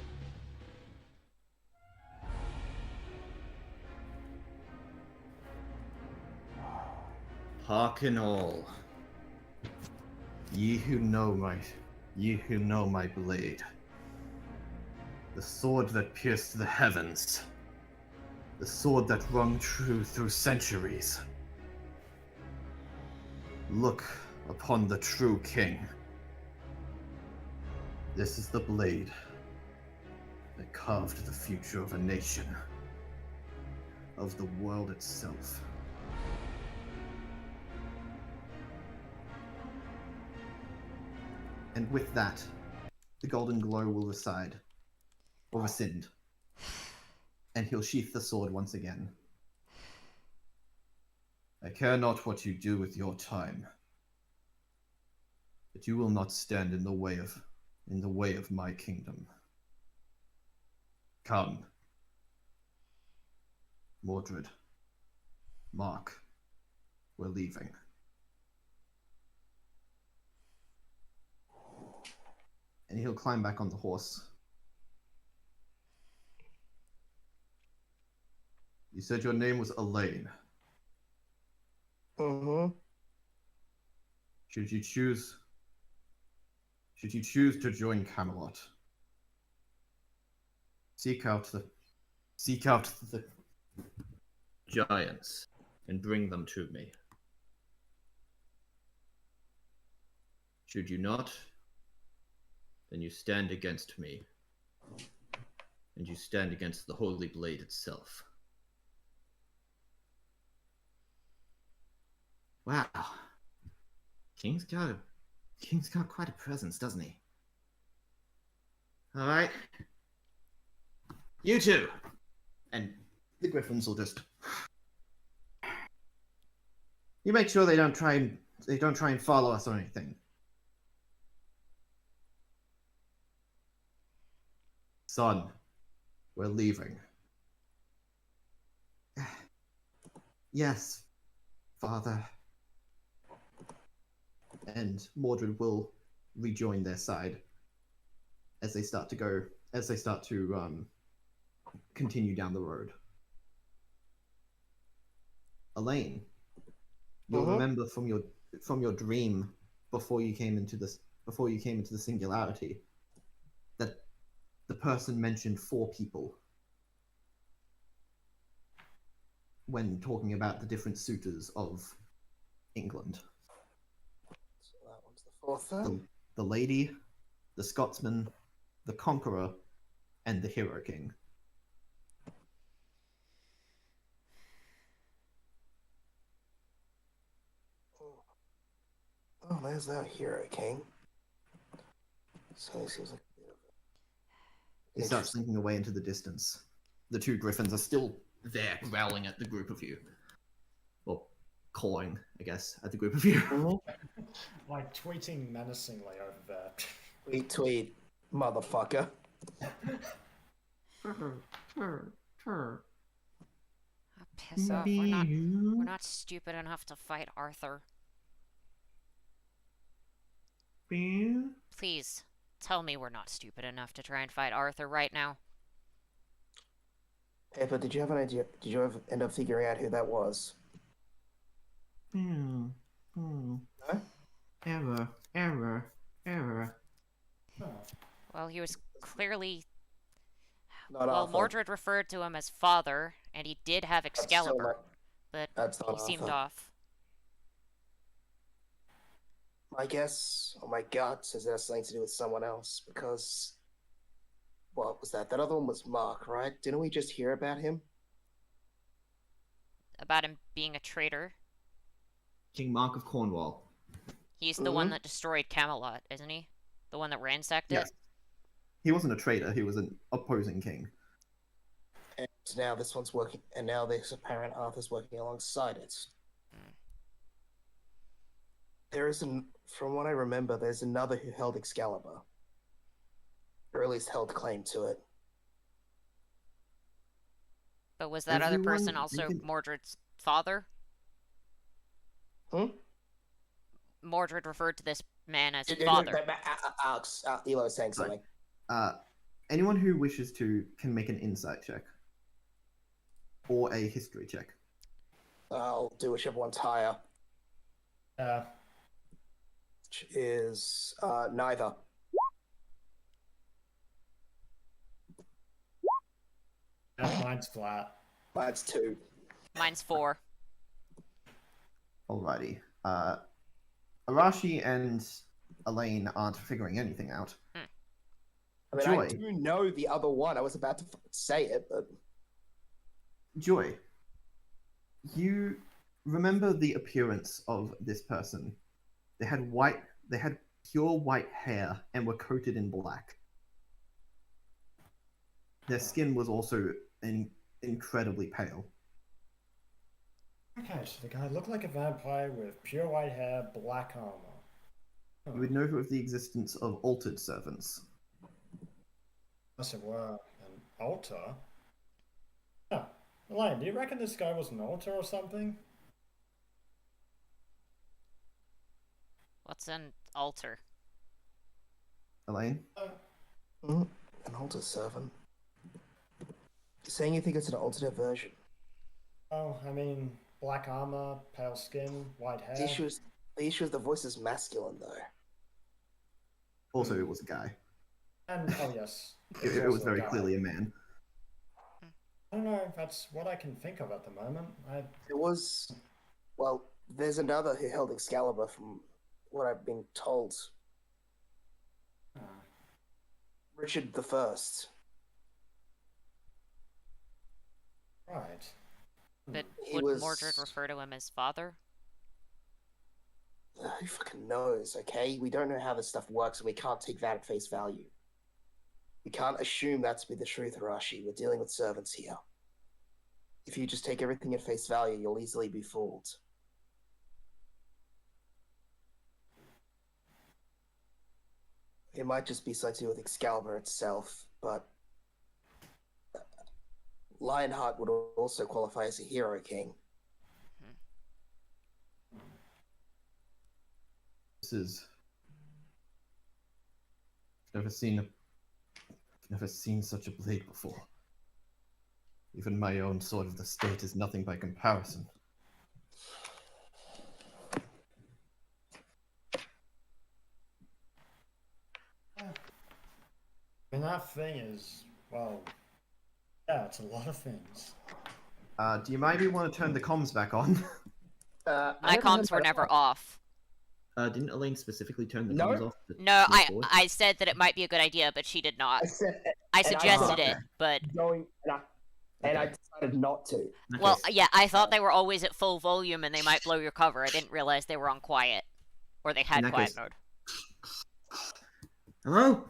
Hearken all. Ye who know my blade. The sword that pierced the heavens. The sword that rung true through centuries. Look upon the true king. This is the blade. that carved the future of a nation, of the world itself. And with that, the golden glow will rescind, and he'll sheath the sword once again. I care not what you do with your time, but you will not stand in the way of my kingdom. Come, Mordred, Mark, we're leaving. And he'll climb back on the horse. You said your name was Elaine. Mm-hmm. Should you choose to join Camelot, seek out the giants and bring them to me. Should you not, then you stand against me, and you stand against the Holy Blade itself. Wow. King's got quite a presence, doesn't he? Alright. You two! And the griffins will just... You make sure they don't try and follow us or anything. Son, we're leaving. Yes, father. And Mordred will rejoin their side as they start to continue down the road. Elaine, you'll remember from your dream before you came into the singularity that the person mentioned 4 people when talking about the different suitors of England. So that one's the fourth then. The lady, the Scotsman, the Conqueror, and the Hero King. Oh, there's that Hero King. So he seems like a bit of He starts slinking away into the distance. The 2 griffins are still there, growling at the group of you. Or clawing, I guess, at the group of you. Like tweeting menacingly over there. Tweet, motherfucker. Oh, piss off. We're not stupid enough to fight Arthur. Please, tell me we're not stupid enough to try and fight Arthur right now. Pepper, did you have an idea? Did you ever end up figuring out who that was? No? Error. Well, he was clearly... Not well, Arthur. Mordred referred to him as father, and he did have Excalibur, but that's not he seemed Arthur. off. My guess, or my gut, says it has something to do with someone else, because... What was that? That other one was Mark, right? Didn't we just hear about him? About him being a traitor. King Mark of Cornwall. He's the one that destroyed Camelot, isn't he? The one that ransacked Yes. it? He wasn't a traitor, he was an opposing king. And now this one's working, and now this apparent Arthur's working alongside it. There is from what I remember, there's another who held Excalibur. Or at least held claim to it. But was that other Everyone person also can- Mordred's father? Hmm? Mordred referred to this man as Father. father. Alex, Elo was saying something. Anyone who wishes to can make an insight check. Or a history check. I'll do whichever one's higher. Which is neither. Mine's flat. Mine's 2. Mine's 4. Alrighty. Arashi and Elaine aren't figuring anything out. I mean, Joy. I do know the other one. I was about to say it, but Joy, you remember the appearance of this person. They had pure white hair and were coated in black. Their skin was also incredibly pale. Okay, so the guy looked like a vampire with pure white hair, black armor. Huh. You would know of the existence of altered servants. Unless it were an altar. Huh. Elaine, do you reckon this guy was an altar or something? What's an altar? Elaine? an altar servant. Saying you think it's an alternate version. Oh, I mean, black armor, pale skin, white hair. The issue is the voice is masculine, though. Also, it was a guy. And, oh yes. It was also a very guy. clearly a man. I don't know, that's what I can think of at the moment. It was, well, there's another who held Excalibur from what I've been told. Ah. Richard the First. Right. But He would was- Mordred refer to him as father? Who fucking knows, okay? We don't know how this stuff works, and we can't take that at face value. We can't assume that to be the truth, Arashi. We're dealing with servants here. If you just take everything at face value, you'll easily be fooled. It might just be something to do with Excalibur itself, but Lionheart would also qualify as a hero king. This is never seen such a blade before. Even my own sword of the state is nothing by comparison. I mean, that thing is, well, yeah, it's a lot of things. Do you maybe want to turn the comms back on? My comms were never off. Didn't Elaine specifically turn the No. comms off? to No, move forward? I said that it might be a good idea, but she did not. I said I and I suggested said- it, but going, and I Okay. decided not to. Okay. well, yeah, I thought they were always at full volume and they might blow your cover. I didn't realize they were on quiet, or they had In that quiet case- mode. Hello?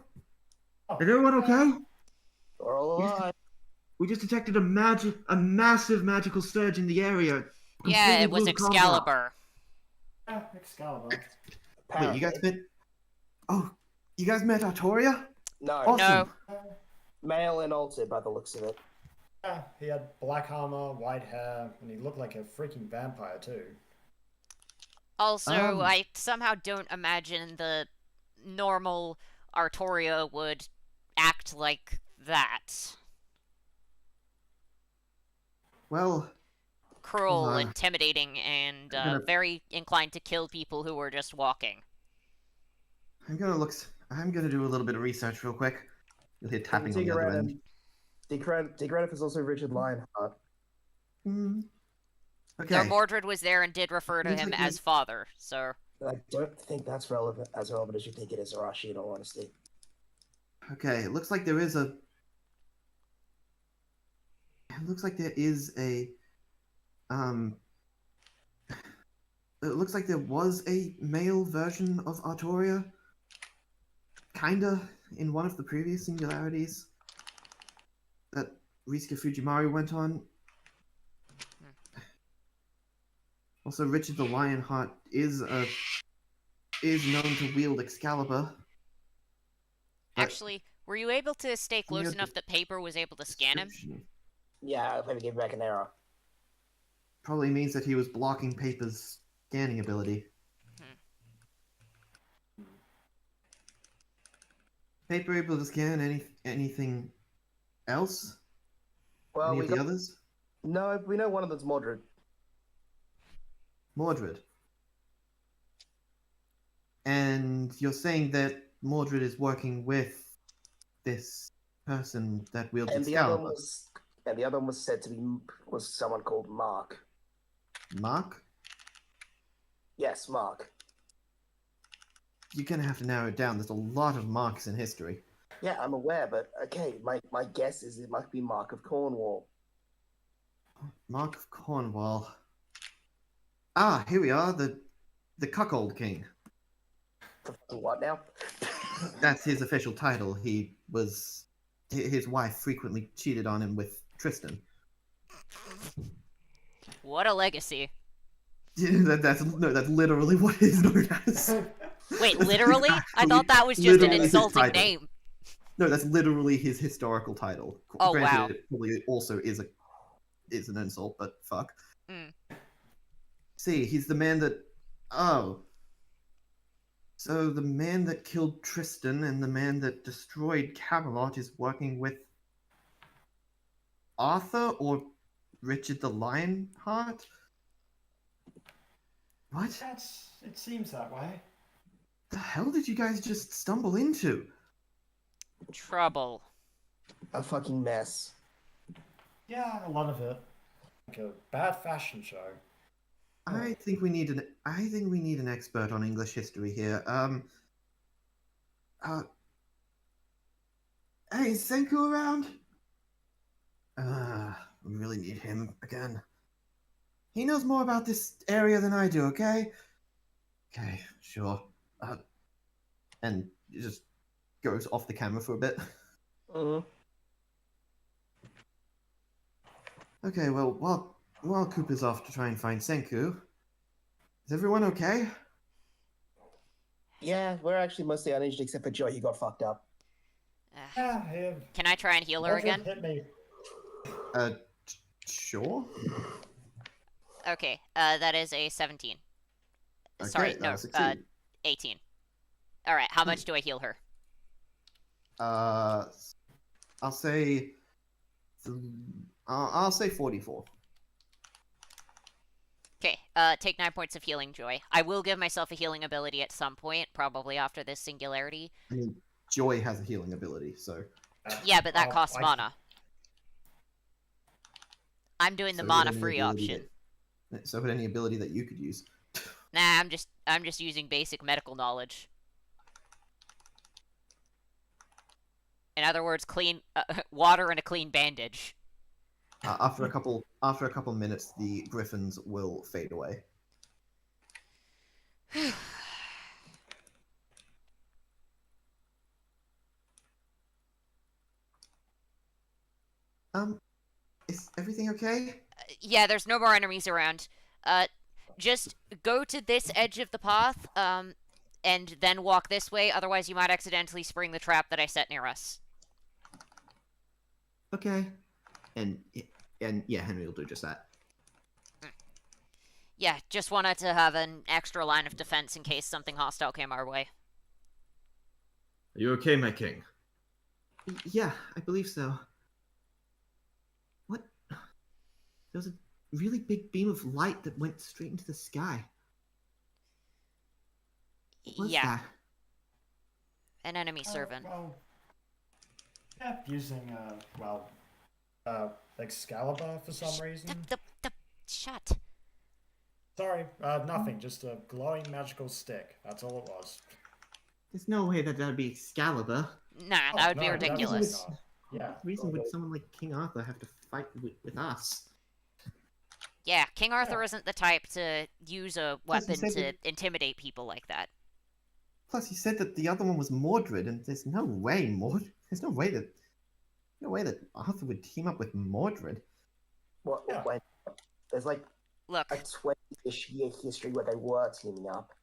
Oh, Is everyone okay? We're all alive. We just detected a massive magical surge in the area. Yeah, Completely it was blew the comms out. Excalibur. Yeah, Excalibur. Wait, you guys met? Oh, you guys met Artoria? No, Awesome. No. male and altered by the looks of it. Yeah, he had black armor, white hair, and he looked like a freaking vampire too. Also, I somehow don't imagine the normal Artoria would act like that. Well, Cruel, Uh, intimidating, and I'm gonna- very inclined to kill people who were just walking. I'm gonna do a little bit of research real quick. You'll hear tapping on the other end. Degraniff is also Richard Lionheart. Hmm. Though Okay. Mordred was there and did refer to Seems him like as father, so... I don't think that's relevant as you think it is, Arashi, in all honesty. Okay. It looks like there is a. It looks like there is a. It looks like there was a male version of Artoria. Kinda in one of the previous singularities that Risuke Fujimari went on. Also, Richard the Lionheart is known to wield Excalibur. But Actually, were you able to stay close Yeah, enough that Paper was able to scan him? description Yeah, I'll maybe give back an error. probably means that he was blocking Paper's scanning ability. Paper able to scan anything else? Well, Any we of the got, others? no, we know one of them's Mordred. Mordred. And you're saying that Mordred is working with this person that wields And the other Excalibur. one was said to be someone called Mark. Mark? Yes, Mark. You're gonna have to narrow it down. There's a lot of marks in history. Yeah, I'm aware, but okay, my guess is it might be Mark of Cornwall. Mark of Cornwall. Ah, here we are, the cuckold king. What now? That's his official title. His wife frequently cheated on him with Tristan. What a legacy. That's literally what it is known as. Wait, That's literally? I actually thought that was just an literally his insulting title. name. No, that's literally his historical title. Oh, Granted, wow. it probably also is an insult, but fuck. Mm. See, he's the man that. Oh. So the man that killed Tristan and the man that destroyed Camelot is working with Arthur or Richard the Lionheart? What It seems that way. the hell did you guys just stumble into? Trouble. A fucking mess. Yeah, a lot of it. Like a bad fashion show. I think we need an expert on English history here. Hey, is Senku around? We really need him again. He knows more about this area than I do, okay? Okay, sure. And he just goes off the camera for a bit. Mm-hmm. Okay, well, while Cooper's off to try and find Senku, is everyone okay? Yeah, we're actually mostly uninjured except for Joy, who got fucked up. Yeah, Can I try and heal her again? Hit me. Sure. Okay, that is a 17. Sorry, Okay, no, 16. 18. Alright, how much do I heal her? I'll say, I'll say 44. Okay, take 9 points of healing, Joy. I will give myself a healing ability at some point, probably after this singularity. I mean, Joy has a healing ability, so. Yeah, but that Oh, costs I- mana. I'm doing the so would mana any free ability option. So, would any ability that you could use? Nah, I'm just using basic medical knowledge. In other words, clean water and a clean bandage. After a couple minutes, the griffins will fade away. Is everything okay? Yeah, there's no more enemies around. Just go to this edge of the path, and then walk this way, otherwise you might accidentally spring the trap that I set near us. Okay. And yeah, Henry will do just that. Yeah, just wanted to have an extra line of defense in case something hostile came our way. Are you okay, my king? Yeah, I believe so. What? There was a really big beam of light that went straight into the sky. What was Yeah, that? an enemy servant. Well, yeah, using, Excalibur for some reason. Shut. Sorry, nothing, just a glowing magical stick. That's all it was. There's no way that would be Excalibur. Nah, that would be no, ridiculous. definitely not. Yeah. What reason would someone like King Arthur have to fight with us? Yeah, King Arthur isn't the type to use a Plus, he weapon said to that- intimidate people like that. Plus, he said that the other one was Mordred, and there's no way there's no way that Arthur would team up with Mordred. What? Yeah. When there's like Look, a 20-ish year history where they were teaming up.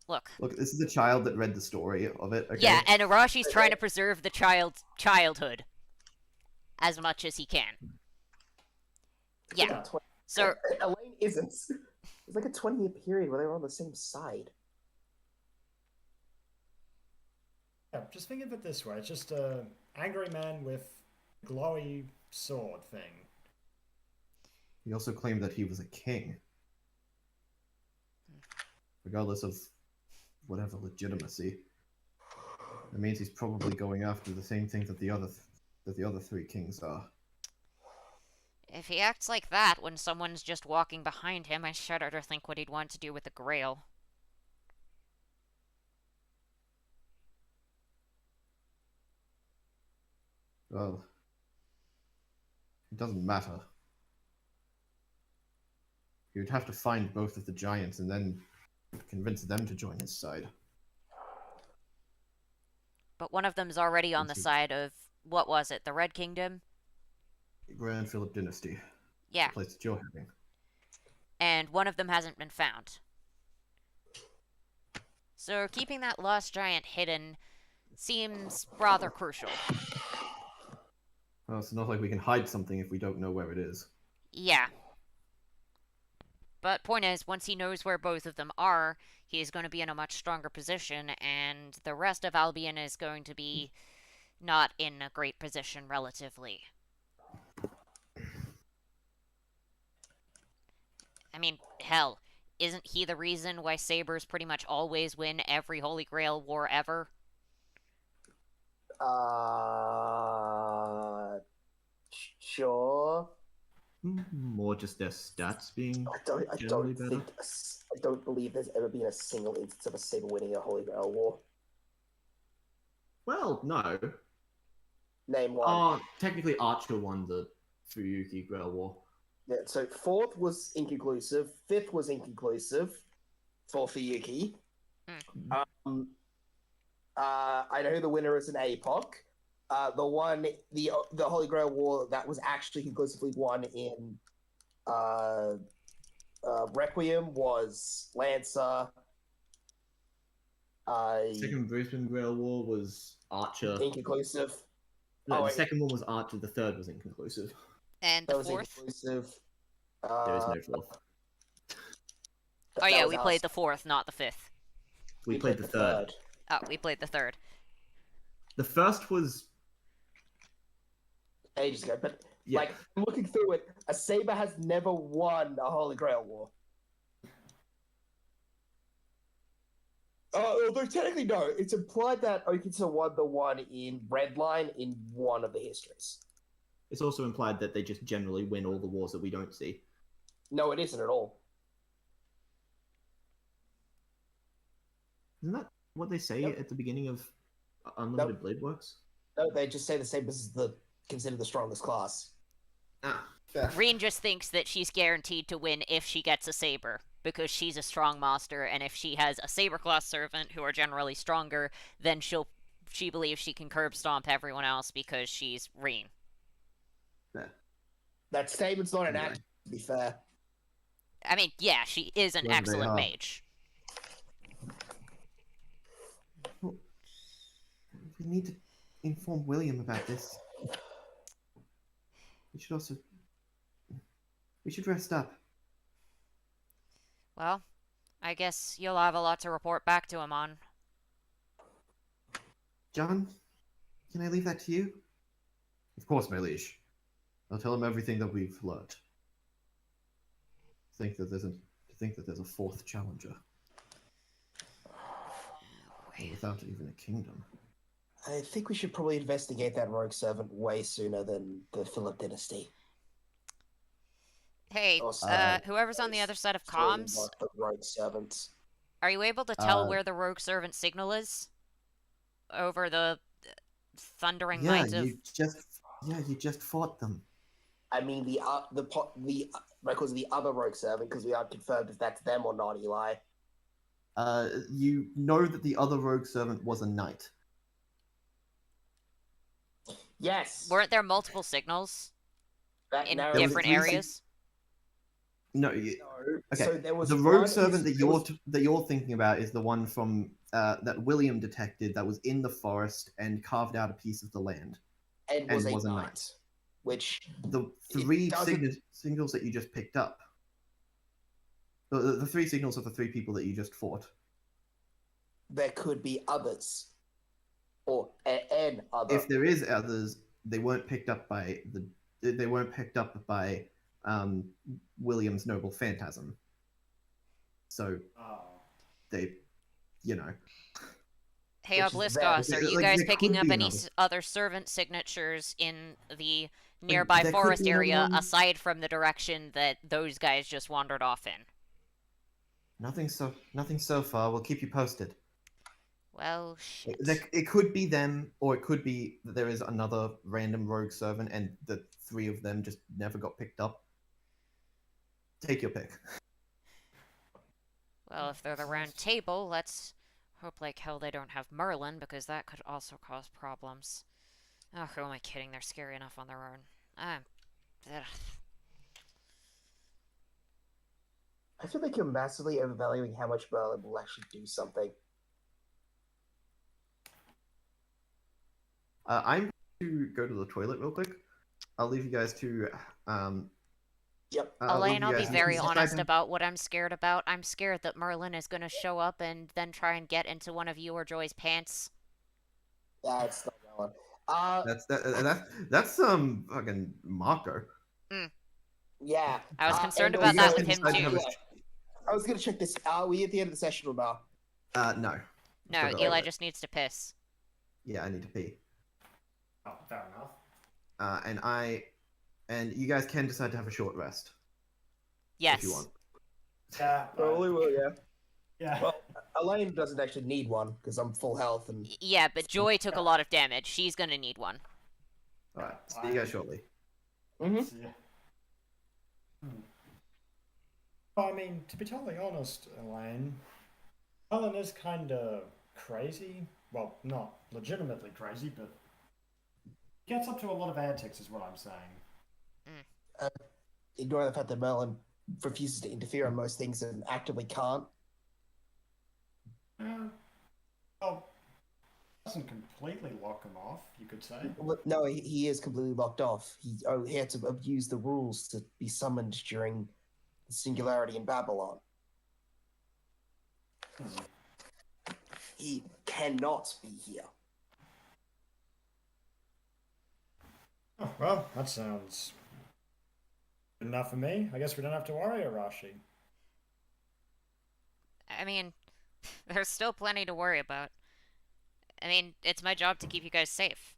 look. Look, this is a child that read the story of it. Okay? Yeah, and Arashi's trying to preserve the child's childhood as much as he can. Yeah, so Elaine isn't. There's like a 20-year period where they were on the same side. Yeah, just think of it this way. It's just a angry man with glowy sword thing. He also claimed that he was a king, regardless of whatever legitimacy. That means he's probably going after the same thing that the other three kings are. if he acts like that when someone's just walking behind him, I shudder to think what he'd want to do with the Grail. Well, it doesn't matter. You'd have to find both of the giants and then convince them to join his side. But one of them's already on the side of, what was it, the Red Kingdom? Grand Philip Dynasty. Yeah. The place that you're having. And one of them hasn't been found. So keeping that lost giant hidden seems rather crucial. Well, it's not like we can hide something if we don't know where it is. Yeah. But point is, once he knows where both of them are, he's going to be in a much stronger position, and the rest of Albion is going to be not in a great position relatively. I mean, hell, isn't he the reason why Sabers pretty much always win every Holy Grail war ever? Sure. More just their stats being I generally better. don't believe there's ever been a single instance of a Saber winning a Holy Grail war. Well, no. Name one. Oh, technically Archer won the Fuyuki Grail War. Yeah, so fourth was inconclusive, fifth was inconclusive for Fuyuki. I know the winner is an APOC. The Holy Grail War that was actually conclusively won in Requiem was Lancer. Second Brisbane Grail War was Archer. Inconclusive. No, Oh, the wait. second one was Archer. The third was inconclusive. And That the was fourth? inconclusive. There is no fourth. Oh yeah, we played the fourth, not the fifth. We played the third. Oh, we played the third. The first was ages ago, but yeah. like looking through it, a Saber has never won a Holy Grail War. Although technically no, it's implied that Okita won the one in Redline in one of the histories. It's also implied that they just generally win all the wars that we don't see. No, it isn't at all. Isn't that what they say Nope. at the beginning of Unlimited Blade Works? No, they just say the Sabers is considered the strongest class. Ah, fair. Reen just thinks that she's guaranteed to win if she gets a Saber, because she's a strong master, and if she has a Saber class servant who are generally stronger, then she believes she can curb stomp everyone else because she's Reen. Fair. That statement's not Anyway. inaccurate, to be fair. I mean, yeah, she is an Well, they excellent are. mage. We need to inform William about this. We should rest up. Well, I guess you'll have a lot to report back to him on. John, can I leave that to you? Of course, my liege. I'll tell him everything that we've learned. To think that there's a fourth challenger. Without even a kingdom. I think we should probably investigate that rogue servant way sooner than the Philip dynasty. Hey, Also, whoever's on the other side of Sorry comms, about the rogue servants. are you able to tell Uh, where the rogue servant signal is? Over the thundering Yeah, night of... you just fought them. I mean, because the other rogue servant, because we aren't confirmed if that's them or not, Eli. You know that the other rogue servant was a knight. Yes. Weren't there multiple signals That in narrows it different to three areas? No, No. okay. So there was the rogue one servant who's- that you're thinking about is the one from that William detected that was in the forest and carved out a piece of the land. and was, and a, was a knight, knight. which The three doesn't- signals that you just picked up. The three signals of the three people that you just fought. there could be others, or an other. If there is others, they weren't picked up by William's noble phantasm. So Oh. they, you know. Hey, Which is Obliscos, bad. are you Like, guys there picking could up be any another. other servant signatures in the nearby there could forest be another area, one. aside from the direction that those guys just wandered off in? Nothing so far. We'll keep you posted. Well, shit. It could be them, or it could be that there is another random rogue servant, and the three of them just never got picked up. Take your pick. Well, if they're the round table, let's hope like hell they don't have Merlin, because that could also cause problems. Oh, who am I kidding? They're scary enough on their own. Ugh. I feel like you're massively overvaluing how much Merlin will actually do something. I'm going to go to the toilet real quick. I'll leave you guys to. Yep. Elaine, I'll be very decide honest to- about what I'm scared about. I'm scared that Merlin is gonna show up and then try and get into one of you or Joy's pants. That's not Merlin. That's some fucking Marco. Yeah. I was concerned and about that also- with him decide to too. have I was gonna check this. Are we at the end of the session or not? No. No, Still got Eli it. just needs to piss. Yeah, I need to pee. Oh, fair enough. And you guys can decide to have a short rest Yes. if you want. Yeah. Probably will, yeah. Yeah. Well, Elaine doesn't actually need one because I'm full health and Yeah, but Joy took a lot of damage. She's gonna need one. All right. See you guys shortly. See ya. Well, I mean, to be totally honest, Elaine, Ellen is kind of crazy. Well, not legitimately crazy, but gets up to a lot of antics, is what I'm saying. ignoring the fact that Merlin refuses to interfere on most things and actively can't. Well, doesn't completely lock him off, you could say. No, he is completely locked off. He had to abuse the rules to be summoned during the singularity in Babylon. He cannot be here. Oh, well, that sounds good enough for me. I guess we don't have to worry, Arashi. I mean, there's still plenty to worry about. I mean, it's my job to keep you guys safe.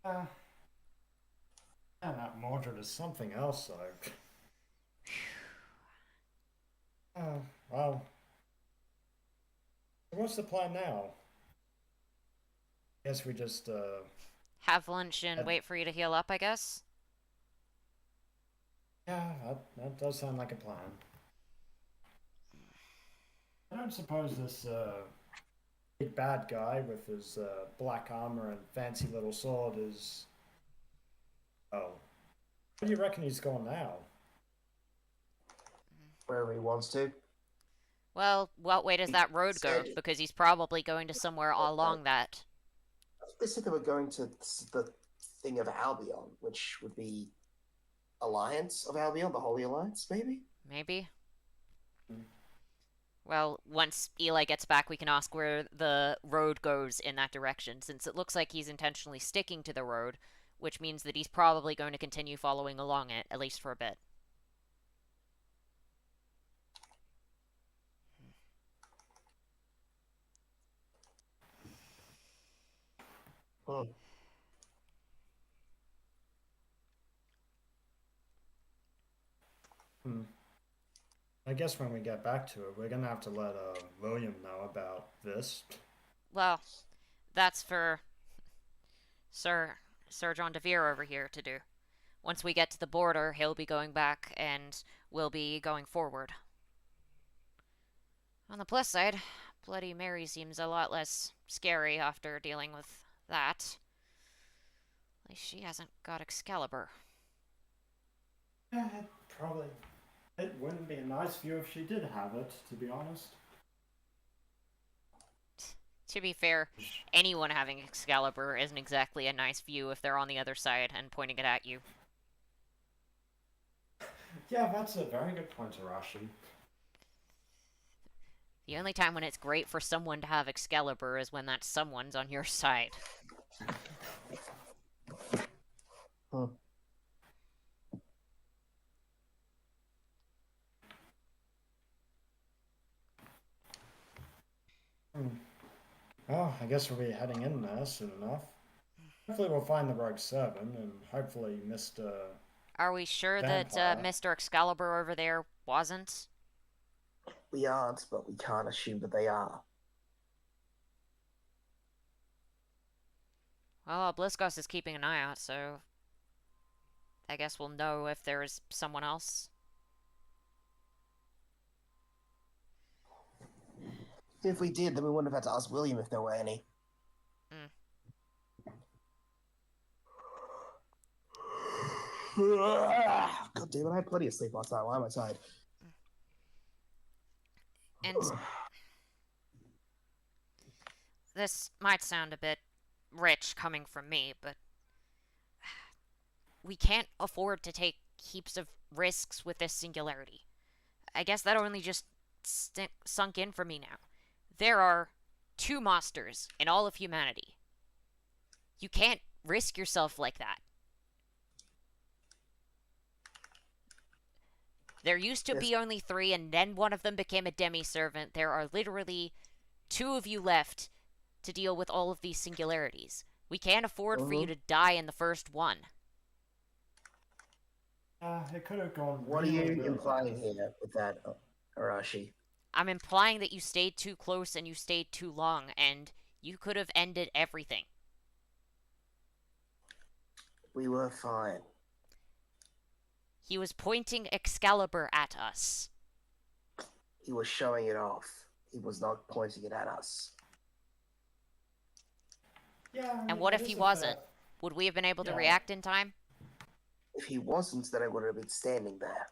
And that Mordred is something else, though. Well. What's the plan now? Guess we just, Have lunch and wait for you to heal up, I guess? Yeah, that does sound like a plan. I don't suppose this, big bad guy with his, black armor and fancy little sword is... Oh. Where do you reckon he's gone now? Wherever he wants to. Well, what way does that road go? Because he's probably going to somewhere along that. They said they were going to the thing of Albion, which would be Alliance of Albion, the Holy Alliance, maybe? Maybe. Well, once Eli gets back, we can ask where the road goes in that direction, since it looks like he's intentionally sticking to the road, which means that he's probably going to continue following along it, at least for a bit. I guess when we get back to it, we're gonna have to let, William know about this. Well, that's for Sir John DeVere over here to do. Once we get to the border, he'll be going back, and we'll be going forward. On the plus side, Bloody Mary seems a lot less scary after dealing with that. At least she hasn't got Excalibur. Yeah, it wouldn't be a nice view if she did have it, to be honest. To be fair, anyone having Excalibur isn't exactly a nice view if they're on the other side and pointing it at you. Yeah, that's a very good point, Arashi. The only time when it's great for someone to have Excalibur is when that someone's on your side. Well, I guess we'll be heading in there soon enough. Hopefully we'll find the Rogue Servant, and hopefully Mr. Are we sure that Vampire. Mr. Excalibur over there wasn't? We aren't, but we can't assume that they are. Well, Bliscos is keeping an eye out, so I guess we'll know if there is someone else. If we did, then we wouldn't have had to ask William if there were any. God damn it, I had plenty of sleep last night. Why am I tired? And this might sound a bit rich coming from me, but we can't afford to take heaps of risks with this singularity. I guess that only just sunk in for me now. There are 2 monsters in all of humanity. You can't risk yourself like that. There used to be only 3, and then one of them became a demi-servant. There are literally 2 of you left to deal with all of these singularities. We can't afford for you to die in the first one. It could have gone. What really, are you really implying bad. here with that, Arashi? I'm implying that you stayed too close and you stayed too long, and you could have ended everything. We were fine. He was pointing Excalibur at us. He was showing it off. He was not pointing it at us. Yeah. I mean, And what that if he is a wasn't? fair- Would we have been able to Yeah. react in time? If he wasn't, then I would have been standing there.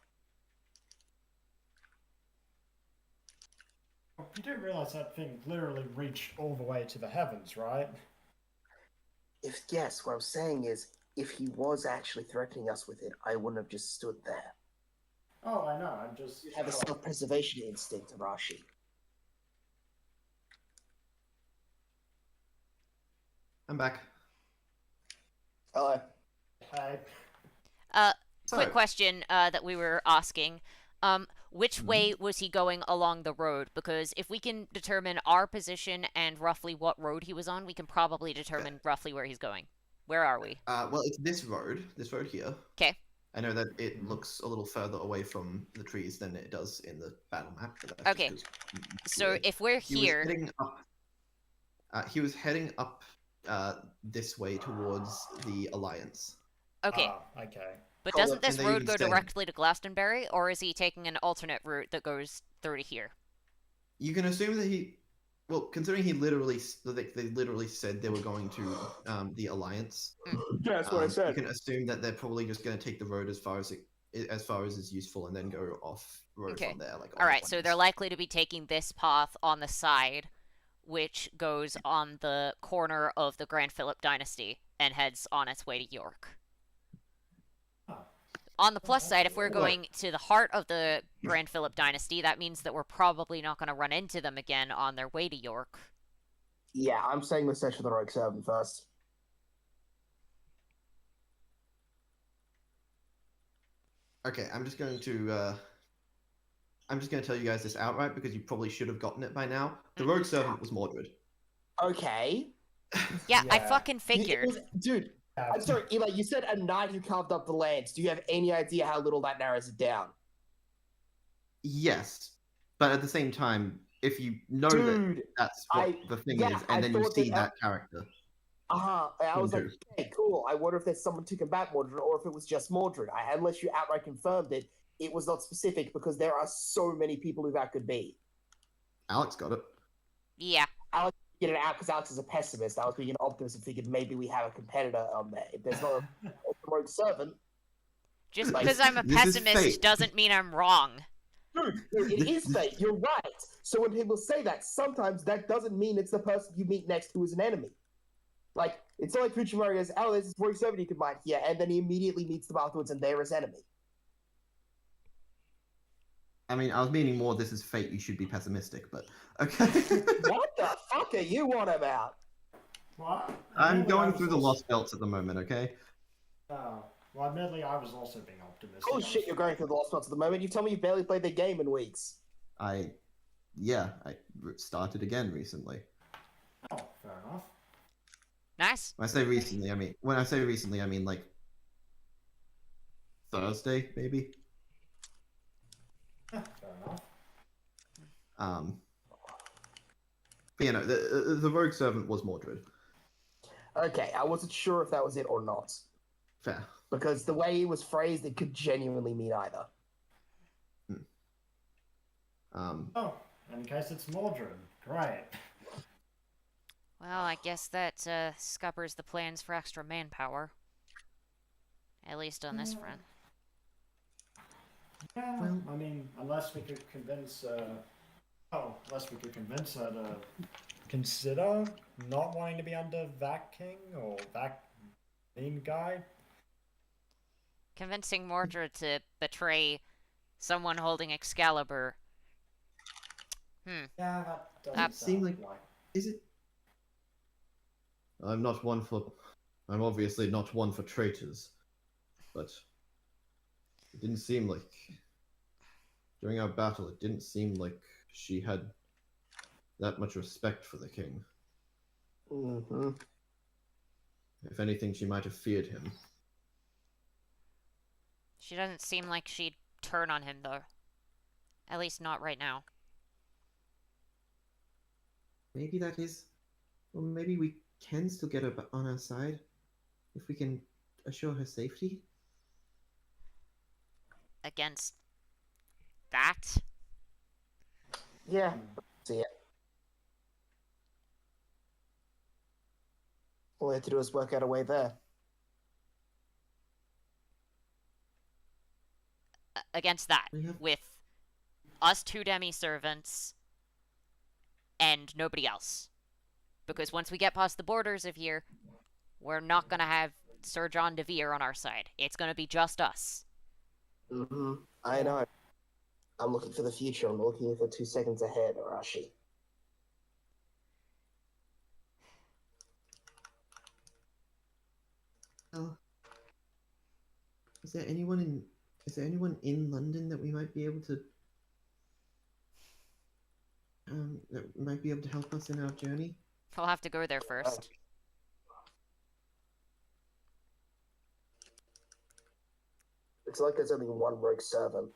You do realize that thing literally reached all the way to the heavens, right? If yes, what I'm saying is, if he was actually threatening us with it, I wouldn't have just stood there. Oh, I know. I'm just. You have a self-preservation instinct, Arashi. I'm back. Hello. Hey. Quick question that we were asking. Which way was he going along the road? Because if we can determine our position and roughly what road he was on, we can probably determine roughly where he's going. Where are we? Well, it's this road here. Okay. I know that it looks a little further away from the trees than it does in the battle map. But that's Okay. just 'cause So yeah. if we're He was here, heading up. He was heading up this way towards the Alliance. okay. Okay. But Hold doesn't up, this and they road even go said- directly to Glastonbury, or is he taking an alternate route that goes through to here? You can assume that he, well, considering he literally, they literally said they were going to the Alliance. That's You can assume that they're probably just going to take the road as far as is useful, and then go off road Okay. from there. Like All right, so they're likely to be taking this path on the side, which goes on the corner of the Grand Philip dynasty and heads on its way to York. Oh. On the plus side, if we're Look. going to the heart of the Grand Philip dynasty, that means that we're probably not going to run into them again on their way to York. Yeah, I'm saying let's search for the Rogue Servant first. Okay, I'm just going to tell you guys this outright because you probably should have gotten it by now. The rogue servant was Mordred. Okay. Yeah, I Yeah. fucking figured. Dude, I'm sorry, Eli, you said a knight who carved up the lands. Do you have any idea how little that narrows it down? Yes, but at the same time, if you know that Dude, that's what the thing yeah, is, I and then you thought see that- that character, I was like, Mordred. okay, cool. I wonder if there's someone to combat Mordred, or if it was just Mordred. Unless you outright confirmed it, it was not specific because there are so many people who that could be. Alex got it. Yeah. Get it out because Alex is a pessimist. I was being an optimist and figured maybe we have a competitor on there. If there's not a rogue servant, Just Like, because I'm a this is pessimist fate. doesn't mean I'm wrong. dude, it is fate. You're right. So when people say that, sometimes that doesn't mean it's the person you meet next who is an enemy. Like, it's not like Fujimaru goes, oh, there's this rogue servant you could find here, and then he immediately meets them afterwards and they're his enemy. I mean, I was meaning more. This is fate. You should be pessimistic, but okay. What the fuck are you on about? What? I'm Admittedly, I going was through the also- lost belts at the moment. Okay. Oh. Well, admittedly, I was also being optimistic. Oh shit, you're going through the lost spots at the moment. You tell me you barely played the game in weeks. I started again recently. Oh, fair enough. Nice. When I say recently, I mean like Thursday, maybe. Yeah, fair enough. But, you know, the rogue servant was Mordred. Okay, I wasn't sure if that was it or not. Fair. Because the way it was phrased, it could genuinely mean either. Oh, in case it's Mordred. Great. Well, I guess that scuppers the plans for extra manpower. At least on this front. Yeah, Well- I mean, unless we could convince her to consider not wanting to be under that king or that mean guy. Convincing Mordred to betray someone holding Excalibur. Yeah, that doesn't That seemed sound like- Is it? I'm obviously not one for traitors, but it didn't seem like during our battle. It didn't seem like she had that much respect for the king. Mm-hmm. If anything, she might have feared him. She doesn't seem like she'd turn on him, though. At least not right now. Maybe that is. Well, maybe we can still get her on our side if we can assure her safety. Against that? Yeah, see it. All we have to do is work out a way there. Against that. We have- With us two demi-servants and nobody else. Because once we get past the borders of here, we're not gonna have Sir John de Vere on our side. It's gonna be just us. Mm-hmm. I know. I'm looking for the future. I'm looking for 2 seconds ahead, Arashi. Well, is there anyone in London that we might be able to help us in our journey? We'll have to go there first. It's like there's only one rogue servant.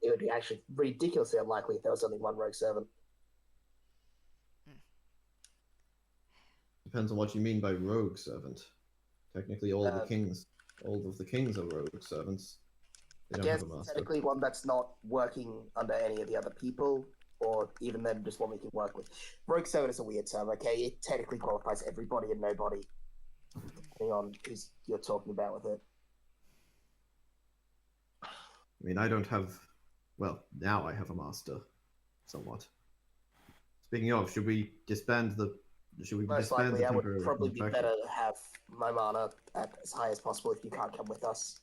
It would be actually ridiculously unlikely if there was only one rogue servant. Depends on what you mean by rogue servant. Technically, all of the Uh, kings are rogue servants. They I don't guess have a master. technically one that's not working under any of the other people, or even then just one we can work with. Rogue servant is a weird term, okay? It technically qualifies everybody and nobody, depending on who you're talking about with it. I mean, I don't have. Well, now I have a master, somewhat. Speaking of, should we disband the? Should we Most disband likely, the I would temporary probably be contract? better to have my mana at as high as possible if you can't come with us.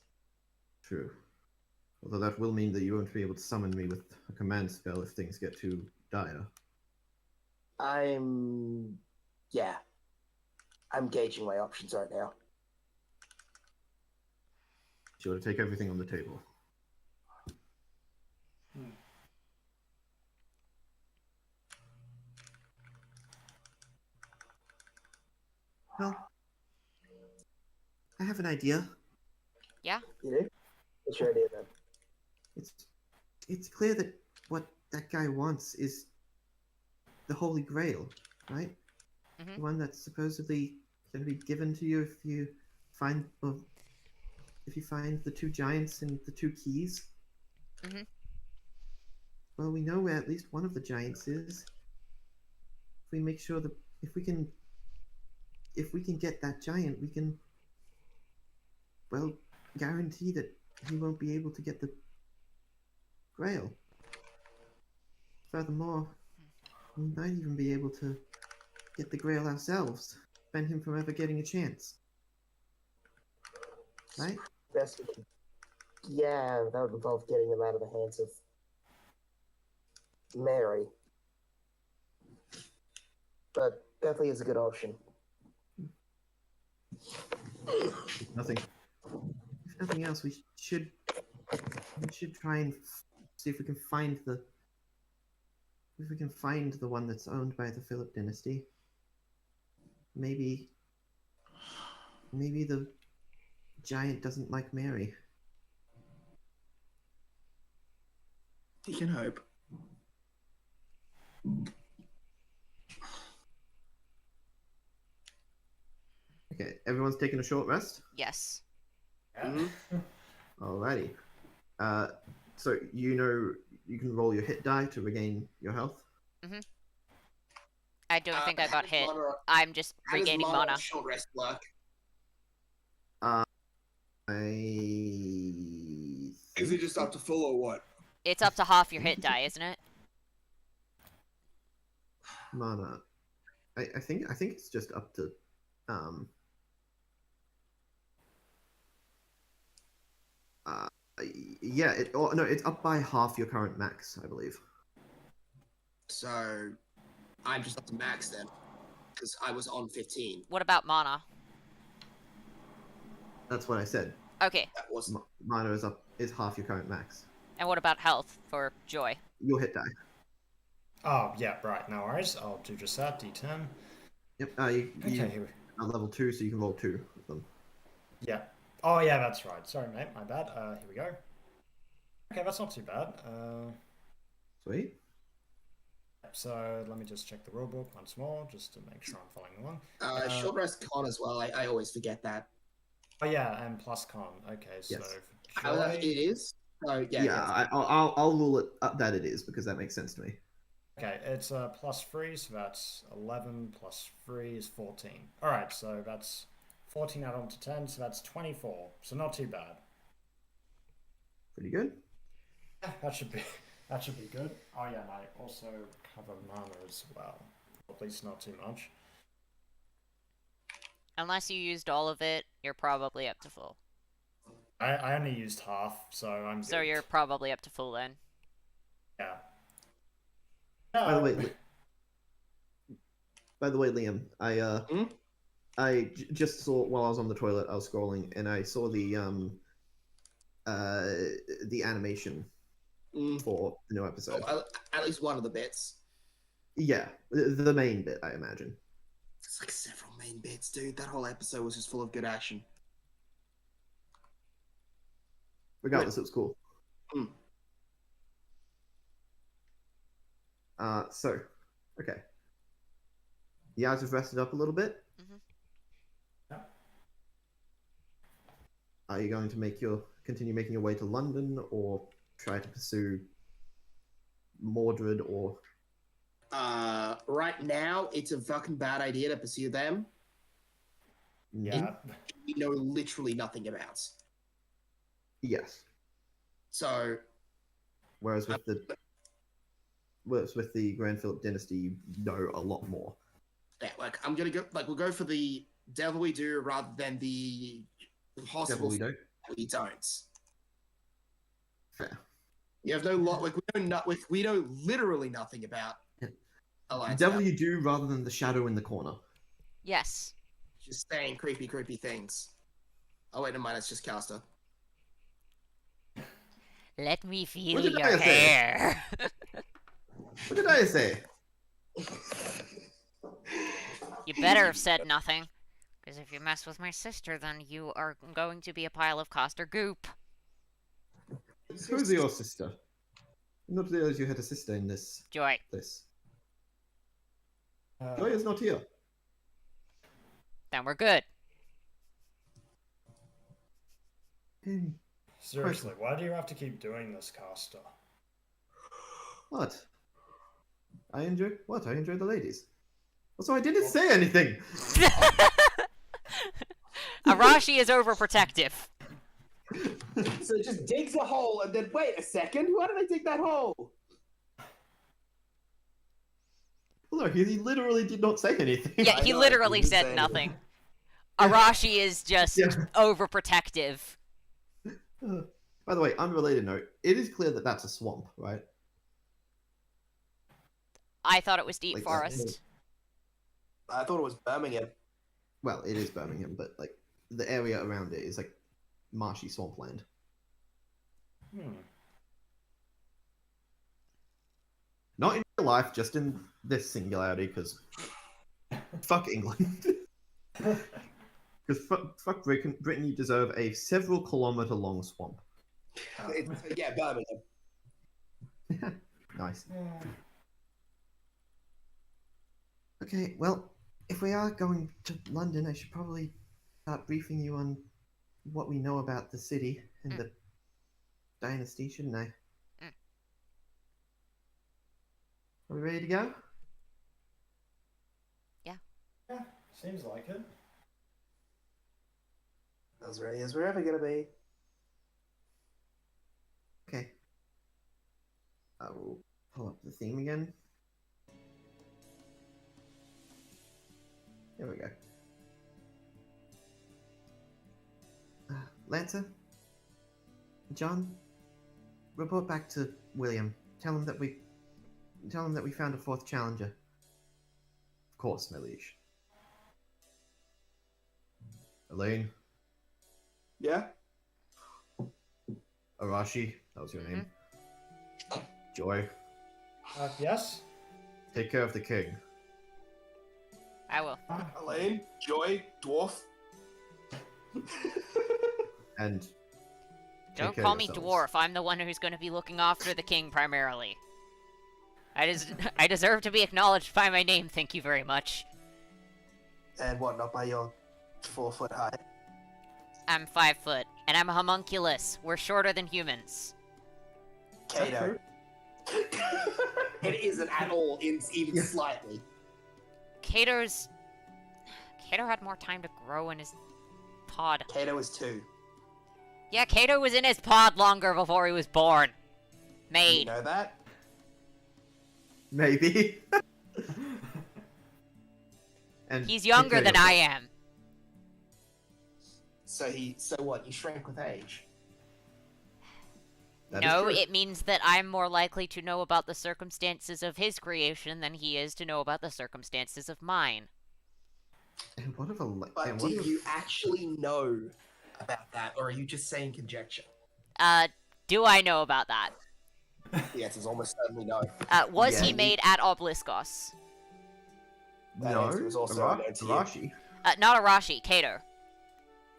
True. Although that will mean that you won't be able to summon me with a command spell if things get too dire. I'm gauging my options right now. Sure to take everything on the table. Well, I have an idea. Yeah? You do? What's your idea then? It's clear that what that guy wants is the Holy Grail, right? Mhm. The one that's supposedly going to be given to you if you find the two giants and the two keys. Mhm. Well, we know where at least one of the giants is. If we make sure that if we can get that giant, we can, well, guarantee that he won't be able to get the Grail. Furthermore, we might even be able to get the Grail ourselves, prevent him from ever getting a chance. Right? Best we can. Yeah, that would involve getting them out of the hands of Mary. But definitely is a good option. If nothing else, we should try and see if we can find the one that's owned by the Philip dynasty. Maybe the giant doesn't like Mary. You can hope. Okay, everyone's taking a short rest. Yes. Yeah. Alrighty. So you can roll your hit die to regain your health. I don't think I how got does hit. mana- I'm just How does regaining mana mana. on short rest work? Is it just up to full or what? It's up to half your hit die, isn't it? mana? I think it's just up to uh yeah, no, it's up by half your current max, I believe. So I'm just up to max then, because I was on 15. What about mana? That's what I said. Okay. That was Mana is half your current max. And what about health for Joy? Your hit die. Oh, yeah, right. No worries. I'll do just that. D10. Yep. Okay, You here we... are level 2, so you can roll 2 of them. Yeah. Oh, yeah, that's right. Sorry, mate. My bad. Here we go. Okay, that's not too bad. Sweet. So let me just check the rulebook once more, just to make sure I'm following along. short rest con as well. I always forget that. Oh, yeah, and plus con. Okay, so Yes. for Joy... It is. Oh yeah. Yeah, I'll rule it up that it is, because that makes sense to me. Okay, it's plus 3, so that's 11 plus 3 is 14. Alright, so that's 14 add on to 10, so that's 24. So not too bad. Pretty good. Yeah, that should be good. Oh yeah, and I also cover mana as well. At least not too much. Unless you used all of it, you're probably up to full. I only used half, so I'm good. So you're probably up to full then. Yeah. By the way, Liam, I just saw while I was on the toilet, I was scrolling, and I saw the animation for the new episode. Oh, at least one of the bits. Yeah, the main bit, I imagine. It's like several main bits, dude. That whole episode was just full of good action. Regardless, it was cool. Mm. So, okay. You guys have rested up a little bit. Mhm. Are you going to continue making your way to London, or try to pursue Mordred, or... Right now, it's a fucking bad idea to pursue them. Yeah. We know literally nothing about. Yes. So, Whereas with the Grand Philip dynasty, you know a lot more. yeah, like I'm gonna go. Like we'll go for the devil we do rather than the possible Devil we don't. we don't. Fair. You have no lot. Like we know literally nothing about. Yeah. Alliance. Devil you do rather than the shadow in the corner. Yes. Just saying creepy things. Oh wait, never mind. It's just Caster. Let me feel What did your I say? hair. What did I say? You better have said nothing. Because if you mess with my sister, then you are going to be a pile of Coster goop. Who's your sister? I not realize you had a sister in this. Joy. Joy is not here. Then we're good. Seriously, why do you have to keep doing this, Caster? What? I enjoy the ladies. Also, I didn't say anything. Arashi is overprotective. So it just digs a hole and then wait a second. Why did I dig that hole? Look, he literally did not say anything. Yeah, he know, literally he didn't said say nothing. Arashi is just Yeah. overprotective. By the way, unrelated note, it is clear that that's a swamp, right? I thought it was deep Like, forest. I thought it was Birmingham. Well, it is Birmingham, but like the area around it is like marshy swampland. Not in real life, just in this singularity, because fuck England. Because fuck Britain, you deserve a several kilometer long swamp. Yeah, Birmingham. Nice. Okay, well, if we are going to London, I should probably start briefing you on what we know about the city and the dynasty, shouldn't I? Mm. Are we ready to go? Yeah, seems like it. As ready as we're ever gonna be. Okay. I will pull up the theme again. There we go. Lancer, John, report back to William. Tell him that we found a fourth challenger. Of course, my liege. Elaine, Yeah? Arashi, that was your name. Joy, Yes? take care of the king. I will. Elaine, Joy, Dwarf. And Don't care call of me yourselves. dwarf. I'm the one who's going to be looking after the king primarily. I deserve to be acknowledged by my name, thank you very much. And what, not by your 4 foot height? I'm 5 foot, and I'm a homunculus. We're shorter than humans. Kato. It isn't at all, even slightly. Kato had more time to grow in his pod. Kato is 2. Yeah, Kato was in his pod longer before he was born. You Made. know that? Maybe. And He's take care younger of than I yourself. am. So what, you shrank with age? That is No, true. it means that I'm more likely to know about the circumstances of his creation than he is to know about the circumstances of mine. And what if a But and do what if, you actually know about that, or are you just saying conjecture? Do I know about that? The answer's almost certainly no. Was Yeah, he made at Obeliskos? That no? answer is also Ara- unknown to you. Arashi. Not Arashi, Kato.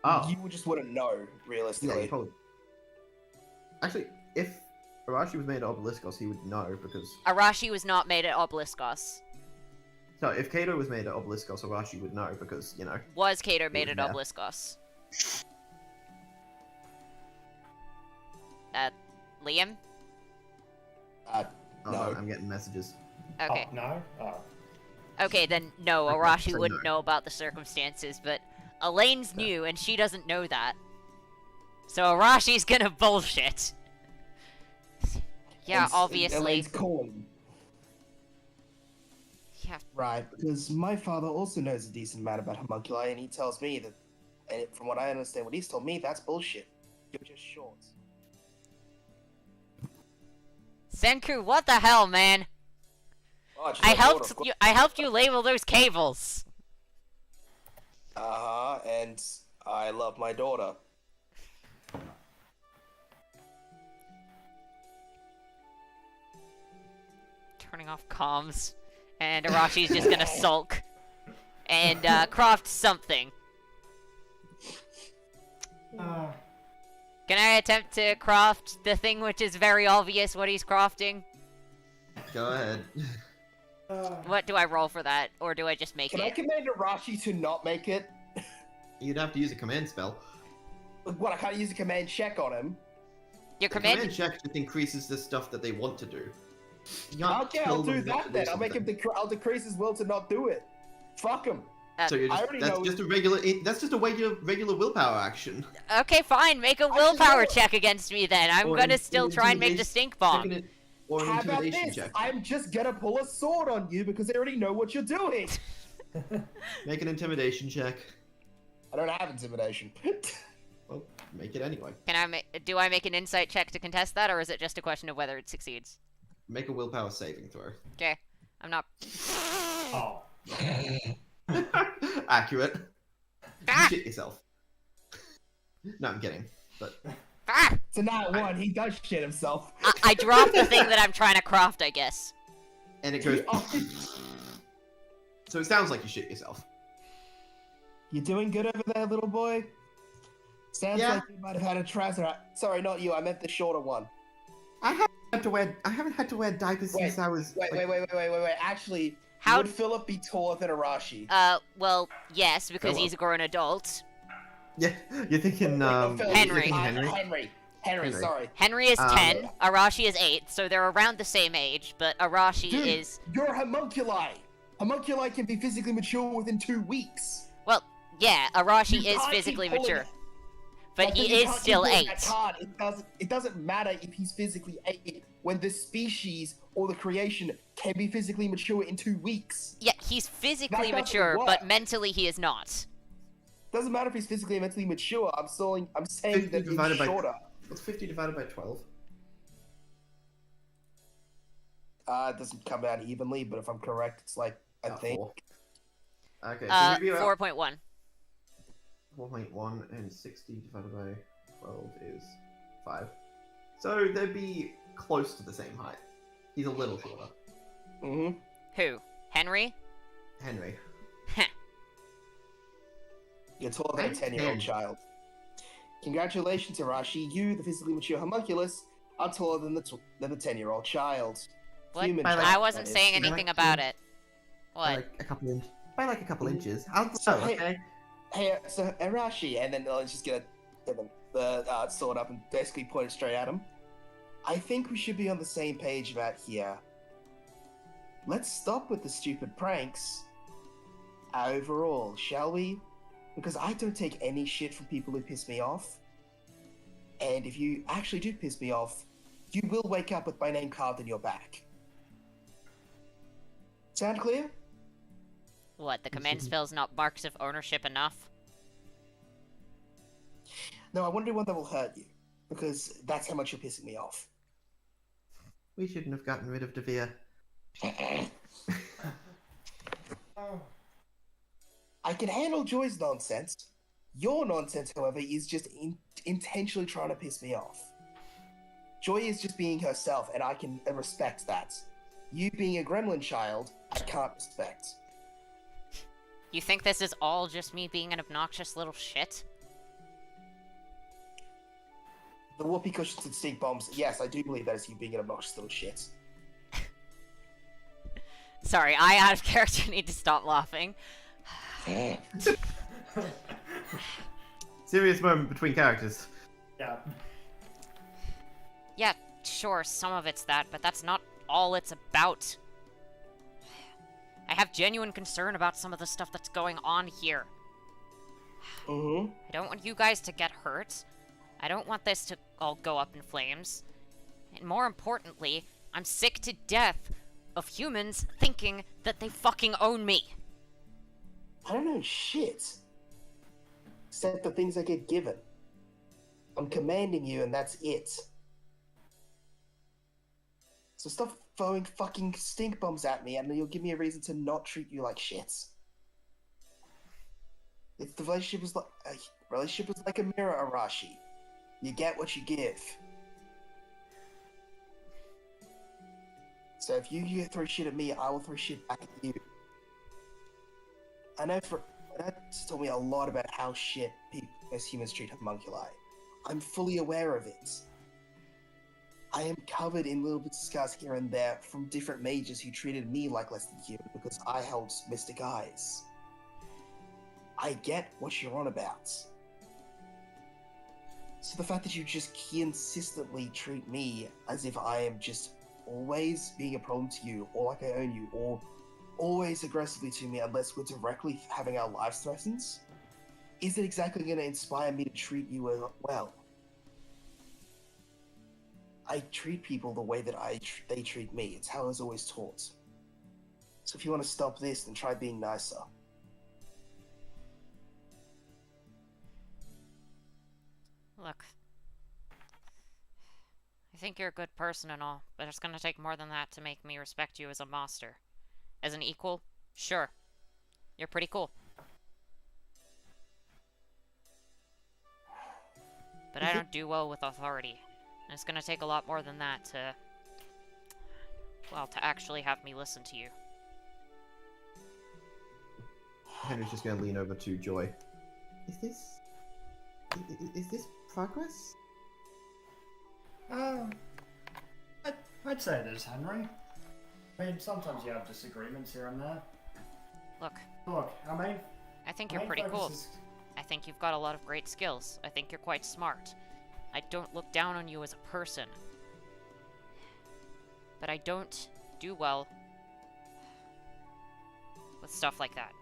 Oh, You just wouldn't know, yeah, realistically. you probably. Actually, if Arashi was made at Obeliskos, he would know because. Arashi was not made at Obeliskos. So if Kato was made at Obeliskos, Arashi would know because Was Kato made was at there. Obeliskos? Liam? Oh, No. I'm getting messages. Okay. Oh, no? Oh. Okay, then no, Okay, Arashi so wouldn't no. know about the circumstances, but Elaine's new and she doesn't know that. So Arashi's gonna bullshit. Yeah, obviously. Elaine's calling. Yeah, Right, because my father also knows a decent amount about homunculi, and he tells me that, and from what I understand, what he's told me, that's bullshit. You're just shorts. Senku, what the hell, man? Oh, it's I my helped daughter, you. I helped you label those cables. and I love my daughter. Turning off comms, and Arashi's just gonna sulk and craft something. Can I attempt to craft the thing which is very obvious what he's crafting? Go ahead. What do I roll for that, or do I just make Can I it? command Arashi to not make it? You'd have to use a command spell. What, I can't use a command check on him? Your The command. command check just increases the stuff that they want to do. You can't Okay, tell I'll do them not to that then. I'll make him. something. I'll decrease his will to not do it. Fuck him. So you're I just, already that's know- just a regular. That's just a regular willpower action. Okay, fine. Make a just willpower know- check against me then. I'm Or gonna an still try and make the intimidation- stink bomb. Check it- Or an How about intimidation this? check. I'm just gonna pull a sword on you because they already know what you're doing. Make an intimidation check. I don't have intimidation. Well, make it anyway. Can I make? Do I make an insight check to contest that, or is it just a question of whether it succeeds? Make a willpower saving throw. Okay, I'm not. Oh. Accurate. Ah! Shit yourself. No, I'm kidding. But Ah! It's a nat 1. He does shit himself. I dropped the thing that I'm trying to craft, I guess. and it goes. So it sounds like you shit yourself. You doing good over there, little boy? Sounds Yeah. like you might have had a trouser. Sorry, not you. I meant the shorter one. I haven't had to wear diapers Wait, since I was. Wait. Actually, How? Would Philip be taller than Arashi? Well, yes, because Philip. he's a grown adult. Yeah, you're thinking Philip, Henry. You're thinking Henry. Henry. Henry. Sorry. Henry is Um, 10, Arashi is 8, so they're around the same age, but Arashi Dude, is... you're homunculi. Homunculi can be physically mature within 2 weeks. Well, yeah, Arashi You is can't keep physically pulling mature. it. But Like, he you is can't keep still pulling 8. that card. It doesn't matter if he's physically 8 when the species or the creation can be physically mature in 2 weeks. Yeah, he's physically doesn't mature, but work. mentally he is not. Doesn't matter if he's physically and mentally mature. I'm saying 50 that divided it's by- shorter. What's 50 divided by 12? It doesn't come out evenly, but if I'm correct, it's like I think. 4. Okay, so he'd be about 4.1. 4.1 and 60 divided by 12 is 5. So they'd be close to the same height. He's a little shorter. Mm-hmm. Who? Henry? Henry. You're taller than a I'm 10-year-old 10. child. Congratulations, Arashi. You, the physically mature homunculus, are taller than the 10-year-old child. What? Human I child, I wasn't that is. saying Can I anything like about to- it. By What? like a couple inches. By like a couple inches. I'll So, grow, hey- okay? Hey, so Arashi, and then I'll just get the sword up and basically point it straight at him. I think we should be on the same page about here. Let's stop with the stupid pranks. Overall, shall we? Because I don't take any shit from people who piss me off. And if you actually do piss me off, you will wake up with my name carved in your back. Sound clear? What, the command spell's not marks of ownership enough? No, I want to do one that will hurt you. Because that's how much you're pissing me off. We shouldn't have gotten rid of Devere. Oh, I can handle Joy's nonsense. Your nonsense, however, is just intentionally trying to piss me off. Joy is just being herself, and I can respect that. You being a gremlin child, I can't respect. You think this is all just me being an obnoxious little shit? The whoopee cushions and stink bombs, yes, I do believe that is you being an obnoxious little shit. Sorry, I out of character need to stop laughing. Serious moment between characters. yeah. Yeah, sure, some of it's that, but that's not all it's about. I have genuine concern about some of the stuff that's going on here. Mm-hmm. I don't want you guys to get hurt. I don't want this to all go up in flames. And more importantly, I'm sick to death of humans thinking that they fucking own me. I don't know shit. Except the things I get given. I'm commanding you, and that's it. So stop throwing fucking stink bombs at me, and you'll give me a reason to not treat you like shit. If the relationship was like a mirror, Arashi. You get what you give. So if you throw shit at me, I will throw shit back at you. I know that's told me a lot about how shit people as humans treat homunculi. I'm fully aware of it. I am covered in little bits of scars here and there from different mages who treated me like less than human because I held mystic eyes. I get what you're on about. So the fact that you just consistently treat me as if I am just always being a problem to you, or like I own you, or always aggressively to me unless we're directly having our lives threatened, isn't exactly going to inspire me to treat you well. I treat people the way that they treat me. It's how I was always taught. So if you want to stop this, then try being nicer. Look. I think you're a good person and all, but it's gonna take more than that to make me respect you as a master. As an equal? Sure. You're pretty cool. But I don't do well with authority. And it's gonna take a lot more than that to... well, to actually have me listen to you. Henry's just gonna lean over to Joy. Is this progress? I'd say it is, Henry. I mean, sometimes you have disagreements here and there. Look, Look, I think my you're main pretty focus cool. is- I think you've got a lot of great skills. I think you're quite smart. I don't look down on you as a person. But I don't do well with stuff like that.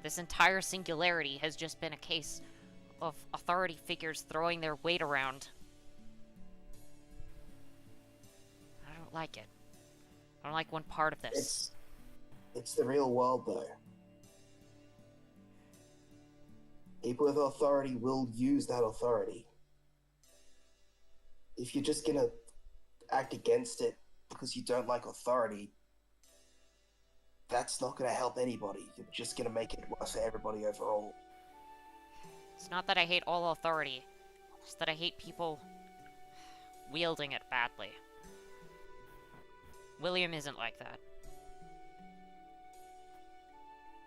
This entire singularity has just been a case of authority figures throwing their weight around. I don't like it. I don't like one part of this. It's the real world, though. People with authority will use that authority. If you're just gonna act against it because you don't like authority, that's not gonna help anybody. You're just gonna make it worse for everybody overall. It's not that I hate all authority. It's that I hate people wielding it badly. William isn't like that.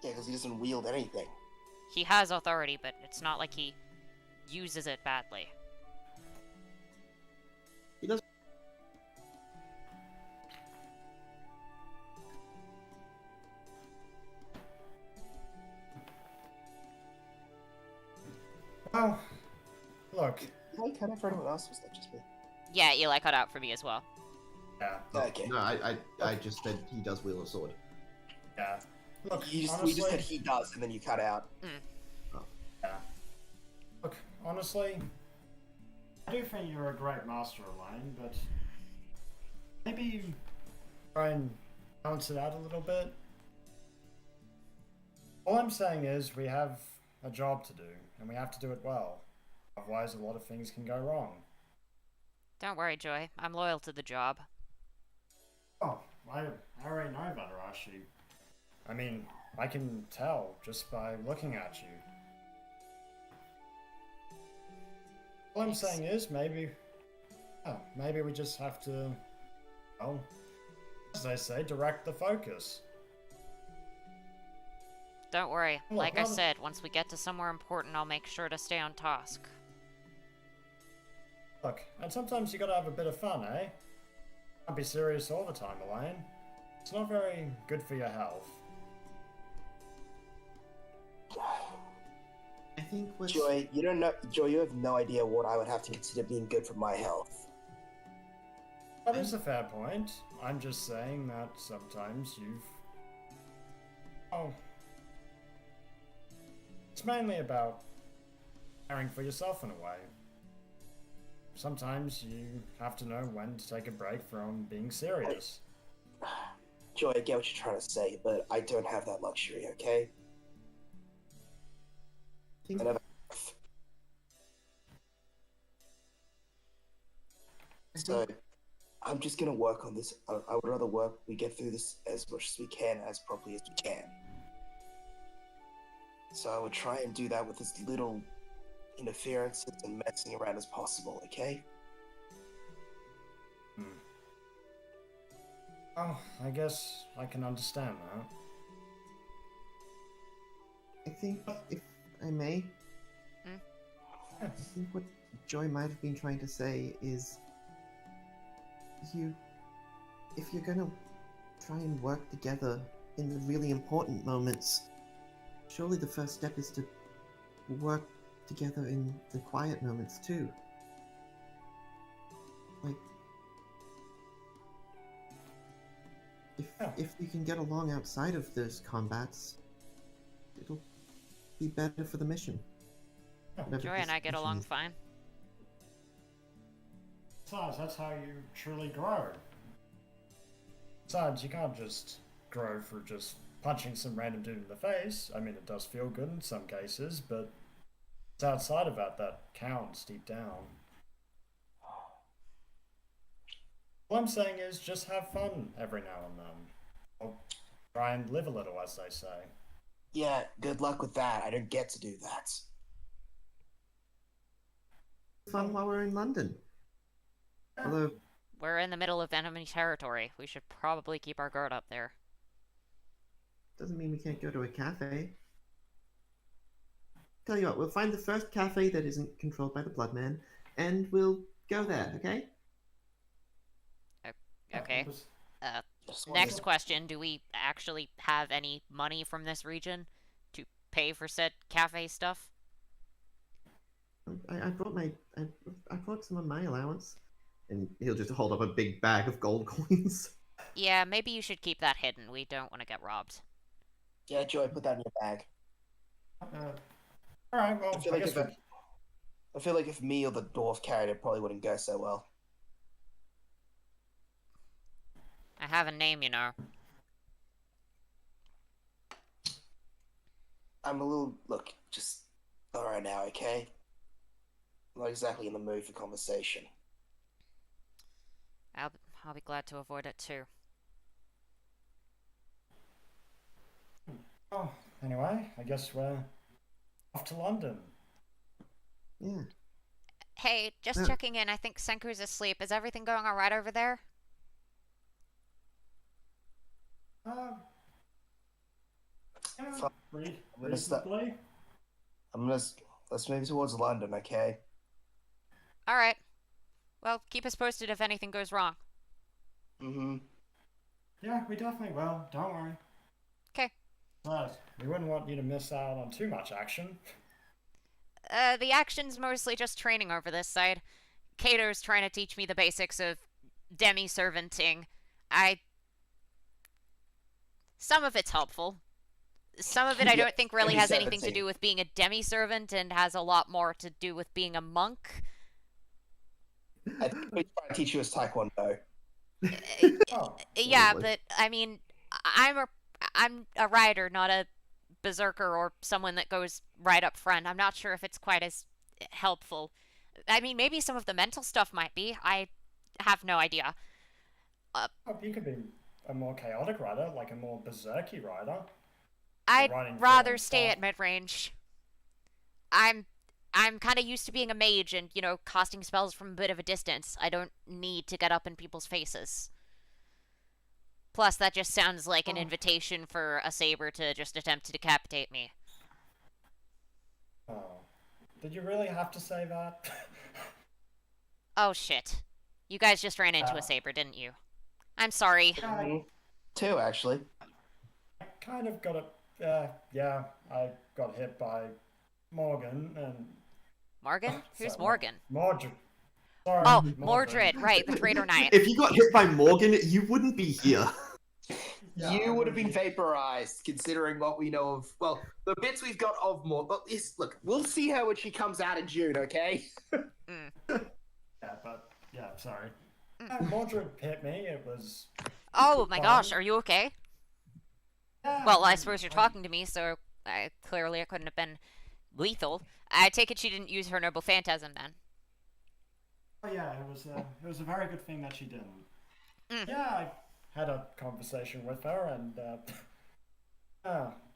Yeah, because he doesn't wield anything. He has authority, but it's not like he uses it badly. He does. Well, look, Did I cut out for anyone else? Was that just me? Yeah, Eli cut out for me as well. yeah, Okay. No, I just said he does wield a sword. yeah. Look, You just honestly, said he does, and then you cut out. yeah. Look, honestly, I do think you're a great master, Elaine, but maybe you try and balance it out a little bit. All I'm saying is we have a job to do, and we have to do it well. Otherwise, a lot of things can go wrong. Don't worry, Joy. I'm loyal to the job. Oh, I already know that, Arashi. I mean, I can tell just by looking at you. All I'm saying is maybe we just have to, well, as they say, direct the focus. Don't worry. Look, Like I rather- said, once we get to somewhere important, I'll make sure to stay on task. Look, and sometimes you gotta have a bit of fun, eh? Can't be serious all the time, Elaine. It's not very good for your health. I think what's Joy, you don't know. Joy, you have no idea what I would have to consider being good for my health. That is a fair point. I'm just saying that sometimes you've... Oh. It's mainly about caring for yourself in a way. Sometimes you have to know when to take a break from being serious. Joy, I get what you're trying to say, but I don't have that luxury, okay? I think I never. So, I'm just gonna work on this. I would rather we get through this as much as we can, as properly as we can. So I would try and do that with as little interferences and messing around as possible, okay? Oh, I guess I can understand that. I think, if I may, I think what Joy might have been trying to say is, if you're gonna try and work together in the really important moments, surely the first step is to work together in the quiet moments too. Like, if you can get along outside of those combats, it'll be better for the mission. Whatever Joy and this I get mission along is. fine. Besides, that's how you truly grow. Besides, you can't just grow through just punching some random dude in the face. I mean, it does feel good in some cases, but it's outside of that that counts deep down. All I'm saying is just have fun every now and then. Or try and live a little, as they say. Yeah, good luck with that. I don't get to do that. Fun while we're in London. Although, We're in the middle of enemy territory. We should probably keep our guard up there. doesn't mean we can't go to a cafe. Tell you what, we'll find the first cafe that isn't controlled by the Bloodman, and we'll go there, okay? Okay. Just- Just wanted Next to- question: do we actually have any money from this region to pay for said cafe stuff? I brought I brought some of my allowance, and he'll just hold up a big bag of gold coins. Yeah, maybe you should keep that hidden. We don't want to get robbed. Yeah, Joy, put that in your bag. all right. Well, I feel I like guess I feel like if me or the dwarf carried it, probably wouldn't go so well. I have a name, you know. I'm a little look, just alright now, okay? I'm not exactly in the mood for conversation. I'll be glad to avoid it too. Oh, anyway, I guess we're off to London. Yeah. Hey, just Yeah. checking in. I think Senku's asleep. Is everything going all right over there? Yeah, Fuck. gonna stop- reasonably. Let's move towards London, okay? All right. Well, keep us posted if anything goes wrong. Mm-hmm. Yeah, we definitely will. Don't worry. 'Kay. But we wouldn't want you to miss out on too much action. The action's mostly just training over this side. Kato's trying to teach me the basics of demi-servanting. Some of it's helpful. Some of it I Yeah, don't think really has anything to demi-servanting. do with being a demi-servant and has a lot more to do with being a monk. I think we try to teach you as Taekwondo. Oh, Yeah, Probably. but I mean, I'm a rider, not a berserker or someone that goes right up front. I'm not sure if it's quite as helpful. I mean, maybe some of the mental stuff might be. I have no idea. you could be a more chaotic rider, like a more berserky rider. I'd riding for rather and stay stuff. at mid-range. I'm kind of used to being a mage and, you know, casting spells from a bit of a distance. I don't need to get up in people's faces. Plus, that just sounds like an Oh. invitation for a saber to just attempt to decapitate me. Oh, did you really have to say that? Oh, shit. You guys just ran into a saber, didn't you? I'm sorry. I Two, actually. kind of got it. Yeah, I got hit by Morgan and Morgan? Who's sorry, Morgan? Mordred. Sorry, Oh, Mordred. Mordred, right, the traitor knight. If you got hit by Morgan, you wouldn't be here. Yeah, You I would have been would've- vaporized, considering what we know of. Well, the bits we've got of more. But look, we'll see her when she comes out in June, okay? Yeah, but yeah, sorry. Mordred hit me. It was. Oh my gosh, Fine. are you okay? Yeah, Well, I suppose you're talking to me, so clearly it couldn't have been lethal. I take it she didn't use her noble phantasm then. Oh yeah, it was a very good thing that she didn't. Mm. Yeah, I had a conversation with her, and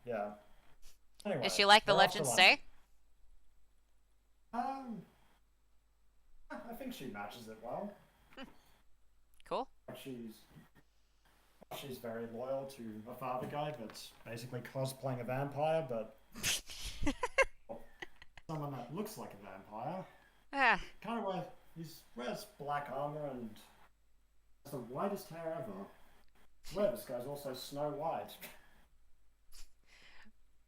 yeah. Anyway, Is she like the we're off to legends London. say? I think she matches it well. Cool. She's very loyal to a father guy that's basically cosplaying a vampire, but someone that looks like a vampire. Ah, Kind of wears black armor and has the whitest hair ever. Swear this guy's also Snow White.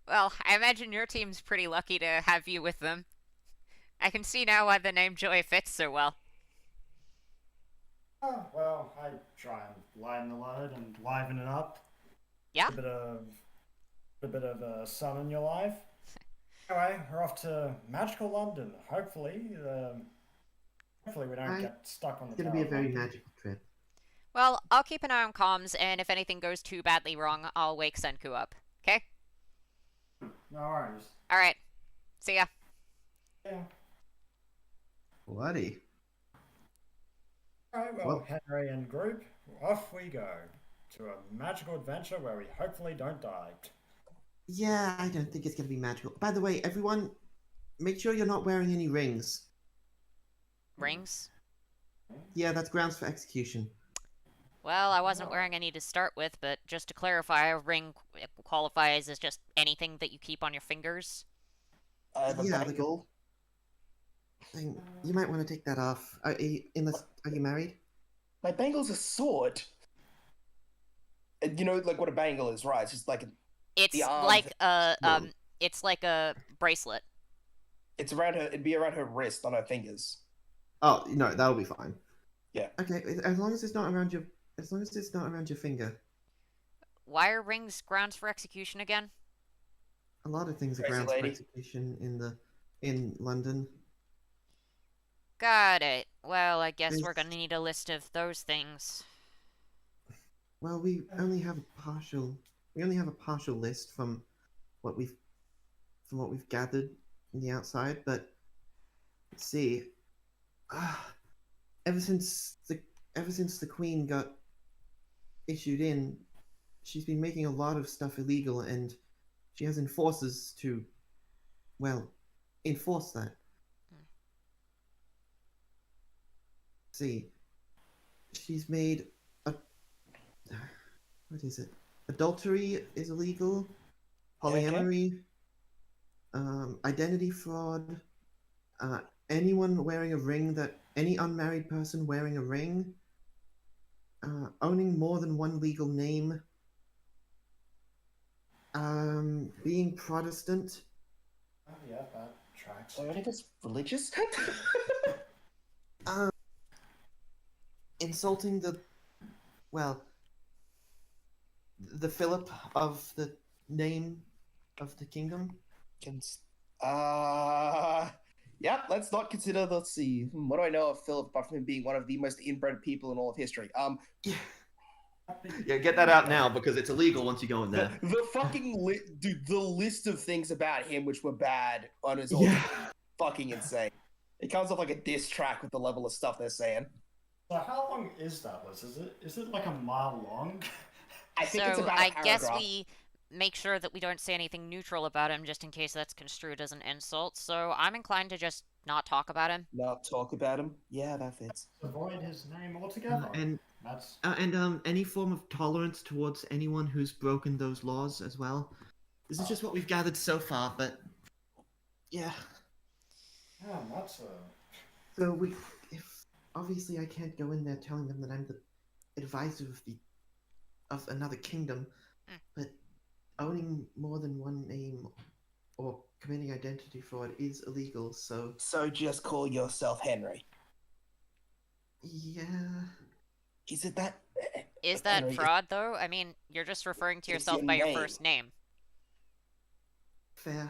well, I imagine your team's pretty lucky to have you with them. I can see now why the name Joy fits so well. Oh, well, I try and lighten the load and liven it up. Yeah? A bit of sun in your life. Anyway, we're off to magical London. Hopefully we don't Right. get stuck on the It's gonna Tower be a of very London. magical trip. Well, I'll keep an eye on comms, and if anything goes too badly wrong, I'll wake Senku up. Okay? No worries. Alright. See ya. Yeah. Bloody. Alright, well, Well- Henry and group, off we go to a magical adventure where we hopefully don't die. Yeah, I don't think it's gonna be magical. By the way, everyone, make sure you're not wearing any rings. Rings? Yeah, that's grounds for execution. Well, I wasn't wearing any to start with, but just to clarify, a ring qualifies as just anything that you keep on your fingers. I have a Yeah, bangle. You might want to take that off. Are you married? My bangle's a sword. You know, like what a bangle is, right? It's just like It's The arm like thing. it's like a bracelet. it's around her. It'd be around her wrist, on her fingers. Oh no, that'll be fine. Yeah. Okay, as long as it's not around your, as long as it's not around your finger. Why are rings grounds for execution again? A lot of things are Crazy grounds for lady. execution in London. Got it. Well, I guess we're There's- gonna need a list of those things. Well, we only have a partial list what we've from what we've gathered in the outside, but let's see. Ah, ever since the Queen got issued in, she's been making a lot of stuff illegal, and she has enforcers to, well, enforce that. See, she's made a, what is it? Adultery is illegal, polyamory, identity fraud, anyone wearing a ring any unmarried person wearing a ring, owning more than one legal name, being Protestant, Oh, yeah, that tracks. So I think it's religious. insulting the Philip of the name of the kingdom. Yeah. Let's not consider. Let's see. What do I know of Philip apart from him being one of the most inbred people in all of history? Yeah, get that out now because it's illegal once you go in there. The fucking dude. The list of things about him which were bad on his Yeah. fucking insane. It comes off like a diss track with the level of stuff they're saying. So how long is that list? Is it like a mile long? I think it's So about a I guess paragraph. we make sure that we don't say anything neutral about him just in case that's construed as an insult. So I'm inclined to just not talk about him. Not talk about him. Yeah, that fits. Avoid his name altogether. And That's any form of tolerance towards anyone who's broken those laws as well. This is just what we've gathered so far, but yeah. yeah, that's So if obviously I can't go in there telling them that I'm the advisor of another kingdom, but owning more than one name or committing identity fraud is illegal. So So just call yourself Henry. yeah, Is it that? Is that Henry, fraud, though? I mean, you're just referring to It's yourself your by your name. first name. fair.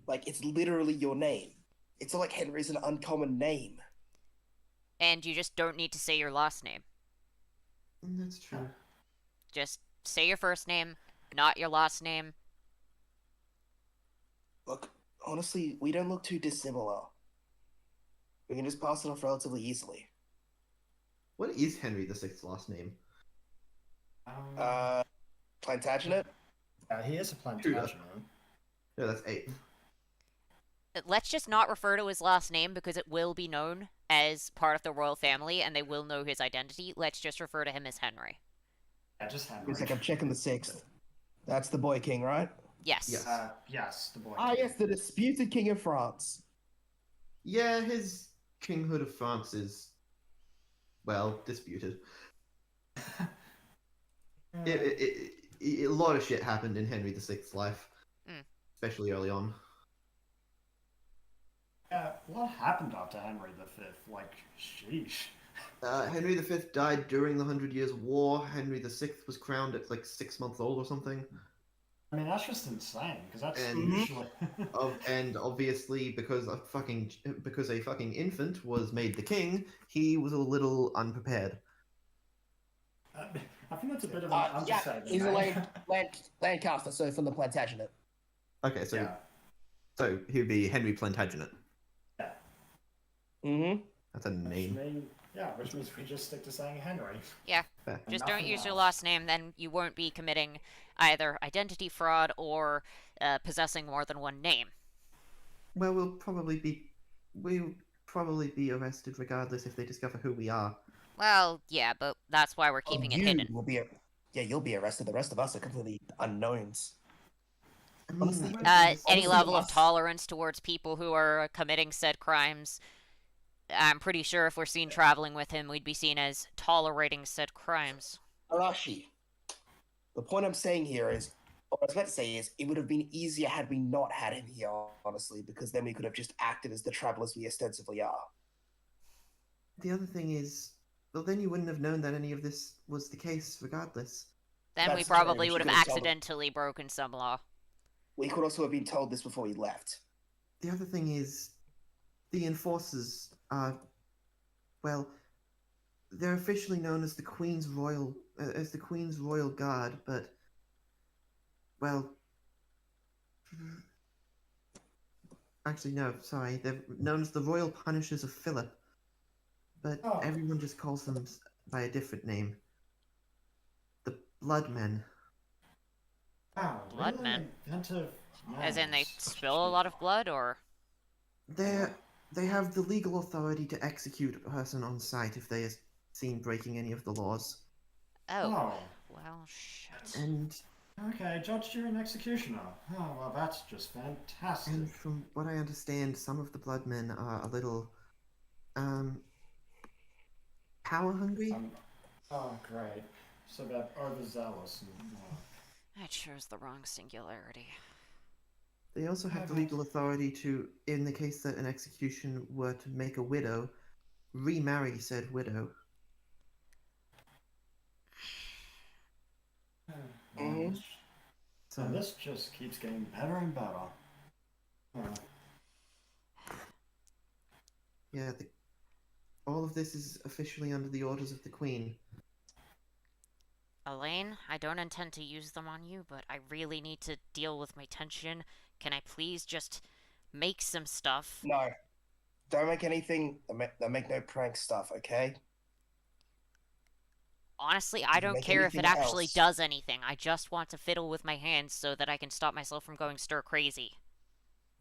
Like it's literally your name. It's not like Henry's an uncommon name. And you just don't need to say your last name. That's true. Just say your first name, not your last name. Look, honestly, we don't look too dissimilar. We can just pass it off relatively easily. What is Henry VI's last name? Plantagenet? he is a Plantagenet. No, that's 8. Let's just not refer to his last name because it will be known as part of the royal family and they will know his identity. Let's just refer to him as Henry. Yeah, just Henry. It's like I'm checking the 6th. That's the boy king, right? Yes. Yes. Yes, the boy. Ah, king. yes, the disputed king of France. Yeah, his kinghood of France is, well, disputed. A lot of shit happened in Henry VI's life, especially early on. Yeah, what happened after Henry V? Like, sheesh. Henry V died during the 100 Years' War. Henry VI was crowned at like 6 months old or something. I mean, that's just insane, because that's And- usually... And obviously, because a fucking infant was made the king, he was a little unprepared. I think that's a bit of an Yeah, understatement. he's a right? Lancaster, so from the Plantagenet. Okay, so Yeah. so he'd be Henry Plantagenet. Yeah. Mm-hmm. That's a Which name. means we just stick to saying Henry. Fair. Just Nothing don't use your else. last name, then you won't be committing either identity fraud or possessing more than one name. Well, we'll probably be arrested regardless if they discover who we are. Well, yeah, but that's why we're keeping it hidden. You'll be arrested. The rest of us are completely unknowns. I mean, Honestly, Any honestly, level of us- tolerance towards people who are committing said crimes, I'm pretty sure if we're seen traveling with him, we'd be seen as tolerating said crimes. Arashi. The point I'm saying here is, what I was about to say is, it would have been easier had we not had him here, honestly, because then we could have just acted as the travelers we ostensibly are. The other thing is, well, then you wouldn't have known that any of this was the case, regardless. Then we That's true, probably but would you have could have told them. accidentally broken some law. We could also have been told this before we left. The other thing is, the enforcers are, well, they're officially known as the Queen's Royal Guard, but, well, actually no, sorry, they're known as the Royal Punishers of Philip, but Oh. everyone just calls them by a different name. The Bloodmen. Wow, Blood really men? inventive As in, they names. spill a lot of blood, or? They have the legal authority to execute a person on sight if they are seen breaking any of the laws. Oh. Oh, Well, shit. And okay, judge, jury, and executioner. Oh, well, that's just fantastic. and from what I understand, some of the Bloodmen are a little power hungry. Oh, great. So they're overzealous and. That shows the wrong singularity. They also have the legal authority to, in the case that an execution were to make a widow, remarry said widow. Mhm. So And this just keeps getting better and better. yeah, all of this is officially under the orders of the Queen. Elaine, I don't intend to use them on you, but I really need to deal with my tension. Can I please just make some stuff? No. Don't make anything. Don't make no prank stuff, okay? Honestly, I don't Make care if it anything actually else. does anything. I just want to fiddle with my hands so that I can stop myself from going stir crazy.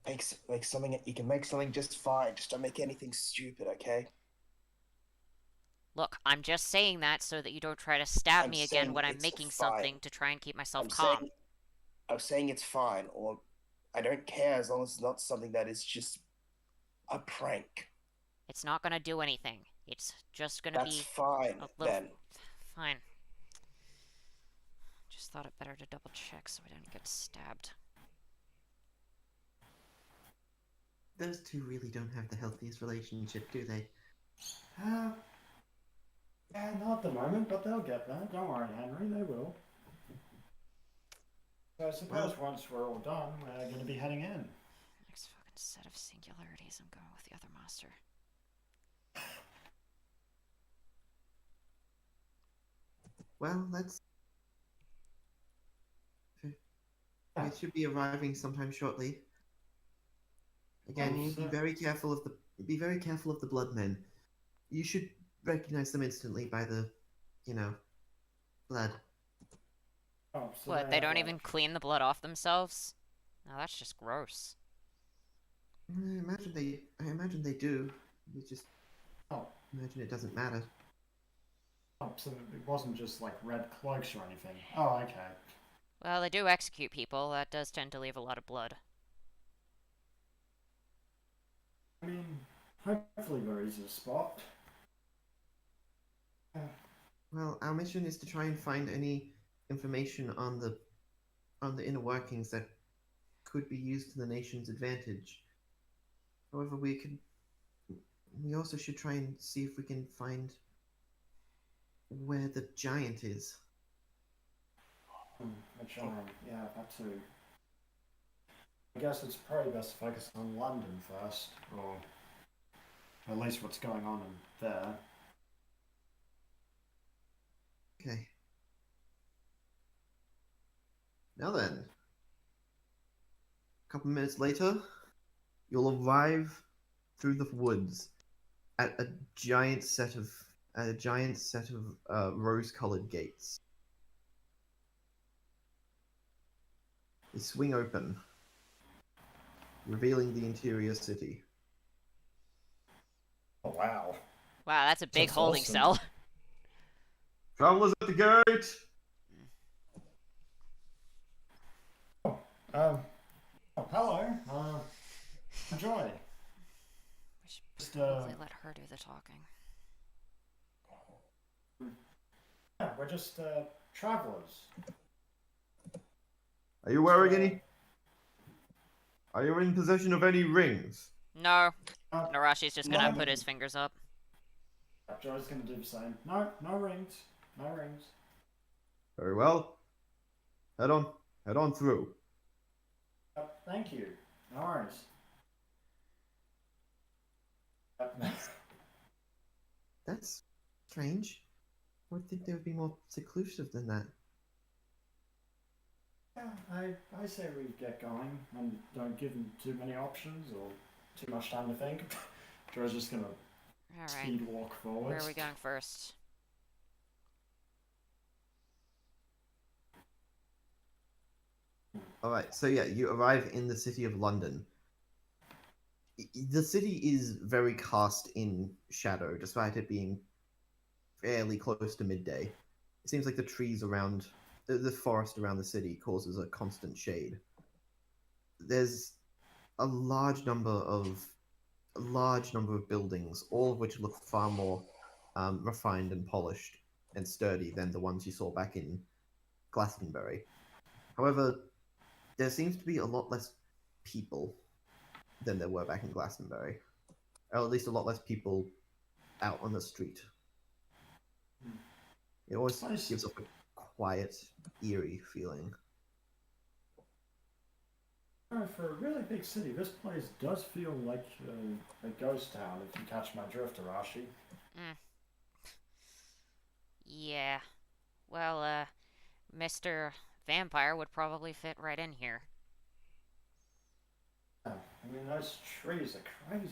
Make something. You can make something just fine. Just don't make anything stupid, okay? Look, I'm just saying that so that you don't try to stab I'm me again saying when I'm it's making fine. something to try and keep myself I'm calm. saying, I'm saying it's fine, or I don't care as long as it's not something that is just a prank. It's not gonna do anything. It's just gonna That's be fine, a little... then. Fine. Just thought it better to double check so I don't get stabbed. Those two really don't have the healthiest relationship, do they? Yeah, not at the moment, but they'll get there. Don't worry, Henry, they will. So I suppose once we're all done, we're going to be heading in. Next fucking set of singularities, I'm going with the other master. Well, let's. Yeah. We should be arriving sometime shortly. Again, Oh, be so- very careful of the Bloodmen. You should recognize them instantly by the, blood. Oh, so What, they have, don't like- even clean the blood off themselves? No, that's just gross. I imagine they do. You just Oh. imagine it doesn't matter. Oh, so it wasn't just like red cloaks or anything. Oh, okay. Well, they do execute people. That does tend to leave a lot of blood. I mean, hopefully we're easy to spot. Well, our mission is to try and find any information on the inner workings that could be used to the nation's advantage. However, we also should try and see if we can find where the giant is. A giant, yeah, that too. I guess it's probably best to focus on London first, or at least what's going on in there. Okay. Now then, a couple minutes later, you'll arrive through the woods at a giant set of rose-colored gates. They swing open, revealing the interior city. Oh, wow. Wow, that's a big That's holding awesome. cell. Travelers at the gate! Oh, hello. Enjoy. We should Just, probably let her do the talking. yeah, we're just, travelers. Are you wearing any? Are you in possession of any rings? No. Uh, Narashi's just no, gonna I put his didn't. fingers up. Joe's gonna do the same. No, no rings. No rings. Very well. Head on. Head on through. Thank you. No worries. That's strange. I would think they would be more seclusive than that. Yeah, I say we get going and don't give them too many options or too much time to think. Joe's just gonna Alright. speed walk forward. Where are we going first? Alright, so yeah, you arrive in the city of London. The city is very cast in shadow, despite it being fairly close to midday. It seems like the trees around the forest around the city causes a constant shade. There's a large number of buildings, all of which look far more refined and polished and sturdy than the ones you saw back in Glastonbury. However, there seems to be a lot less people than there were back in Glastonbury, or at least a lot less people out on the street. It always Nice. gives off a quiet, eerie feeling. For a really big city, this place does feel like a ghost town, if you catch my drift, Arashi. Yeah. Well, Mr. Vampire would probably fit right in here. Yeah, I mean, those trees are crazy.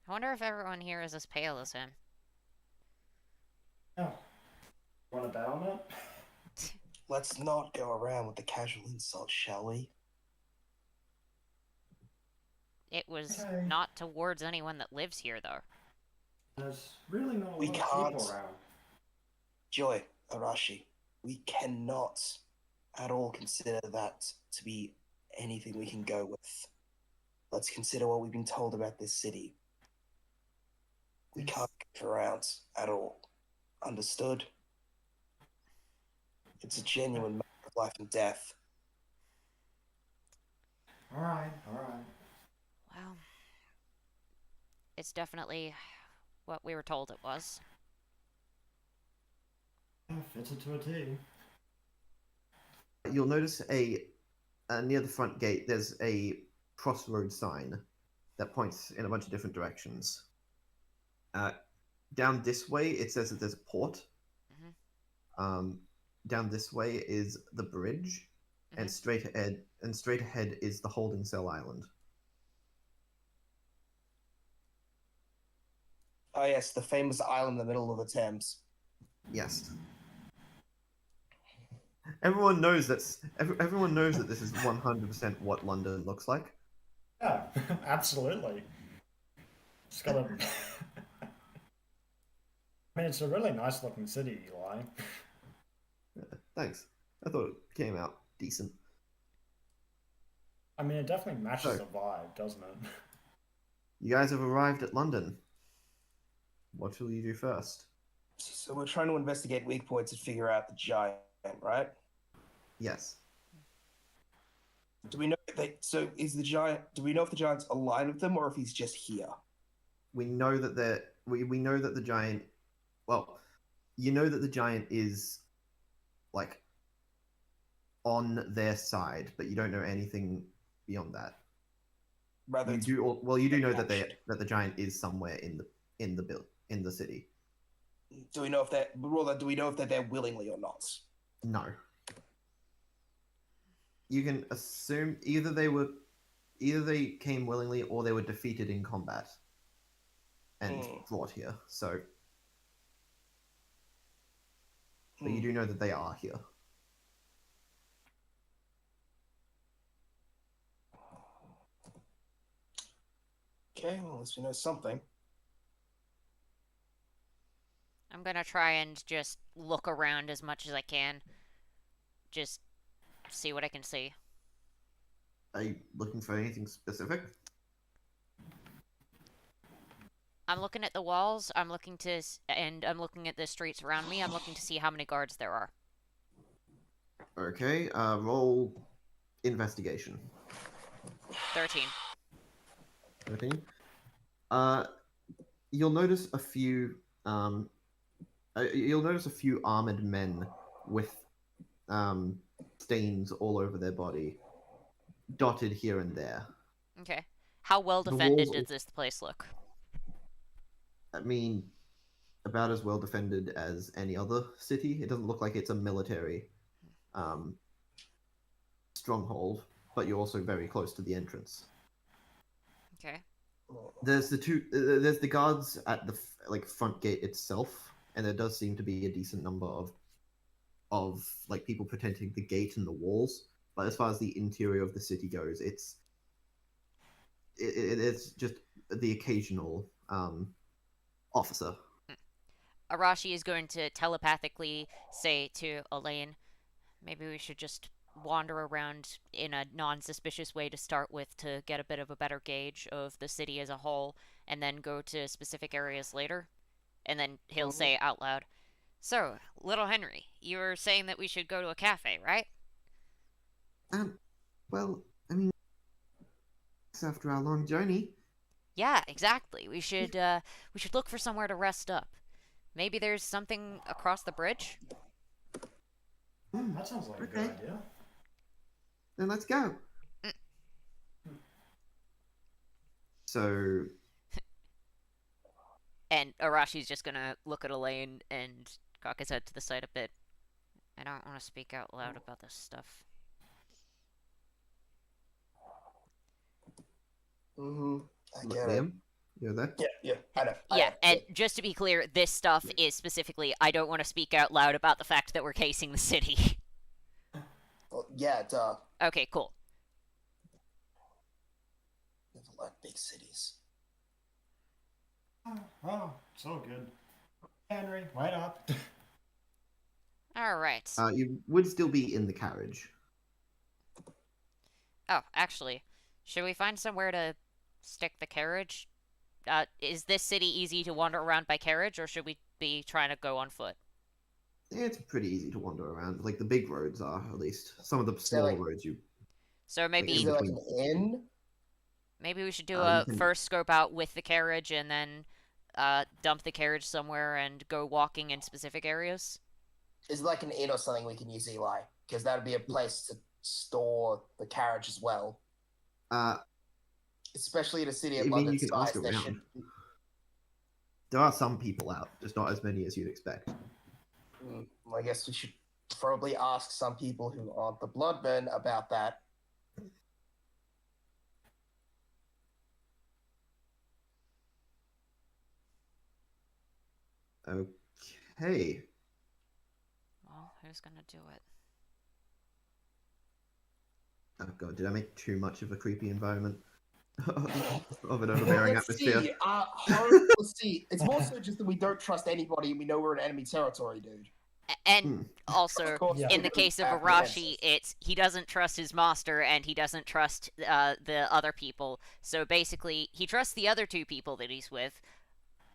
I wonder if everyone here is as pale as him. Yeah. Want to bet on it? Let's not go around with the casual insult, shall we? It was Okay. not towards anyone that lives here, though. There's really not a We lot of people can't. around. Joy, Arashi, we cannot at all consider that to be anything we can go with. Let's consider what we've been told about this city. We Yes. can't go around at all. Understood? It's a genuine matter of life and death. Alright, alright. Well, it's definitely what we were told it was. Yeah, fits it to a T. You'll notice near the front gate, there's a crossroad sign that points in a bunch of different directions. Down this way, it says that there's a port. Down this way is the bridge, and straight ahead is the holding cell island. Oh yes, the famous island in the middle of the Thames. Yes. Everyone knows that this is 100% what London looks like. Yeah, absolutely. It's got a... I mean, it's a really nice looking city, Eli. Thanks. I thought it came out decent. I mean, it definitely matches So- the vibe, doesn't it? You guys have arrived at London. What shall you do first? So we're trying to investigate weak points and figure out the giant, right? Yes. Do we know if they, so is the giant, do we know if the giant's aligned with them or if he's just here? We know that we know that the giant, well, you know that the giant is like on their side, but you don't know anything beyond that. Rather, You it's do well. You do know that action. the giant is somewhere in the city. Do we know if they're, rather, do we know if they're there willingly or not? No. You can assume either they came willingly or they were defeated in combat and brought here. So, but you do know that they are here. Okay, well, at least we know something. I'm gonna try and just look around as much as I can. Just see what I can see. Are you looking for anything specific? I'm looking at the walls. I'm looking to, and I'm looking at the streets around me. I'm looking to see how many guards there are. Okay. Roll investigation. 13. 13. You'll notice a few. You'll notice a few armored men with stains all over their body, dotted here and there. Okay. How well The defended walls. does this place look? I mean, about as well defended as any other city. It doesn't look like it's a military stronghold, but you're also very close to the entrance. Okay. There's there's the guards at the front gate itself, and there does seem to be a decent number of like people protecting the gate and the walls. But as far as the interior of the city goes, it's just the occasional officer. Arashi is going to telepathically say to Elaine, maybe we should just wander around in a non-suspicious way to start with to get a bit of a better gauge of the city as a whole, and then go to specific areas later. And then he'll say out loud, so, little Henry, you were saying that we should go to a cafe, right? Well, I mean, it's after our long journey. Yeah, exactly. We should look for somewhere to rest up. Maybe there's something across the bridge? That sounds like a good idea. Then let's go. So, And Arashi's just gonna look at Elaine and cock his head to the side a bit. I don't want to speak out loud about this stuff. I get it. Liam, you're there? Yeah, I know. Yeah, and just to be clear, this stuff is specifically, I don't want to speak out loud about the fact that we're casing the city. Well, yeah, duh. Okay, cool. Never liked big cities. Oh, it's all good. Henry, wait up. Alright. You would still be in the carriage. Oh, actually, should we find somewhere to stick the carriage? Is this city easy to wander around by carriage, or should we be trying to go on foot? It's pretty easy to wander around. Like the big roads are, at least. Some of the So, smaller like- roads you. So Is maybe there like an inn? maybe we should do you a can- first scope out with the carriage and then dump the carriage somewhere and go walking in specific areas. Is there like an inn or something we can use, Eli? Because that would be a place to store the carriage as well. Especially in a city of I mean, London you can size, ask there around. should There are some people out, just not as many as you'd expect. I guess we should probably ask some people who aren't the Bloodmen about that. Okay. Well, who's gonna do it? Oh god, did I make too much of a creepy environment? Of an overbearing Let's atmosphere? see. Horrible to see. It's more so just that we don't trust anybody and we know we're in enemy territory, dude. And also, Of course, Yeah. in the case of Arashi, it's he doesn't trust his master and he doesn't trust the other people. So basically, he trusts the other two people that he's with,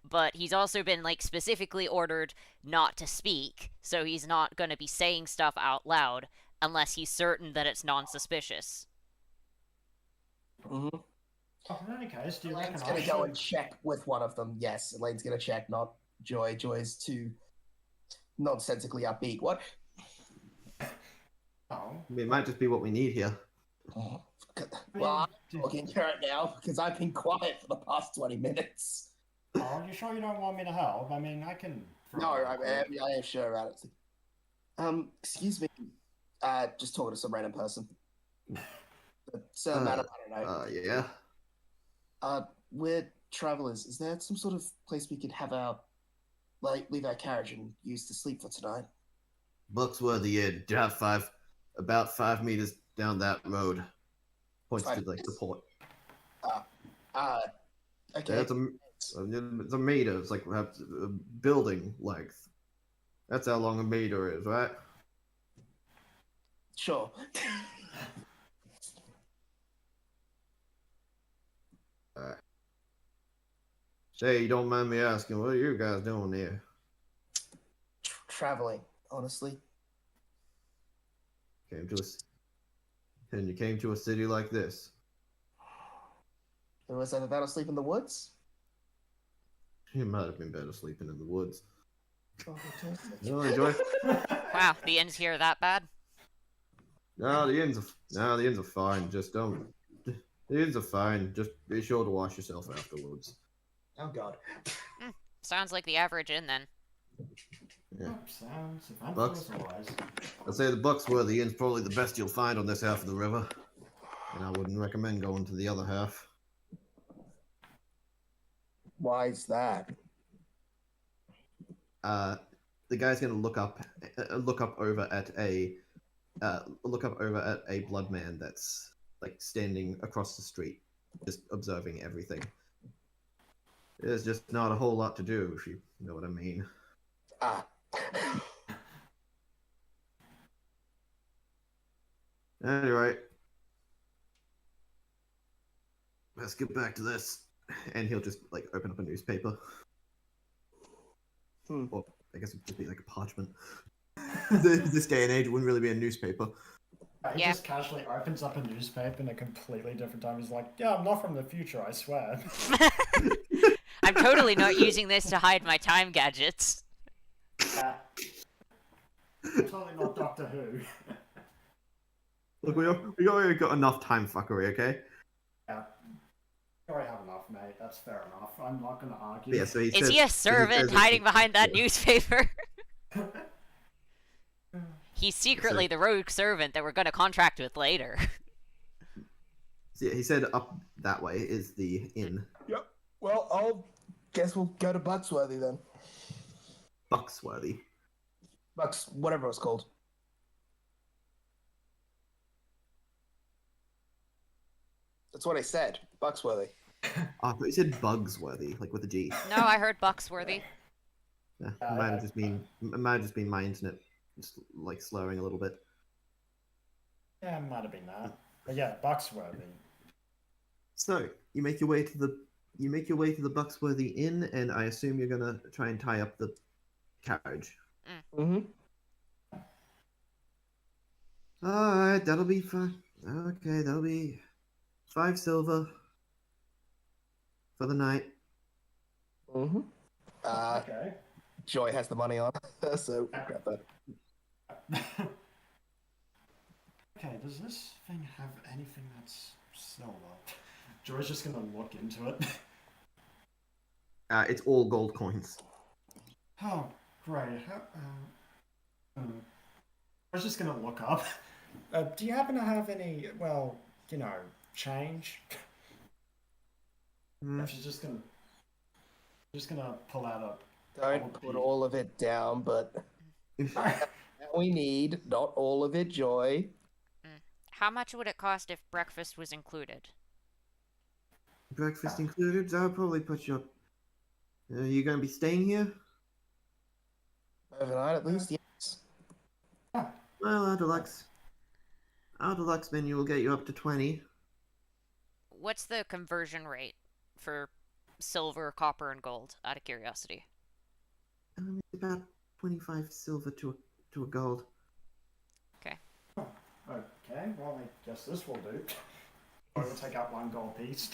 but he's also been like specifically ordered not to speak. So he's not going to be saying stuff out loud unless he's certain that it's non-suspicious. Mm-hmm. Oh, in any case, do you reckon Elaine's I gonna go should... and check with one of them. Yes, Elaine's gonna check, not Joy. Joy's too nonsensically upbeat. What? Oh, It might just be what we need here. Well, I I'm mean, talking right now because I've been quiet for the past 20 minutes. oh, you sure you don't want me to help? I mean, I can... No, I am sure about it. Excuse me. Just talking to some random person. So, madam, I don't know. Yeah. We're travelers. Is there some sort of place we could have our, leave our carriage and use to sleep for tonight? Bucksworthy Inn, about 5 meters down that road. Points to 5 like the meters. port. Okay. Yeah, it's a meter. It's like a building length. That's how long a meter is, right? Sure. Alright. Say, you don't mind me asking, what are you guys doing here? Traveling, honestly. And you came to a city like this. It was either that or sleep in the woods. You might have been better sleeping in the woods. Oh, just- No, enjoy. Wow, the inns here are that bad? No, the inns are fine. Just don't. The inns are fine. Just be sure to wash yourself afterwards. Oh God. Sounds like the average inn then. Yeah. Sounds eventful Bucks. as always. I'd say the Bucksworthy Inn's probably the best you'll find on this half of the river. And I wouldn't recommend going to the other half. Why is that? The guy's gonna look up over at a blood man that's like standing across the street, just observing everything. There's just not a whole lot to do, if you know what I mean. Ah. Anyway, let's get back to this. And he'll just like open up a newspaper. Or I guess it'd just be like a parchment. This day and age, it wouldn't really be a newspaper. He Yeah. just casually opens up a newspaper in a completely different time. He's like, yeah, I'm not from the future, I swear. I'm totally not using this to hide my time gadgets. Yeah. Totally not Doctor Who. Look, we already got enough time fuckery, okay? Yeah. You already have enough, mate. That's fair enough. I'm not gonna argue. Yeah, so he Is says, he a servant says- hiding behind that yeah. newspaper? He's secretly the rogue servant that we're gonna contract with later. So yeah, he said up that way is the inn. Yep. Well, I'll guess we'll go to Bucksworthy then. Bucksworthy. Bucks, whatever it's called. That's what I said. Bucksworthy. Oh, but he said Bugsworthy, like with a G. No, I heard Bucksworthy. Yeah, it might have just been my internet just like slowing a little bit. Yeah, it might have been that. But yeah, Bucksworthy. So you make your way to the Bucksworthy Inn, and I assume you're gonna try and tie up the carriage. Mm-hmm. All right, that'll be fine. Okay, that'll be 5 silver for the night. Mm-hmm. Okay. Joy has the money on her, so grab that. Okay, does this thing have anything that's silver? Joy's just gonna look into it. It's all gold coins. Oh, great. I was just gonna look up. Do you happen to have any, well, you know, change? Hmm. She's just gonna pull out Don't put all of it down, but we need not all of it, Joy. How much would it cost if breakfast was included? Breakfast included. I'll probably put you up. Are you gonna be staying here? Overnight, at least, yes. Well, our deluxe menu will get you up to 20. What's the conversion rate for silver, copper, and gold, out of curiosity? It's about 25 silver to a gold. Okay, well, I guess this will do. I will take out 1 gold piece.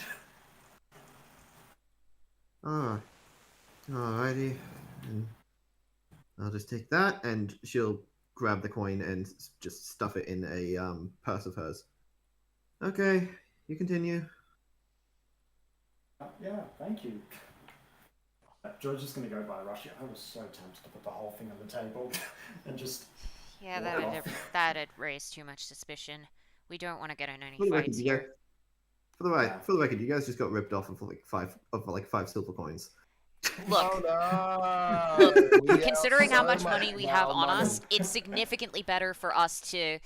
Ah, alrighty. And I'll just take that, and she'll grab the coin and just stuff it in a purse of hers. Okay, you continue. Yeah, thank you. George is gonna go by Russia. I was so tempted to put the whole thing on the table and just. Yeah, Walk that'd raise too much suspicion. We don't want to get in any For the record, fights you guys, here. for the record, you guys just got ripped off of like five silver coins. Look, Oh, no. look, We considering have how so much money we have now on money. us, it's significantly better for us to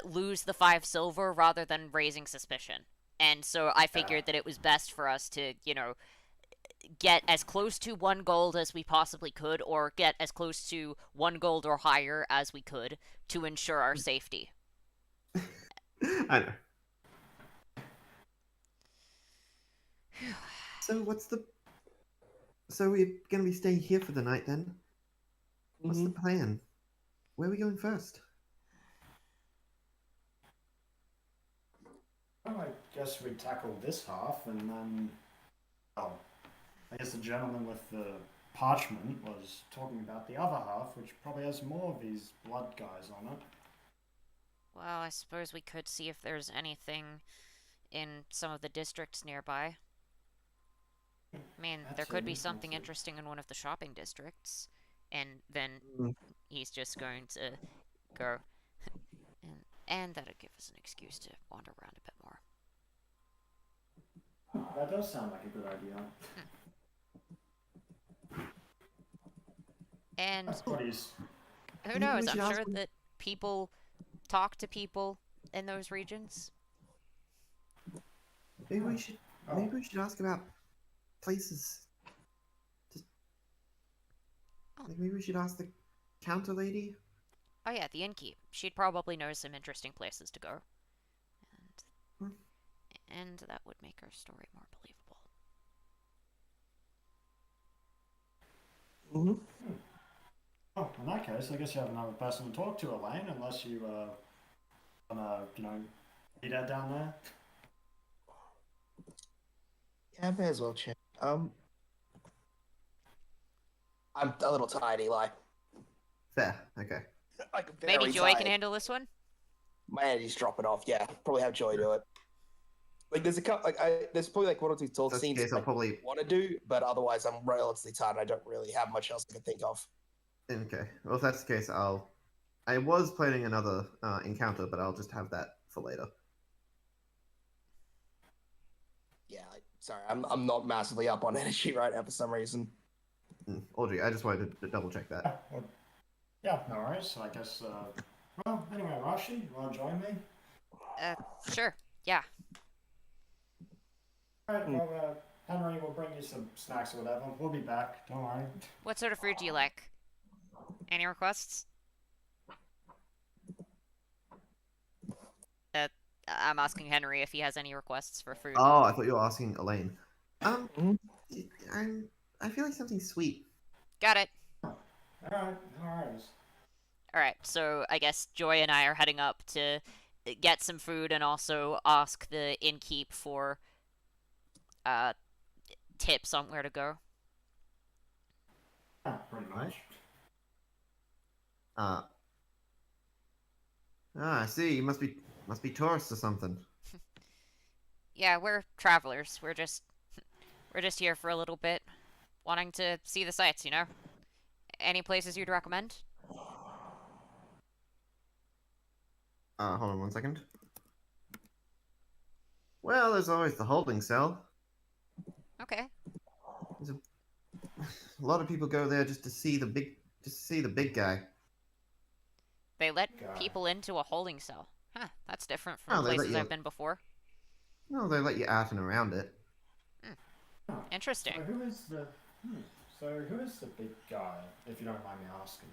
lose the 5 silver rather than raising suspicion. And so I figured that it was best for us to, you know, get as close to 1 gold as we possibly could, or get as close to 1 gold or higher as we could to ensure our safety. I know. So we're gonna be staying here for the night then? What's the plan? Where are we going first? Well, I guess we tackle this half, and then, well, I guess the gentleman with the parchment was talking about the other half, which probably has more of these blood guys on it. Well, I suppose we could see if there's anything in some of the districts nearby. I mean, there could be something interesting in one of the shopping districts. And then Mm. he's just going to go. And that'll give us an excuse to wander around a bit more. That does sound like a good idea. And What is? who Maybe knows? we I'm should ask sure him- that people talk to people in those regions. Maybe we should. Oh. Maybe we should ask about places. Maybe we should ask the counter lady. Oh yeah, the innkeep. She'd probably know some interesting places to go. And that would make our story more believable. Mm-hmm. Oh, in that case, I guess you have another person to talk to, Elaine, unless you wanna, meet her down there. Yeah, I may as well check. I'm a little tired, Eli. Fair. Okay. Like, Maybe very Joy tired. can handle this one? My energy's dropping off. Yeah, probably have Joy do it. Like, there's a couple. There's probably like one or two If talk that's the scenes case, I I'll probably. want to do, but otherwise I'm relatively tired. And I don't really have much else I can think of. Okay. Well, if that's the case, I'll. I was planning another encounter, but I'll just have that for later. Yeah, sorry, I'm not massively up on energy right now for some reason. Audrey, I just wanted to double check that. Yeah, no worries. I guess, well, anyway, Rashi, you wanna join me? Sure. Yeah. Alright, well, Henry will bring you some snacks or whatever. We'll be back, don't worry. What sort of food do you like? Any requests? I'm asking Henry if he has any requests for food. Oh, I thought you were asking Elaine. Mhm. I feel like something sweet. Got it. Alright, no worries. Alright, so I guess Joy and I are heading up to get some food and also ask the innkeep for tips on where to go. Yeah, pretty much. I see. You must be tourists or something. Yeah, we're travelers. We're just here for a little bit, wanting to see the sights, you know? Any places you'd recommend? Hold on one second. Well, there's always the holding cell. Okay. A lot of people go there just to see the big guy. They let God. people into a holding cell. Huh, that's different Oh, from they let places you- I've been before. No, they let you out and around it. Interesting. So who is the... who is the big guy, if you don't mind me asking?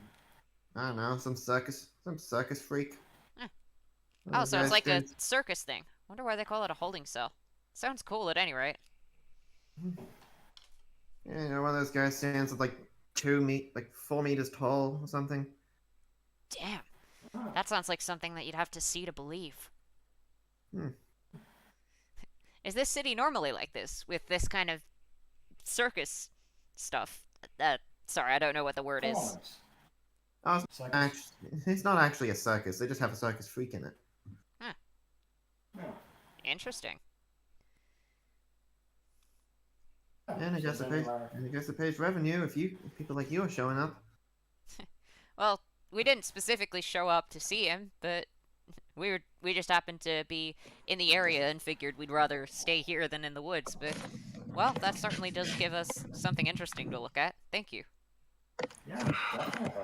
I don't know, some circus freak. Eh. One Oh, of so those it's like a guys circus thing. Wonder why they call it a holding cell. Sounds cool at any rate. Yeah, you know, one of those guys stands at like 4 meters tall or something. Damn. Ah, That sounds like something that you'd have to see to believe. Hmm. Is this city normally like this, with this kind of circus stuff? Sorry, I don't know what the word is. performance. Oh, Circus. it's not actually a circus. They just have a circus freak in it. Yeah. Interesting. And I guess So it then, pays revenue if people like you are showing up. Well, we didn't specifically show up to see him, but we just happened to be in the area and figured we'd rather stay here than in the woods. But well, that certainly does give us something interesting to look at. Thank you. Yeah, definitely.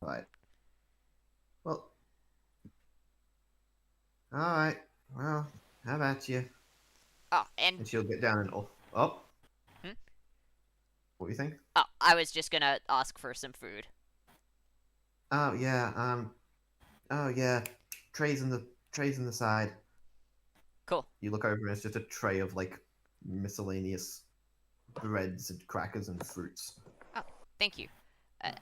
Right. Well. Alright. Well, how about you? Oh, and And she'll get down and oh. Hmm? What do you think? oh, I was just gonna ask for some food. Oh yeah, trays in the side. Cool. You look over and it's just a tray of like miscellaneous breads and crackers and fruits. Thank you.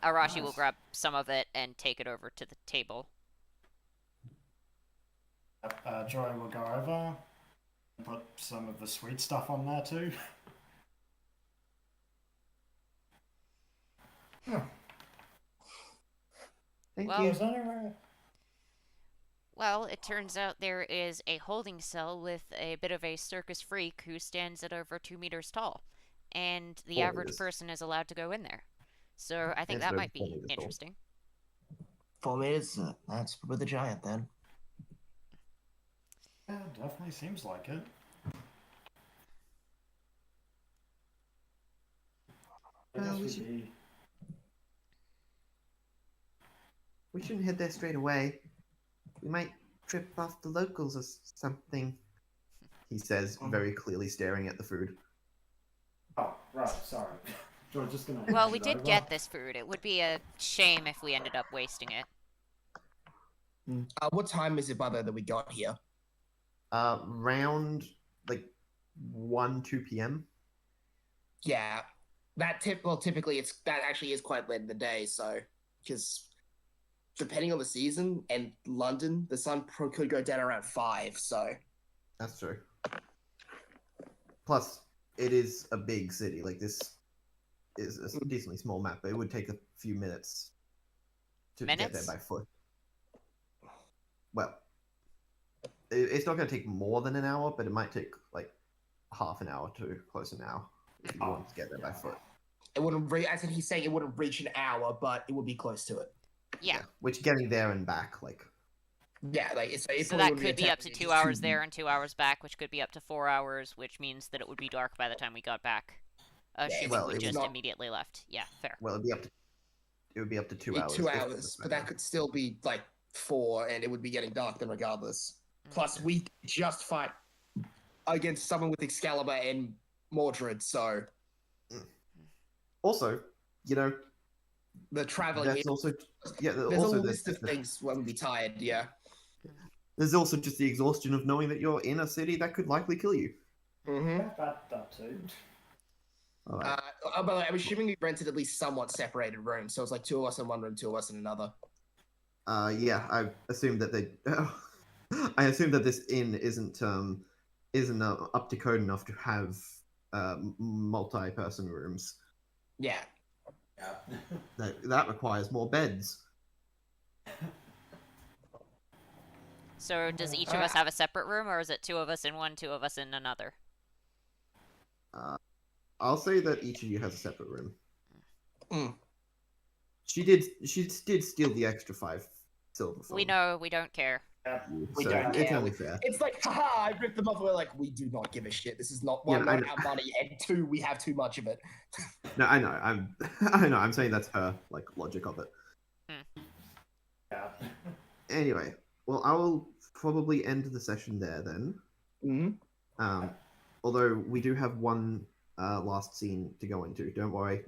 Arashi will Nice. grab some of it and take it over to the table. Joy will go over and put some of the sweet stuff on there too. Thank Well- you. Is anywhere? Well, it turns out there is a holding cell with a bit of a circus freak who stands at over 2 meters tall, and the 4 average meters. person is allowed to go in there. So I think It's that over might 4 be meters tall. interesting. 4 meters. That's with a giant then. Yeah, definitely seems like it. I Well, guess we we'd should- be. We shouldn't head there straight away. We might trip off the locals or something. He says, very clearly staring at the food. Oh, right, sorry. Joy, just gonna. Well, hand we it did over. get this food. It would be a shame if we ended up wasting it. What time is it, by the way, that we got here? Round like 1, 2 p.m. Yeah, typically that actually is quite late in the day. So, because depending on the season and London, the sun could go down around 5. So, That's true. Plus, it is a big city. Like, this is a decently small map, but it would take a few minutes to get Minutes? there by foot. Well, it's not going to take more than an hour, but it might take like half an hour to close an hour if you want to get there by foot. it wouldn't. As in, he's saying it wouldn't reach an hour, but it would be close to it. Yeah. Which getting there and back, like, Yeah, like it So probably that wouldn't could be a up to task, 2 it's hours just there and 2 hours back, which could be up to 4 hours, which means that it would be dark by the time we got back. Assuming well, we it would just not- immediately left. Yeah, fair. well, it would be up to 2 be hours. 2 if it hours, was but that better. could still be like 4, and it would be getting dark then regardless. Plus, we just fight against someone with Excalibur and Mordred, so Also, you know, the traveling. that's also There's also a list of things when we be tired. Yeah. There's also just the exhaustion of knowing that you're in a city that could likely kill you. Mm-hmm. Yeah, that too. All right. By the way, I'm assuming we rented at least somewhat separated rooms, so it's like 2 of us in one room, 2 of us in another. Yeah, I assume that they. I assume that this inn isn't up to code enough to have multi-person rooms. Yeah. Yeah. That requires more beds. So does each of us have a separate room, or is it 2 of us in one, 2 of us in another? I'll say that each of you has a separate room. Mm. She did steal the extra 5 silver. We from know, we don't care. you, We so don't it's care. only fair. It's like, haha, I ripped them off. We're like, we do not give a shit. This is not Yeah, one, I not know. our money, and 2, we have too much of it. No, I know. I know. I'm saying that's her like logic of it. Yeah. Anyway, well, I will probably end the session there then. Mm-hmm. Although we do have one last scene to go into. Don't worry.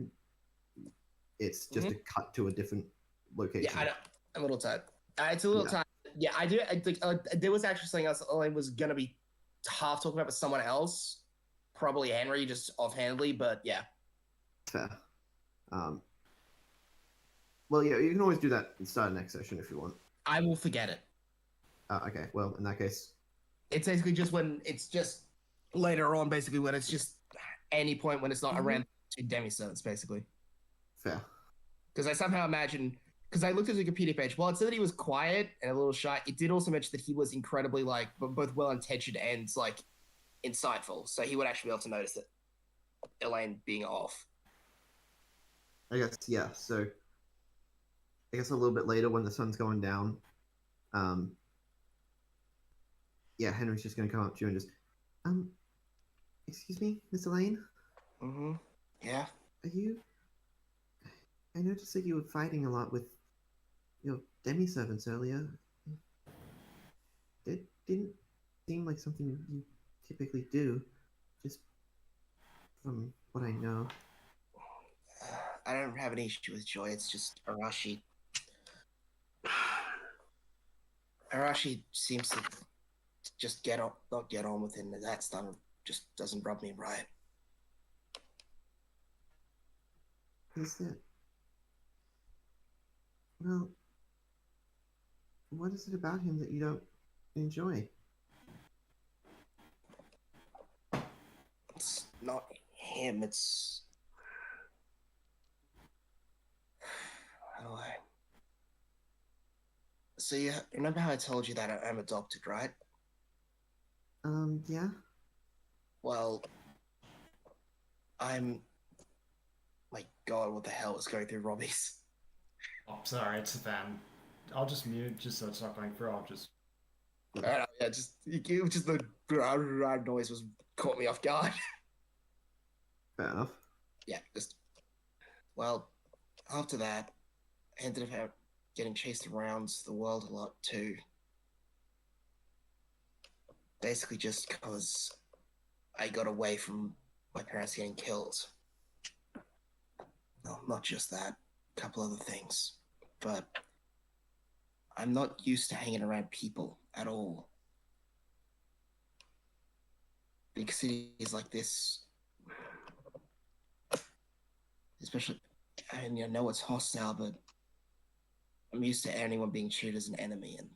It's just a cut to a different location. Yeah, I know. I'm a little tired. It's a little Yeah. tired. Yeah, I do. I think there was actually something else I was gonna be half talking about with someone else, probably Henry, just offhandedly. But yeah, Fair. Well, yeah, you can always do that and start next session if you want. I will forget it. Okay, well, in that case, It's basically just when it's just later on, basically when it's just any point when it's not around 2 demi-servants, basically. fair. Because I somehow imagine, because I looked at the Wikipedia page, while it said that he was quiet and a little shy, it did also mention that he was incredibly, like, both well-intentioned and, like, insightful. So he would actually be able to notice that Elaine being off. I guess, yeah, so I guess a little bit later when the sun's going down, yeah, Henry's just going to come up to you and just, excuse me, Miss Elaine? Mm-hmm. Yeah. Are you... I noticed that you were fighting a lot with your demi-servants earlier. It didn't seem like something you typically do, just from what I know. I don't have an issue with Joy. It's just Arashi. Arashi seems to just not get on with him. That stuff just doesn't rub me right. Is it? Well, what is it about him that you don't enjoy? not him. It's how do I? So you remember how I told you that I'm adopted, right? Yeah. Well, I'm. My God, what the hell is going through Robbie's? Oh, sorry, it's a fan. I'll just mute just so it's not going through. I'll just. Yeah, just the noise was caught me off guard. Fair enough. Yeah, just well, after that, I ended up getting chased around the world a lot too. Basically, just because I got away from my parents getting killed. No, not just that, a couple other things. But I'm not used to hanging around people at all. Big cities like this, especially, I mean, I know it's hostile, but I'm used to anyone being treated as an enemy, and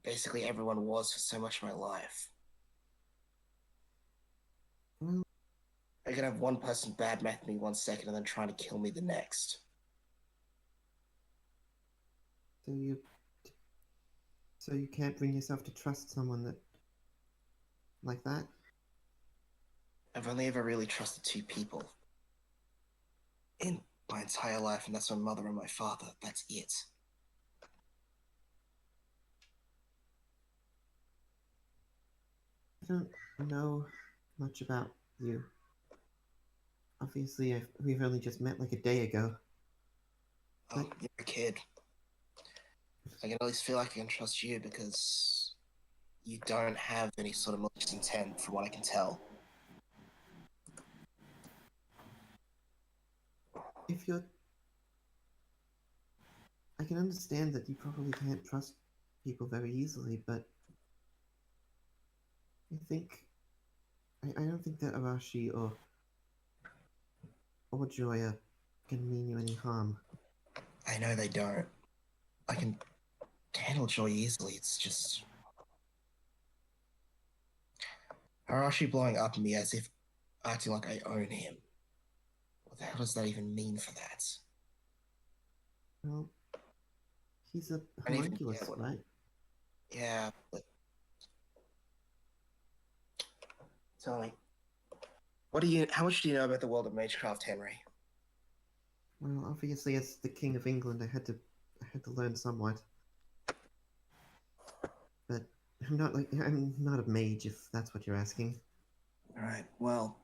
basically everyone was for so much of my life. Well, I could have one person badmouth me 1 second and then trying to kill me the next. so you so you can't bring yourself to trust someone that like that? I've only ever really trusted two people in my entire life, and that's my mother and my father. That's it. I don't know much about you. Obviously, we've only just met like a day ago. Oh, you're a kid. I can at least feel like I can trust you because you don't have any sort of malicious intent, from what I can tell. If you're, I can understand that you probably can't trust people very easily, but I think I don't think that Arashi or Joya can mean you any harm. I know they don't. I can handle Joy easily. It's just Harashi blowing up at me as if acting like I own him. What the hell does that even mean for that? Well, he's a I don't even homunculus, get what. right? Yeah, but tell me, what do you? How much do you know about the world of Magecraft, Henry? Well, obviously, as the King of England, I had to learn somewhat. But I'm not a mage, if that's what you're asking. All right. Well,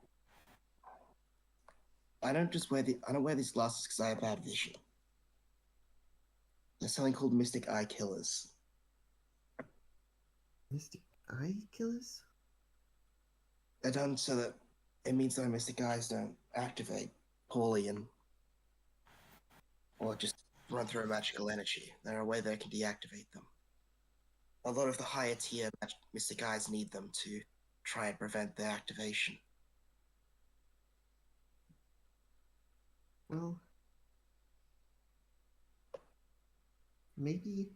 I don't wear these glasses because I have bad vision. There's something called Mystic Eye Killers. Mystic Eye Killers? They're done so that it means that my Mystic Eyes don't activate poorly and or just run through a magical energy. There are a way that I can deactivate them. A lot of the higher tier Mystic Eyes need them to try and prevent their activation. Well, maybe.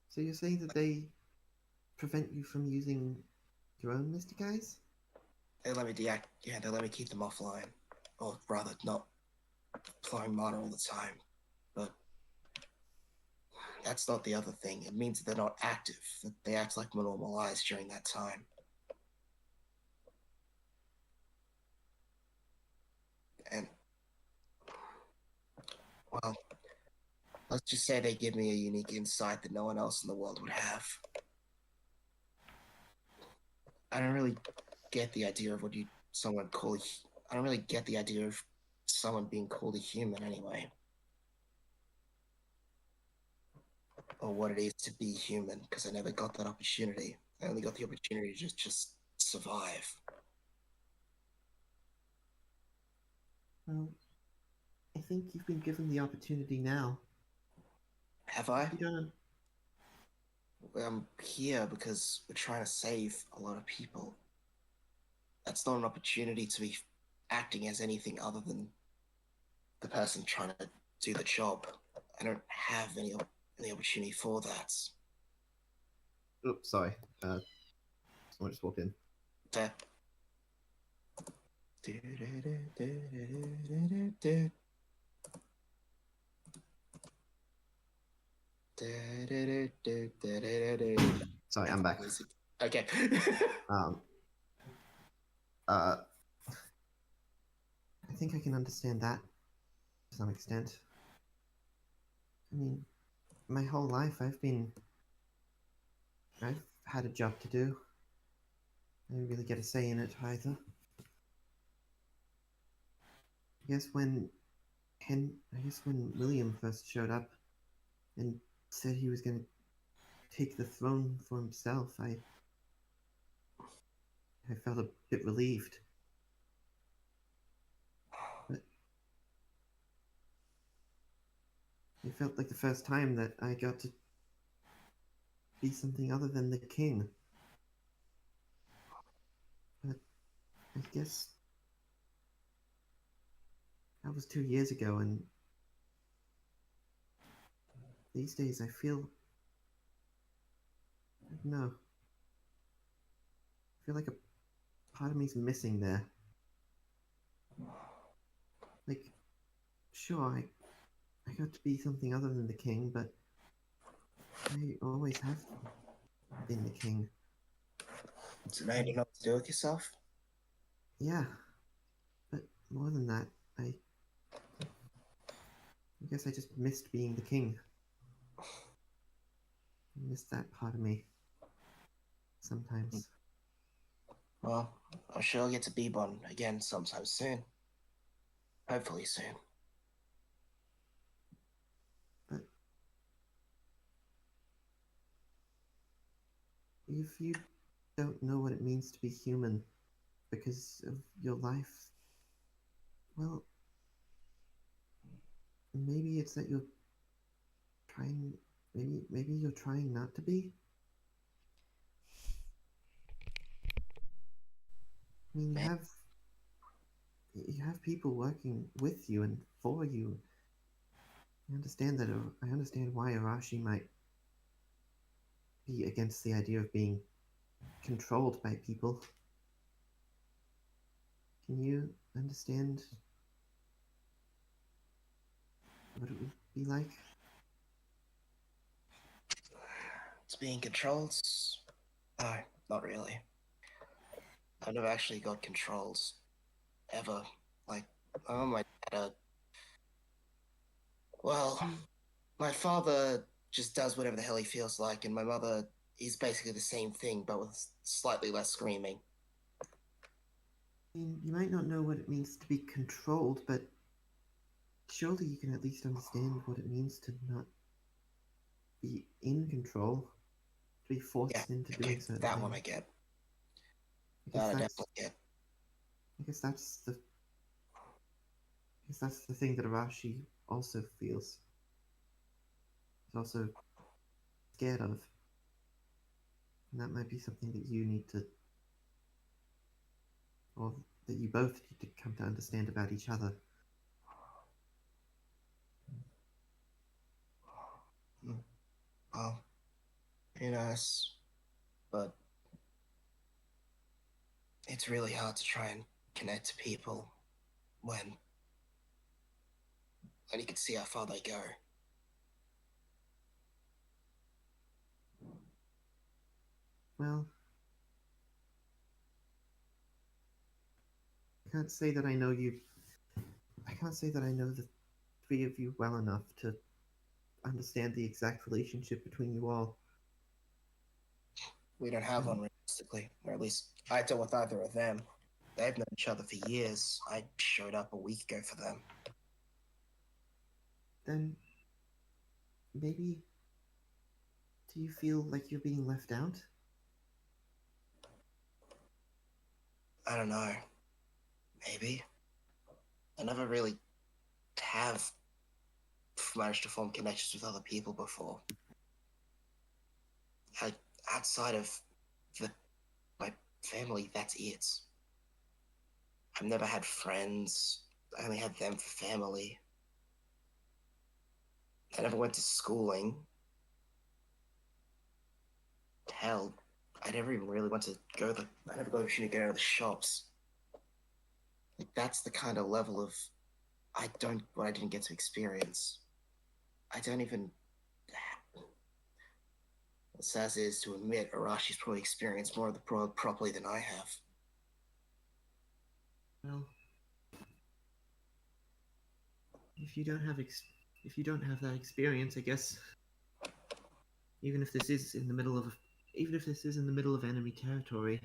So you're saying that they prevent you from using your own Mystic Eyes? They let me they let me keep them offline. Or rather, not flying mana all the time. But that's not the other thing. It means that they're not active, that they act like normal eyes during that time. And, well, let's just say they give me a unique insight that no one else in the world would have. I don't really get the idea of what someone call. I don't really get the idea of someone being called a human anyway, or what it is to be human. Because I never got that opportunity. I only got the opportunity to just survive. Well, I think you've been given the opportunity now. Have I? You don't. I'm here because we're trying to save a lot of people. That's not an opportunity to be acting as anything other than the person trying to do the job. I don't have any opportunity for that. Oops, sorry. Someone just walked in. Fair. Sorry, I'm back. Okay. Um, uh, I think I can understand that to some extent. I mean, my whole life I've had a job to do. I didn't really get a say in it either. I guess when William first showed up and said he was going to take the throne for himself, I felt a bit relieved. But it felt like the first time that I got to be something other than the king. But I guess that was 2 years ago, and these days I don't know, I feel like a part of me's missing there. Like, sure, I got to be something other than the king, but I always have been the king. So now you know what to do with yourself? Yeah, but more than that, I guess I just missed being the king. I miss that part of me sometimes. Well, I'm sure I'll get to be one again sometime soon. Hopefully soon. But if you don't know what it means to be human because of your life, well, maybe it's that you're trying. Maybe you're trying not to be. I mean, you have people working with you and for you. I understand that. I understand why Arashi might be against the idea of being controlled by people. Can you understand what it would be like? It's being controlled? No, not really. I've never actually got controls. Ever. Like, my dad, well, my father just does whatever the hell he feels like, and my mother is basically the same thing, but with slightly less screaming. I mean, you might not know what it means to be controlled, but surely you can at least understand what it means to not be in control, to be forced into doing certain that things. one I get. I guess That I that's, definitely get. I guess that's the thing that Arashi also feels. He's also scared of. And that might be something that you need to, or that you both need to come to understand about each other. Well, who knows? But it's really hard to try and connect to people when you can see how far they go. Well, I can't say that I know you. I can't say that I know the three of you well enough to understand the exact relationship between you all. We don't have one realistically, or at least I don't with either of them. They've known each other for years. I showed up a week ago for them. Then maybe do you feel like you're being left out? I don't know. Maybe. I never really have managed to form connections with other people before. Outside of my family, that's it. I've never had friends. I only had them for family. I never went to schooling. Hell, I never even really went to go to the. I never got to go to the shops. Like that's the kind of level of what I didn't get to experience. I don't even. As sad it is to admit, Arashi's probably experienced more of the prologue properly than I have. Well, if you don't have if you don't have that experience, I guess even if this is in the middle of enemy territory,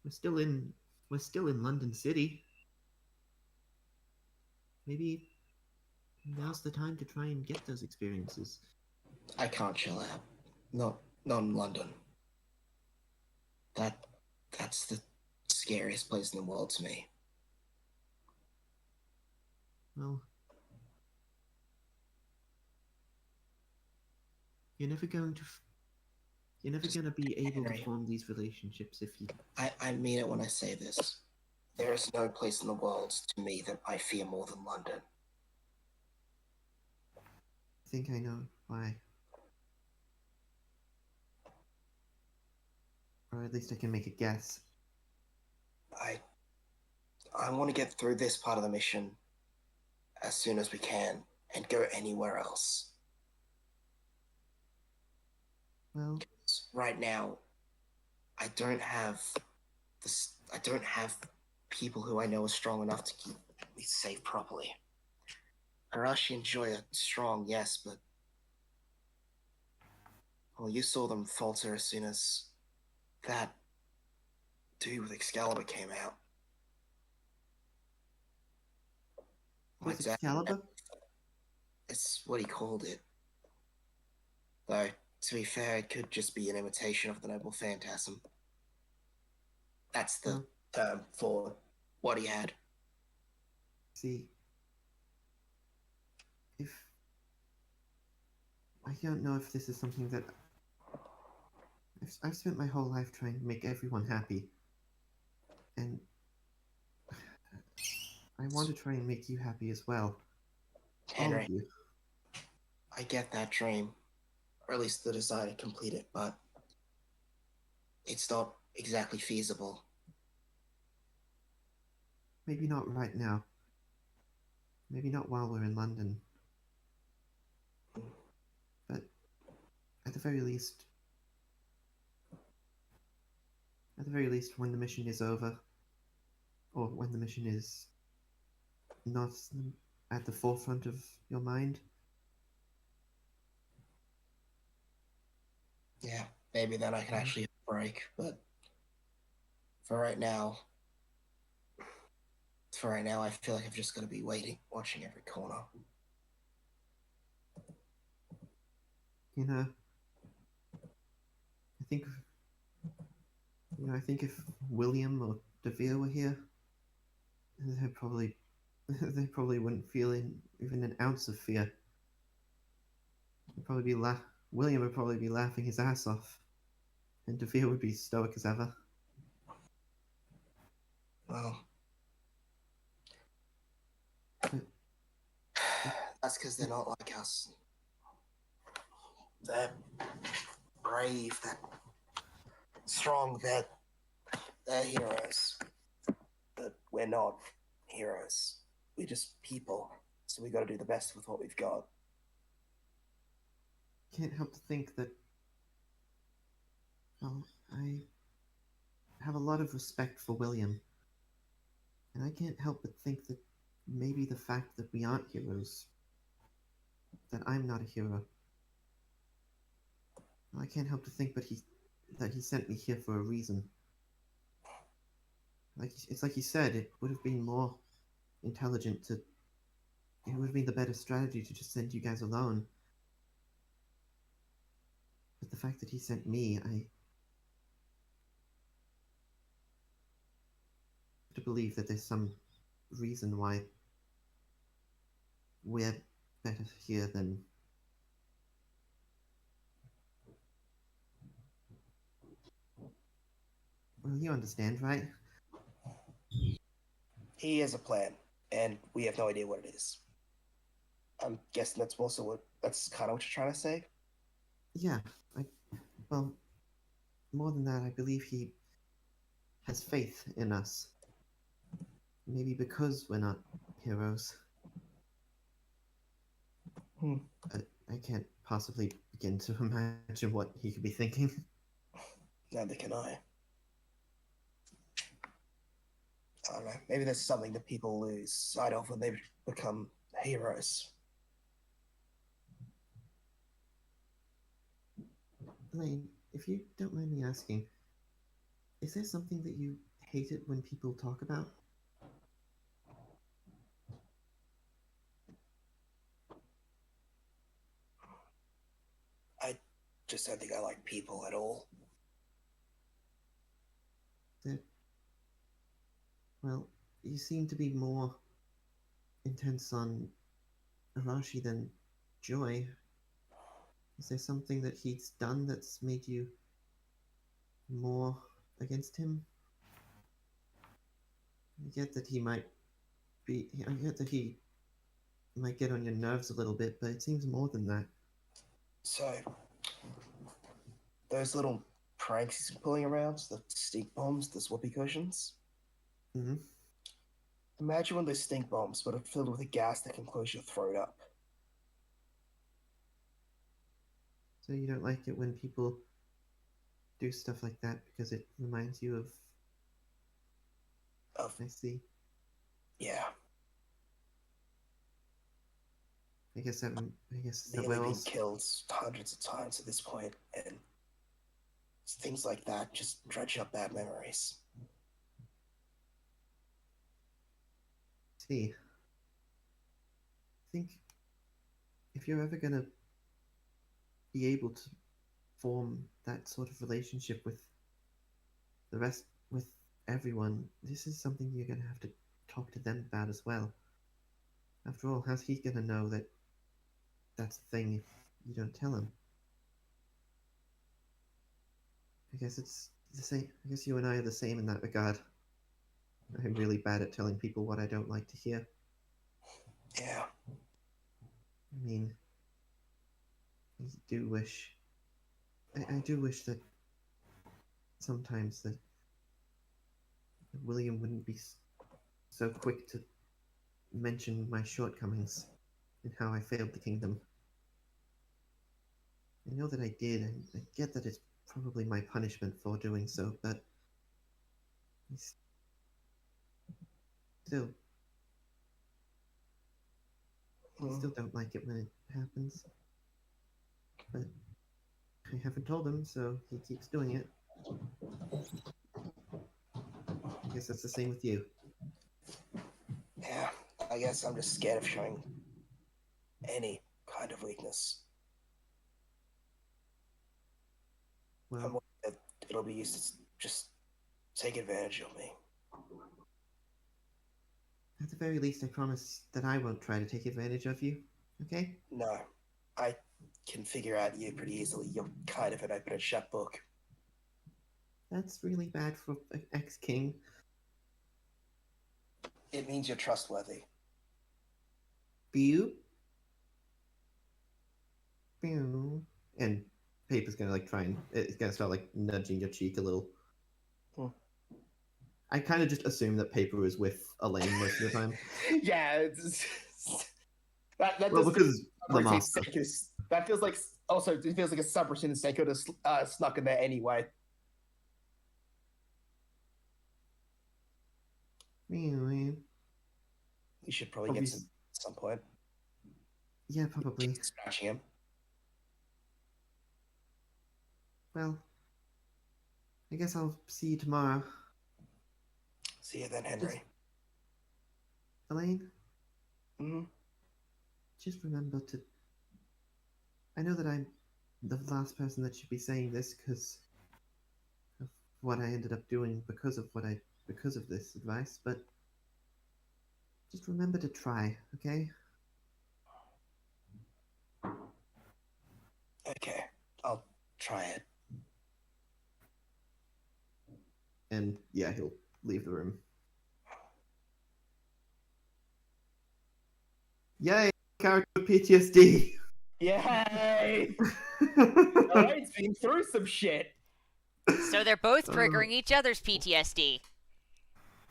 we're still in London City. Maybe now's the time to try and get those experiences. I can't chill out. Not in London. That's the scariest place in the world to me. Well, you're never going to be able Henry. to form these relationships if you. I mean it when I say this. There is no place in the world to me that I fear more than London. I think I know why. Or at least I can make a guess. I want to get through this part of the mission as soon as we can and go anywhere else. Well, Right now, I don't have people who I know are strong enough to keep me safe properly. Arashi and Joy are strong, yes, but well, you saw them falter as soon as that dude with Excalibur came out. was Like that. Excalibur? It's what he called it. Though, to be fair, it could just be an imitation of the Noble Phantasm. That's the term for what he had. See, if I don't know if this is something that I've spent my whole life trying to make everyone happy, and I want to try and make you happy as well. All Henry, of you. I get that dream, or at least the desire to complete it, but it's not exactly feasible. Maybe not right now. Maybe not while we're in London. But at the very least, when the mission is over, or when the mission is not at the forefront of your mind, Yeah, maybe then I can actually have a break, but for right now, I feel like I've just got to be waiting, watching every corner. I think, I think if William or Devere were here, they probably, they probably wouldn't feel even an ounce of fear. William would probably be laughing his ass off, and Devere would be stoic as ever. Well, that's because they're not like us. They're brave, they're strong, they're heroes. But we're not heroes. We're just people. So we got to do the best with what we've got. Can't help to think that, well, I have a lot of respect for William, and I can't help but think that maybe the fact that we aren't heroes, that I'm not a hero, well, I can't help to think that he sent me here for a reason. It's like he said, it would have been more intelligent to. It would have been the better strategy to just send you guys alone. But the fact that he sent me, I have to believe that there's some reason why we're better here than. Well, you understand, right? He has a plan, and we have no idea what it is. I'm guessing that's kind of what you're trying to say? Yeah, well, more than that, I believe he has faith in us. maybe because we're not heroes. I can't possibly begin to imagine what he could be thinking. Neither can I. I don't know. Maybe there's something that people lose sight of when they become heroes. Elaine, if you don't mind me asking, is there something that you hate it when people talk about? I just don't think I like people at all. That, well, you seem to be more intense on Arashi than Joy. Is there something that he's done that's made you more against him? I get that he might be. I get that he might get on your nerves a little bit, but it seems more than that. So, those little pranks he's pulling around, the stink bombs, the whoopee cushions. Mm-hmm. Imagine one of those stink bombs, but are filled with a gas that can close your throat up. So you don't like it when people do stuff like that because it reminds you of. I see. Yeah, I guess that nearly been else. killed hundreds of times at this point, and things like that just dredge up bad memories. See, I think if you're ever gonna be able to form that sort of relationship with with everyone, this is something you're gonna have to talk to them about as well. After all, how's he gonna know that that's the thing if you don't tell him? I guess it's the same. I guess you and I are the same in that regard. I'm really bad at telling people what I don't like to hear. Yeah. I mean, I do wish. I do wish that sometimes that William wouldn't be so quick to mention my shortcomings and how I failed the kingdom. I know that I did, and I get that it's probably my punishment for doing so, but still, I still don't like it when it happens. But I haven't told him, so he keeps doing it. I guess that's the same with you. Yeah, I guess I'm just scared of showing any kind of weakness. I'm Well, worried that it'll be used to just take advantage of me. at the very least, I promise that I won't try to take advantage of you, okay? No, I can figure out you pretty easily. You're kind of an open and shut book. That's really bad for an ex-king. It means you're trustworthy. Bew? Bew. And Paper's gonna like try and it's gonna start like nudging your cheek a little. I kind of just assume that Paper is with Elaine most of the time. Yeah, that Well, does because the feel master. that feels like also it feels like a subroutine Seiko just snuck in there anyway. You should probably get Obvious- some at some point. Yeah, probably. Scratching him. Well, I guess I'll see you tomorrow. See you then, Henry. Elaine, Mm-hmm. just remember to. I know that I'm the last person that should be saying this because of what I ended up doing because of this advice, but just remember to try, okay? Okay, I'll try it. And yeah, he'll leave the room. Yay! Character with PTSD! Yay! Elaine's been through some shit. So they're both triggering each other's PTSD.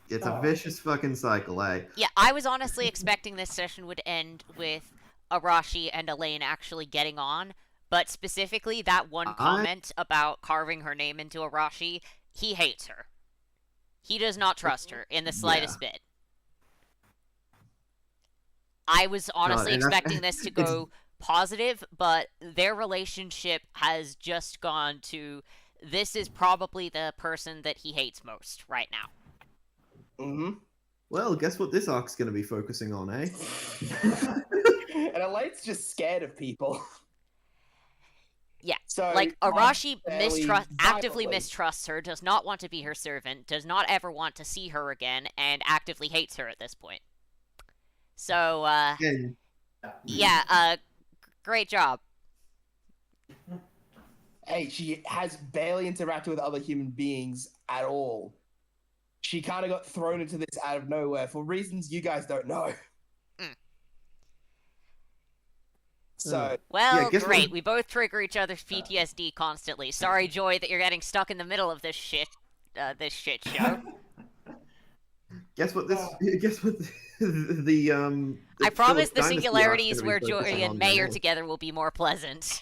It's a Oh. vicious fucking cycle, eh? Yeah, I was honestly expecting this session would end with Arashi and Elaine actually getting on, but specifically that one comment about carving her name into Arashi, he hates her. He does not trust her in the slightest bit. I was honestly and that's- expecting this to go positive, but their relationship has just gone to this is probably the person that he hates most right now. Mm-hmm. Well, guess what this arc's going to be focusing on, eh? And Elaine's just scared of people. Yeah, So like Arashi fairly actively violently. mistrusts her, does not want to be her servant, does not ever want to see her again, and actively hates her at this point. So, And yeah, great job. Hey, she has barely interacted with other human beings at all. She kind of got thrown into this out of nowhere for reasons you guys don't know. Mm. So, Well, Yeah, guess what- great. We both trigger each other's PTSD constantly. Sorry, Joy, that you're getting stuck in the middle of this shit show. guess what this? Guess what? The I promise the Philip Dynasty arc's singularities gonna where be Joy focusing and on May are now. together will be more pleasant.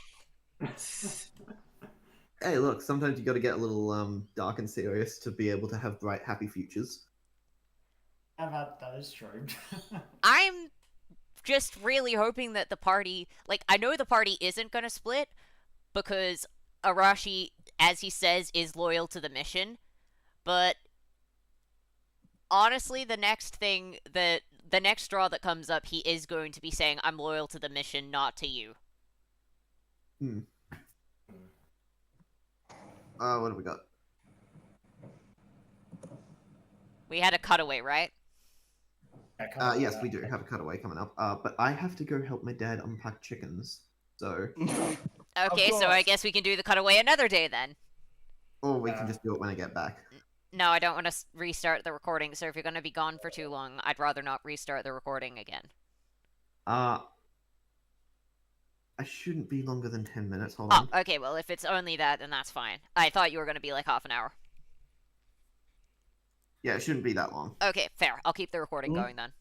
Hey, look, sometimes you got to get a little dark and serious to be able to have bright, happy futures. Yeah, that is true. I'm just really hoping that the party, like, I know the party isn't gonna split because Arashi, as he says, is loyal to the mission, but honestly, the next straw that comes up, he is going to be saying, I'm loyal to the mission, not to you. What have we got? We had a cutaway, right? Yes, we do have a cutaway coming up. But I have to go help my dad unpack chickens. So, Okay, so I course. guess we can do the cutaway another day then. or we can just do it when I get back. No, I don't want to restart the recording, so if you're going to be gone for too long, I'd rather not restart the recording again. I shouldn't be longer than 10 minutes. Hold Oh, on. okay, well, if it's only that, then that's fine. I thought you were going to be like half an hour. Yeah, it shouldn't be that long. Okay, fair. I'll keep the recording going then.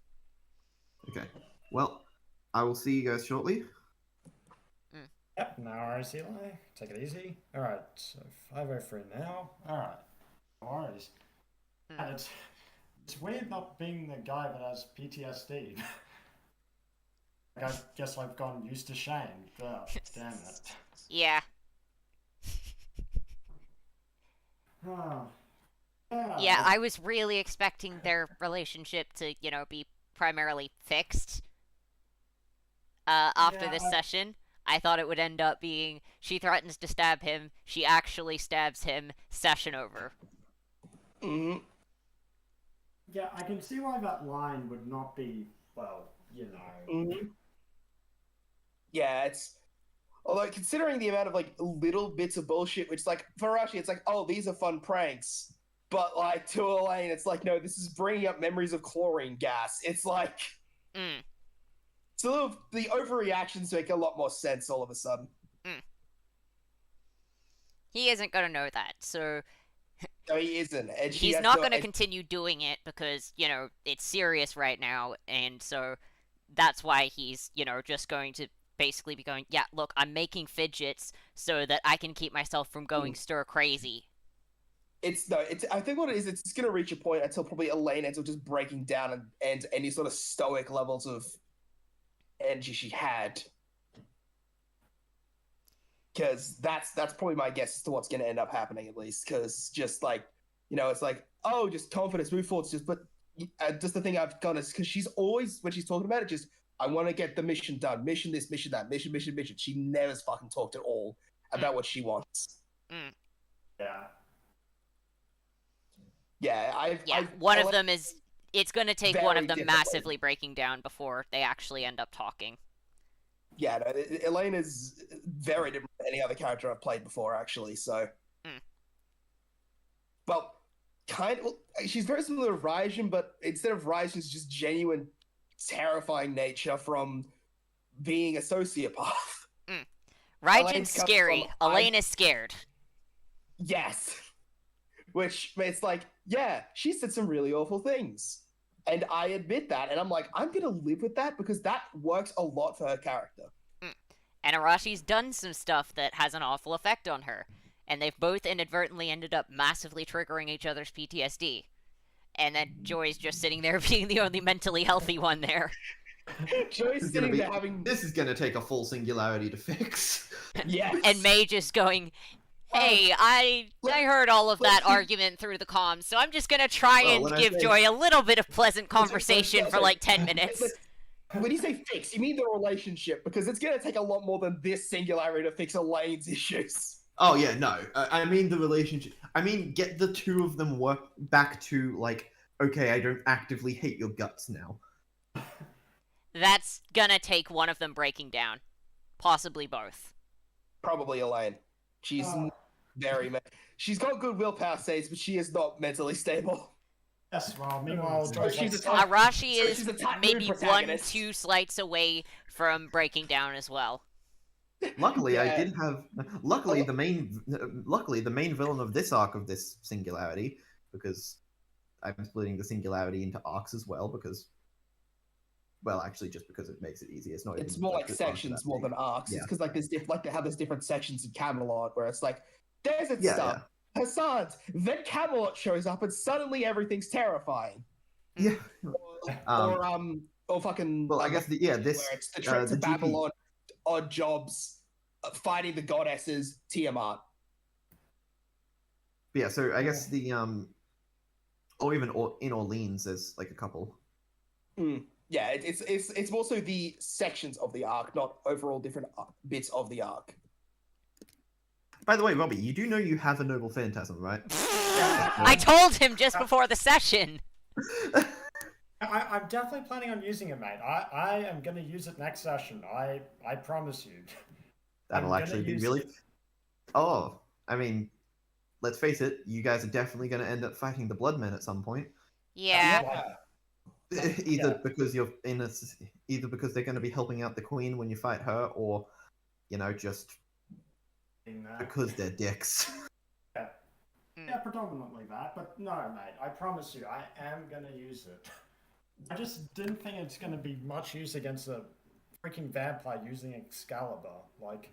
Okay. Well, I will see you guys shortly. Yep, no worries, Eli. Take it easy. Alright, so 5:03 now. Alright. No worries. And it's weird not being the guy that has PTSD. Like, I guess I've gotten used to shame. Oh, damn it. Yeah. Oh. Yeah, I was really expecting their relationship to, be primarily fixed. After this Yeah, session, I thought it would end up being she threatens to stab him, she actually stabs him, session over. mhm. Yeah, I can see why that line would not be, well, Mhm. Yeah, it's. Although, considering the amount of, like, little bits of bullshit, which, like, for Arashi, it's like, oh, these are fun pranks. But, like, to Elaine, it's like, no, this is bringing up memories of chlorine gas. It's like. Mm. So the overreactions make a lot more sense all of a sudden. He isn't gonna know that, so No, he isn't. And she he's has not no- gonna and- continue doing it because, it's serious right now, and so that's why he's, just going to basically be going, yeah, look, I'm making fidgets so that I can keep myself from going stir crazy. It's no. It's. I think what it is. It's going to reach a point until probably Elaine ends up just breaking down and any sort of stoic levels of energy she had. Because that's probably my guess as to what's going to end up happening, at least. Because just like it's like, oh, just confidence, move forward. Just just the thing I've done is because she's always, when she's talking about it, just I want to get the mission done, mission this, mission that, mission. She never fucking talked at all about what she wants. Yeah. Yeah, One of them is it's going to take one Very of them difficult. massively breaking down before they actually end up talking. Yeah, no, Elaine is very different from any other character I've played before, actually. So, well, she's very similar to Raijin, but instead of Raijin's just genuine, terrifying nature from being a sociopath. Raijin's Elaine's comes scary. from, Elaine is scared. Yes, which it's like, yeah, she said some really awful things. And I admit that, and I'm like, I'm gonna live with that because that works a lot for her character. And Arashi's done some stuff that has an awful effect on her. And they've both inadvertently ended up massively triggering each other's PTSD. And then Joy's just sitting there being the only mentally healthy one there. Joy's sitting there having, This is gonna take a full singularity to fix. yes, And May just going, hey, I heard all of that argument through the comms, so I'm just gonna try Well, and when I give say- Joy a little bit of pleasant conversation for like 10 It's minutes. like, when you say fix, you mean the relationship, because it's gonna take a lot more than this singularity to fix Elaine's issues. Oh yeah, no. I mean the relationship. I mean get the two of them work back to like, okay, I don't actively hate your guts now. That's gonna take one of them breaking down. Possibly both. Probably Elaine. She's very. She's got good willpower saves, but she is not mentally stable. Yes, well, meanwhile, So Joy's she's like, a- Arashi so is she's a top maybe mood 1-2 protagonist. slights away from breaking down as well. Luckily, I Yeah. did have. Luckily, the main villain of this arc of this singularity, because I'm splitting the singularity into arcs as well, because, well, actually, just because it makes it easier. It's not. It's even, more like the arcs are sections that more big. than arcs. Yeah. It's because like like they have those different sections in Camelot where it's like desert Yeah, stuff, Hassan's, then Camelot shows up and suddenly everything's terrifying. Yeah. Or fucking. Well, I guess this where it's the trip to the GP Babylon, odd jobs, fighting the goddesses, Tiamat. Yeah, so I guess the or even in Orleans, there's like a couple. Yeah, it's more so the sections of the arc, not overall different bits of the arc. By the way, Robbie, you do know you have a noble phantasm, right? I told him just before the session. I'm definitely planning on using it, mate. I am going to use it next session. I promise you. That'll I'm actually gonna be use really. it. Oh, I mean, let's face it, you guys are definitely going to end up fighting the Bloodmen at some point. Yeah. Either because you're either because they're going to be helping out the Queen when you fight her, or just because they're dicks. Yeah, predominantly that, but no, mate, I promise you, I am going to use it. I just didn't think it's going to be much use against a freaking vampire using Excalibur. Like,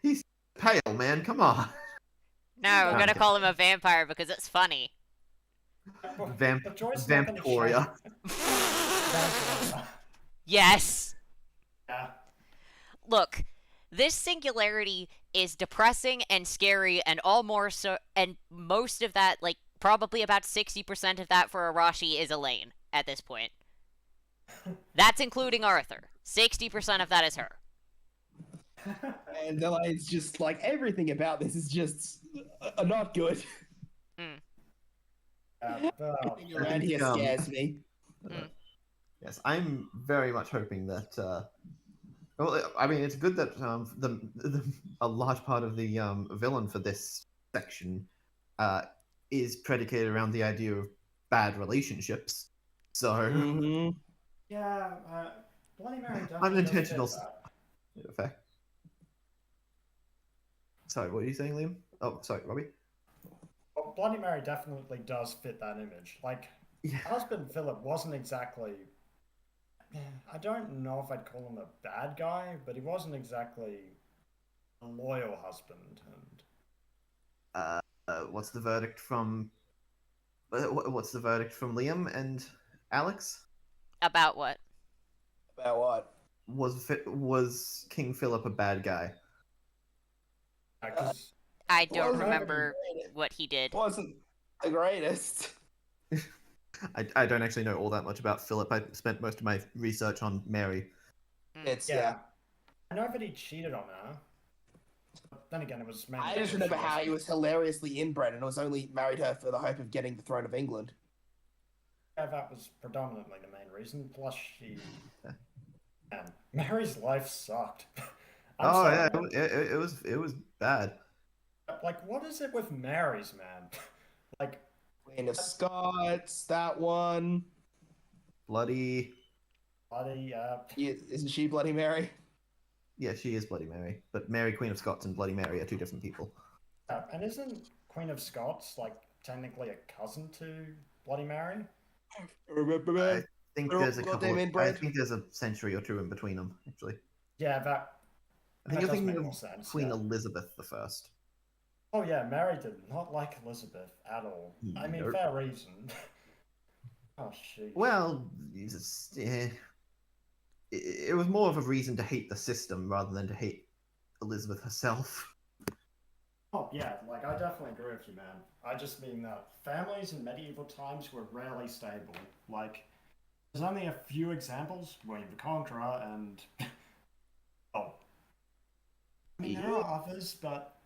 He's pale, man. Come on. No, we're gonna Okay. call him a vampire because it's funny. but Joy's not gonna Vamptoria. Vamptoria. Yes. Yeah. Look, this singularity is depressing and scary, and all more so, and most of that, like probably about 60% of that for Arashi is Elaine at this point. That's including Arthur. 60% of that is her. And Elaine's just like everything about this is just not good. Everything around here scares me. Yes, I'm very much hoping that. Well, I mean, it's good that a large part of the villain for this section is predicated around the idea of bad relationships. So Mm-hmm. Yeah, Bloody Mary definitely unintentional does fit that. effect. Sorry, what are you saying, Liam? Oh, sorry, Robbie. Well, Bloody Mary definitely does fit that image. Like, Yeah. husband Philip wasn't exactly. I don't know if I'd call him a bad guy, but he wasn't exactly a loyal husband. And What's the verdict from? What's the verdict from Liam and Alex? About what? About what? Was King Philip a bad guy? 'cause I don't Wasn't remember the greatest. what he did. Wasn't the greatest. I don't actually know all that much about Philip. I spent most of my research on Mary. It's yeah, I know that he cheated on her. But then again, it was mainly I just because remember she how he was hilariously inbred and was only married her for the hope of getting the throne of England. Yeah, that was predominantly the main reason. Plus, she. Man, Mary's life sucked. I'm Oh sorry, yeah, it was bad. Like, what is it with Mary's, man? Like, Queen of Scots, that one. Bloody. bloody, Isn't she Bloody Mary? Yeah, she is Bloody Mary, but Mary Queen of Scots and Bloody Mary are two different people. And isn't Queen of Scots like technically a cousin to Bloody Mary? Remember, I man? think They're all there's a couple. goddamn I inbred. think there's a century or two in between them, actually. Yeah, that I think that you're does thinking make of more sense. Queen Yeah. Elizabeth the First. Oh yeah, Mary did not like Elizabeth at all. I mean, Nope. fair reason. Oh sheesh. Well, it was more of a reason to hate the system rather than to hate Elizabeth herself. Oh yeah, like I definitely agree with you, man. I just mean that families in medieval times were rarely stable. Like, there's only a few examples: William the Conqueror and oh, I mean there are others, but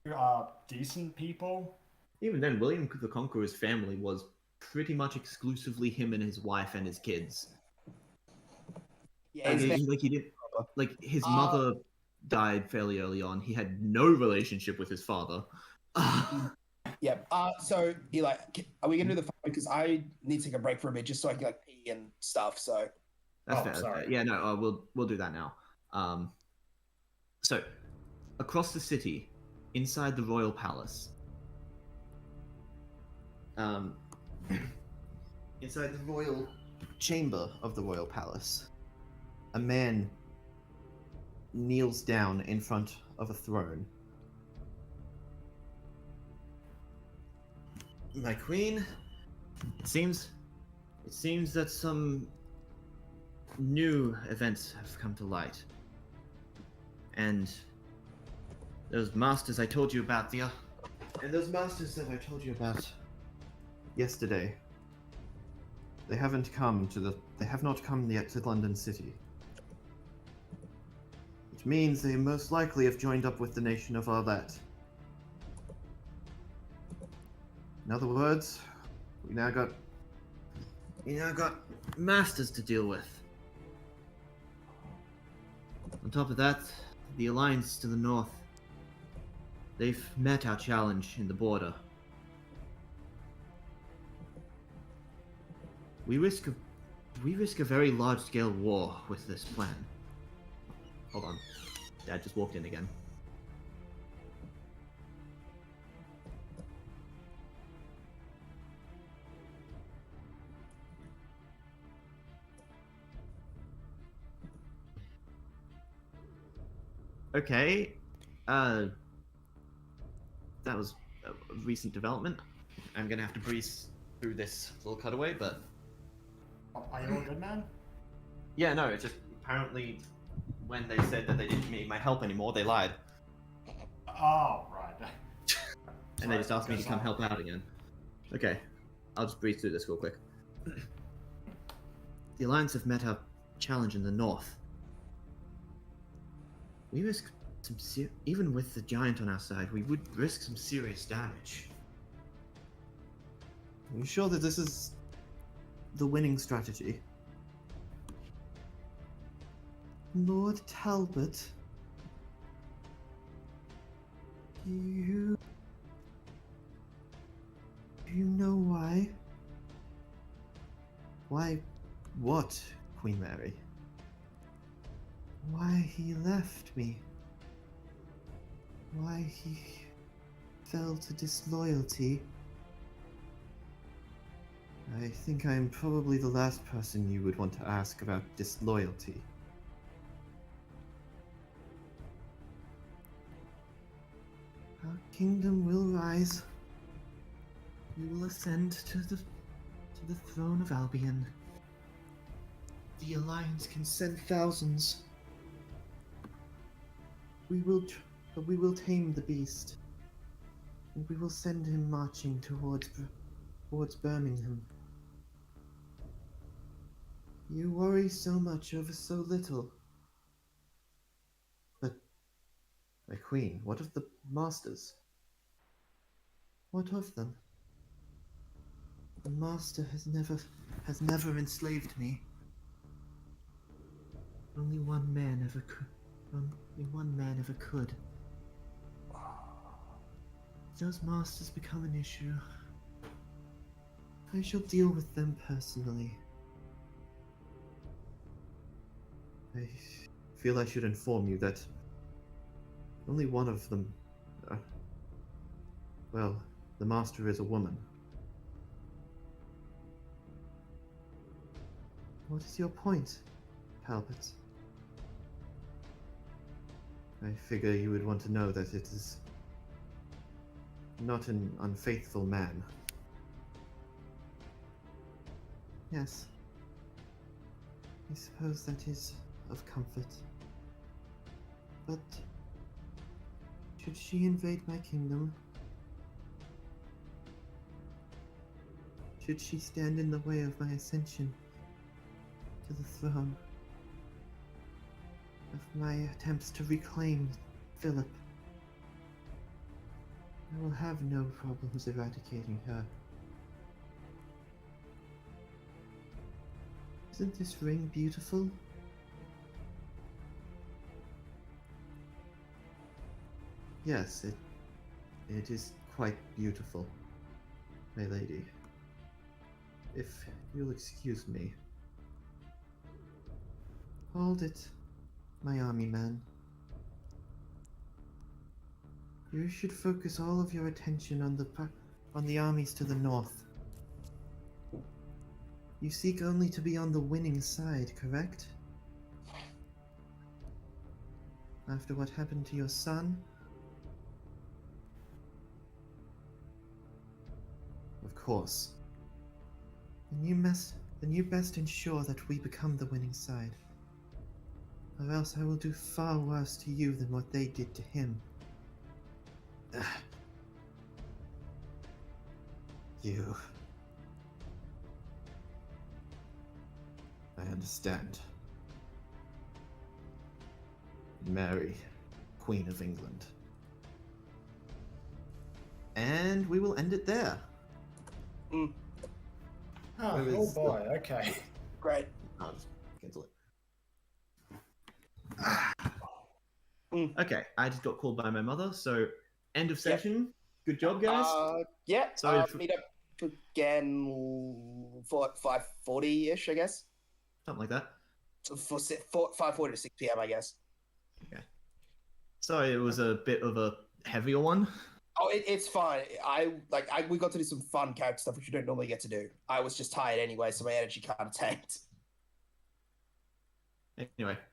who are decent people. Even then, William the Conqueror's family was pretty much exclusively him and his wife and his kids. Yeah, Like, he's he didn't like his Uh, mother died fairly early on. He had no relationship with his father. yeah. So he like, are we gonna do the phone? Because I need to take a break for a bit just so I can like pee and stuff. So That's Oh, fair. That's sorry. fair. Yeah, no, we'll do that now. So across the city, inside the royal palace, Inside the royal chamber of the royal palace, a man kneels down in front of a throne. My queen, it seems that some new events have come to light, and those masters I told you about and those masters that I told you about yesterday, they have not come yet to London City. Which means they most likely have joined up with the nation of Arlette. In other words, we now got masters to deal with. On top of that, the alliance to the north, they've met our challenge in the border. We risk a very large-scale war with this plan. Hold on. Dad just walked in again. Okay. That was a recent development. I'm gonna have to breeze through this little cutaway, but Are you all good, man? yeah, no, it's just apparently when they said that they didn't need my help anymore, they lied. Oh right. And they just asked me to Sorry, come help out again. Okay, I'll just breeze through this real quick. The Alliance have met our challenge in the north. We risk some even with the giant on our side, we would risk some serious damage. Are you sure that this is the winning strategy? Lord Talbot, do you know why? Why, what, Queen Mary? Why he left me? Why he fell to disloyalty? I think I'm probably the last person you would want to ask about disloyalty. Our kingdom will rise. We will ascend to the throne of Albion. The Alliance can send thousands. We will tame the beast, and we will send him marching towards Birmingham. You worry so much over so little. But, my queen, what of the masters? What of them? The master has never enslaved me. Only one man ever could. Only one man ever could. If those masters become an issue, I shall deal with them personally. I feel I should inform you that only one of them, Well, the master is a woman. What is your point, Talbot? I figure you would want to know that it is not an unfaithful man. Yes. I suppose that is of comfort. But should she invade my kingdom? Should she stand in the way of my ascension to the throne? Of my attempts to reclaim Philip? I will have no problems eradicating her. Isn't this ring beautiful? Yes, it is quite beautiful, my lady. If you'll excuse me. Hold it, my army man. You should focus all of your attention on the armies to the north. You seek only to be on the winning side, correct? After what happened to your son? Of course. Then you best ensure that we become the winning side. Or else I will do far worse to you than what they did to him. Ugh. You... I understand. Mary, Queen of England. And we will end it there. Oh, Where oh is the- boy, okay. Great. I'll just cancel it. Okay, I just got called by my mother, so end of Yep. session. Good job, guys. Yeah. Sorry, Meet up again for 5:40-ish, I guess. something like that. So for 5:40 to 6 p.m., I guess. Sorry, it was a bit of a heavier one. Oh, it's fine. We got to do some fun character stuff, which you don't normally get to do. I was just tired anyway, so my energy kind of tanked. Anyway,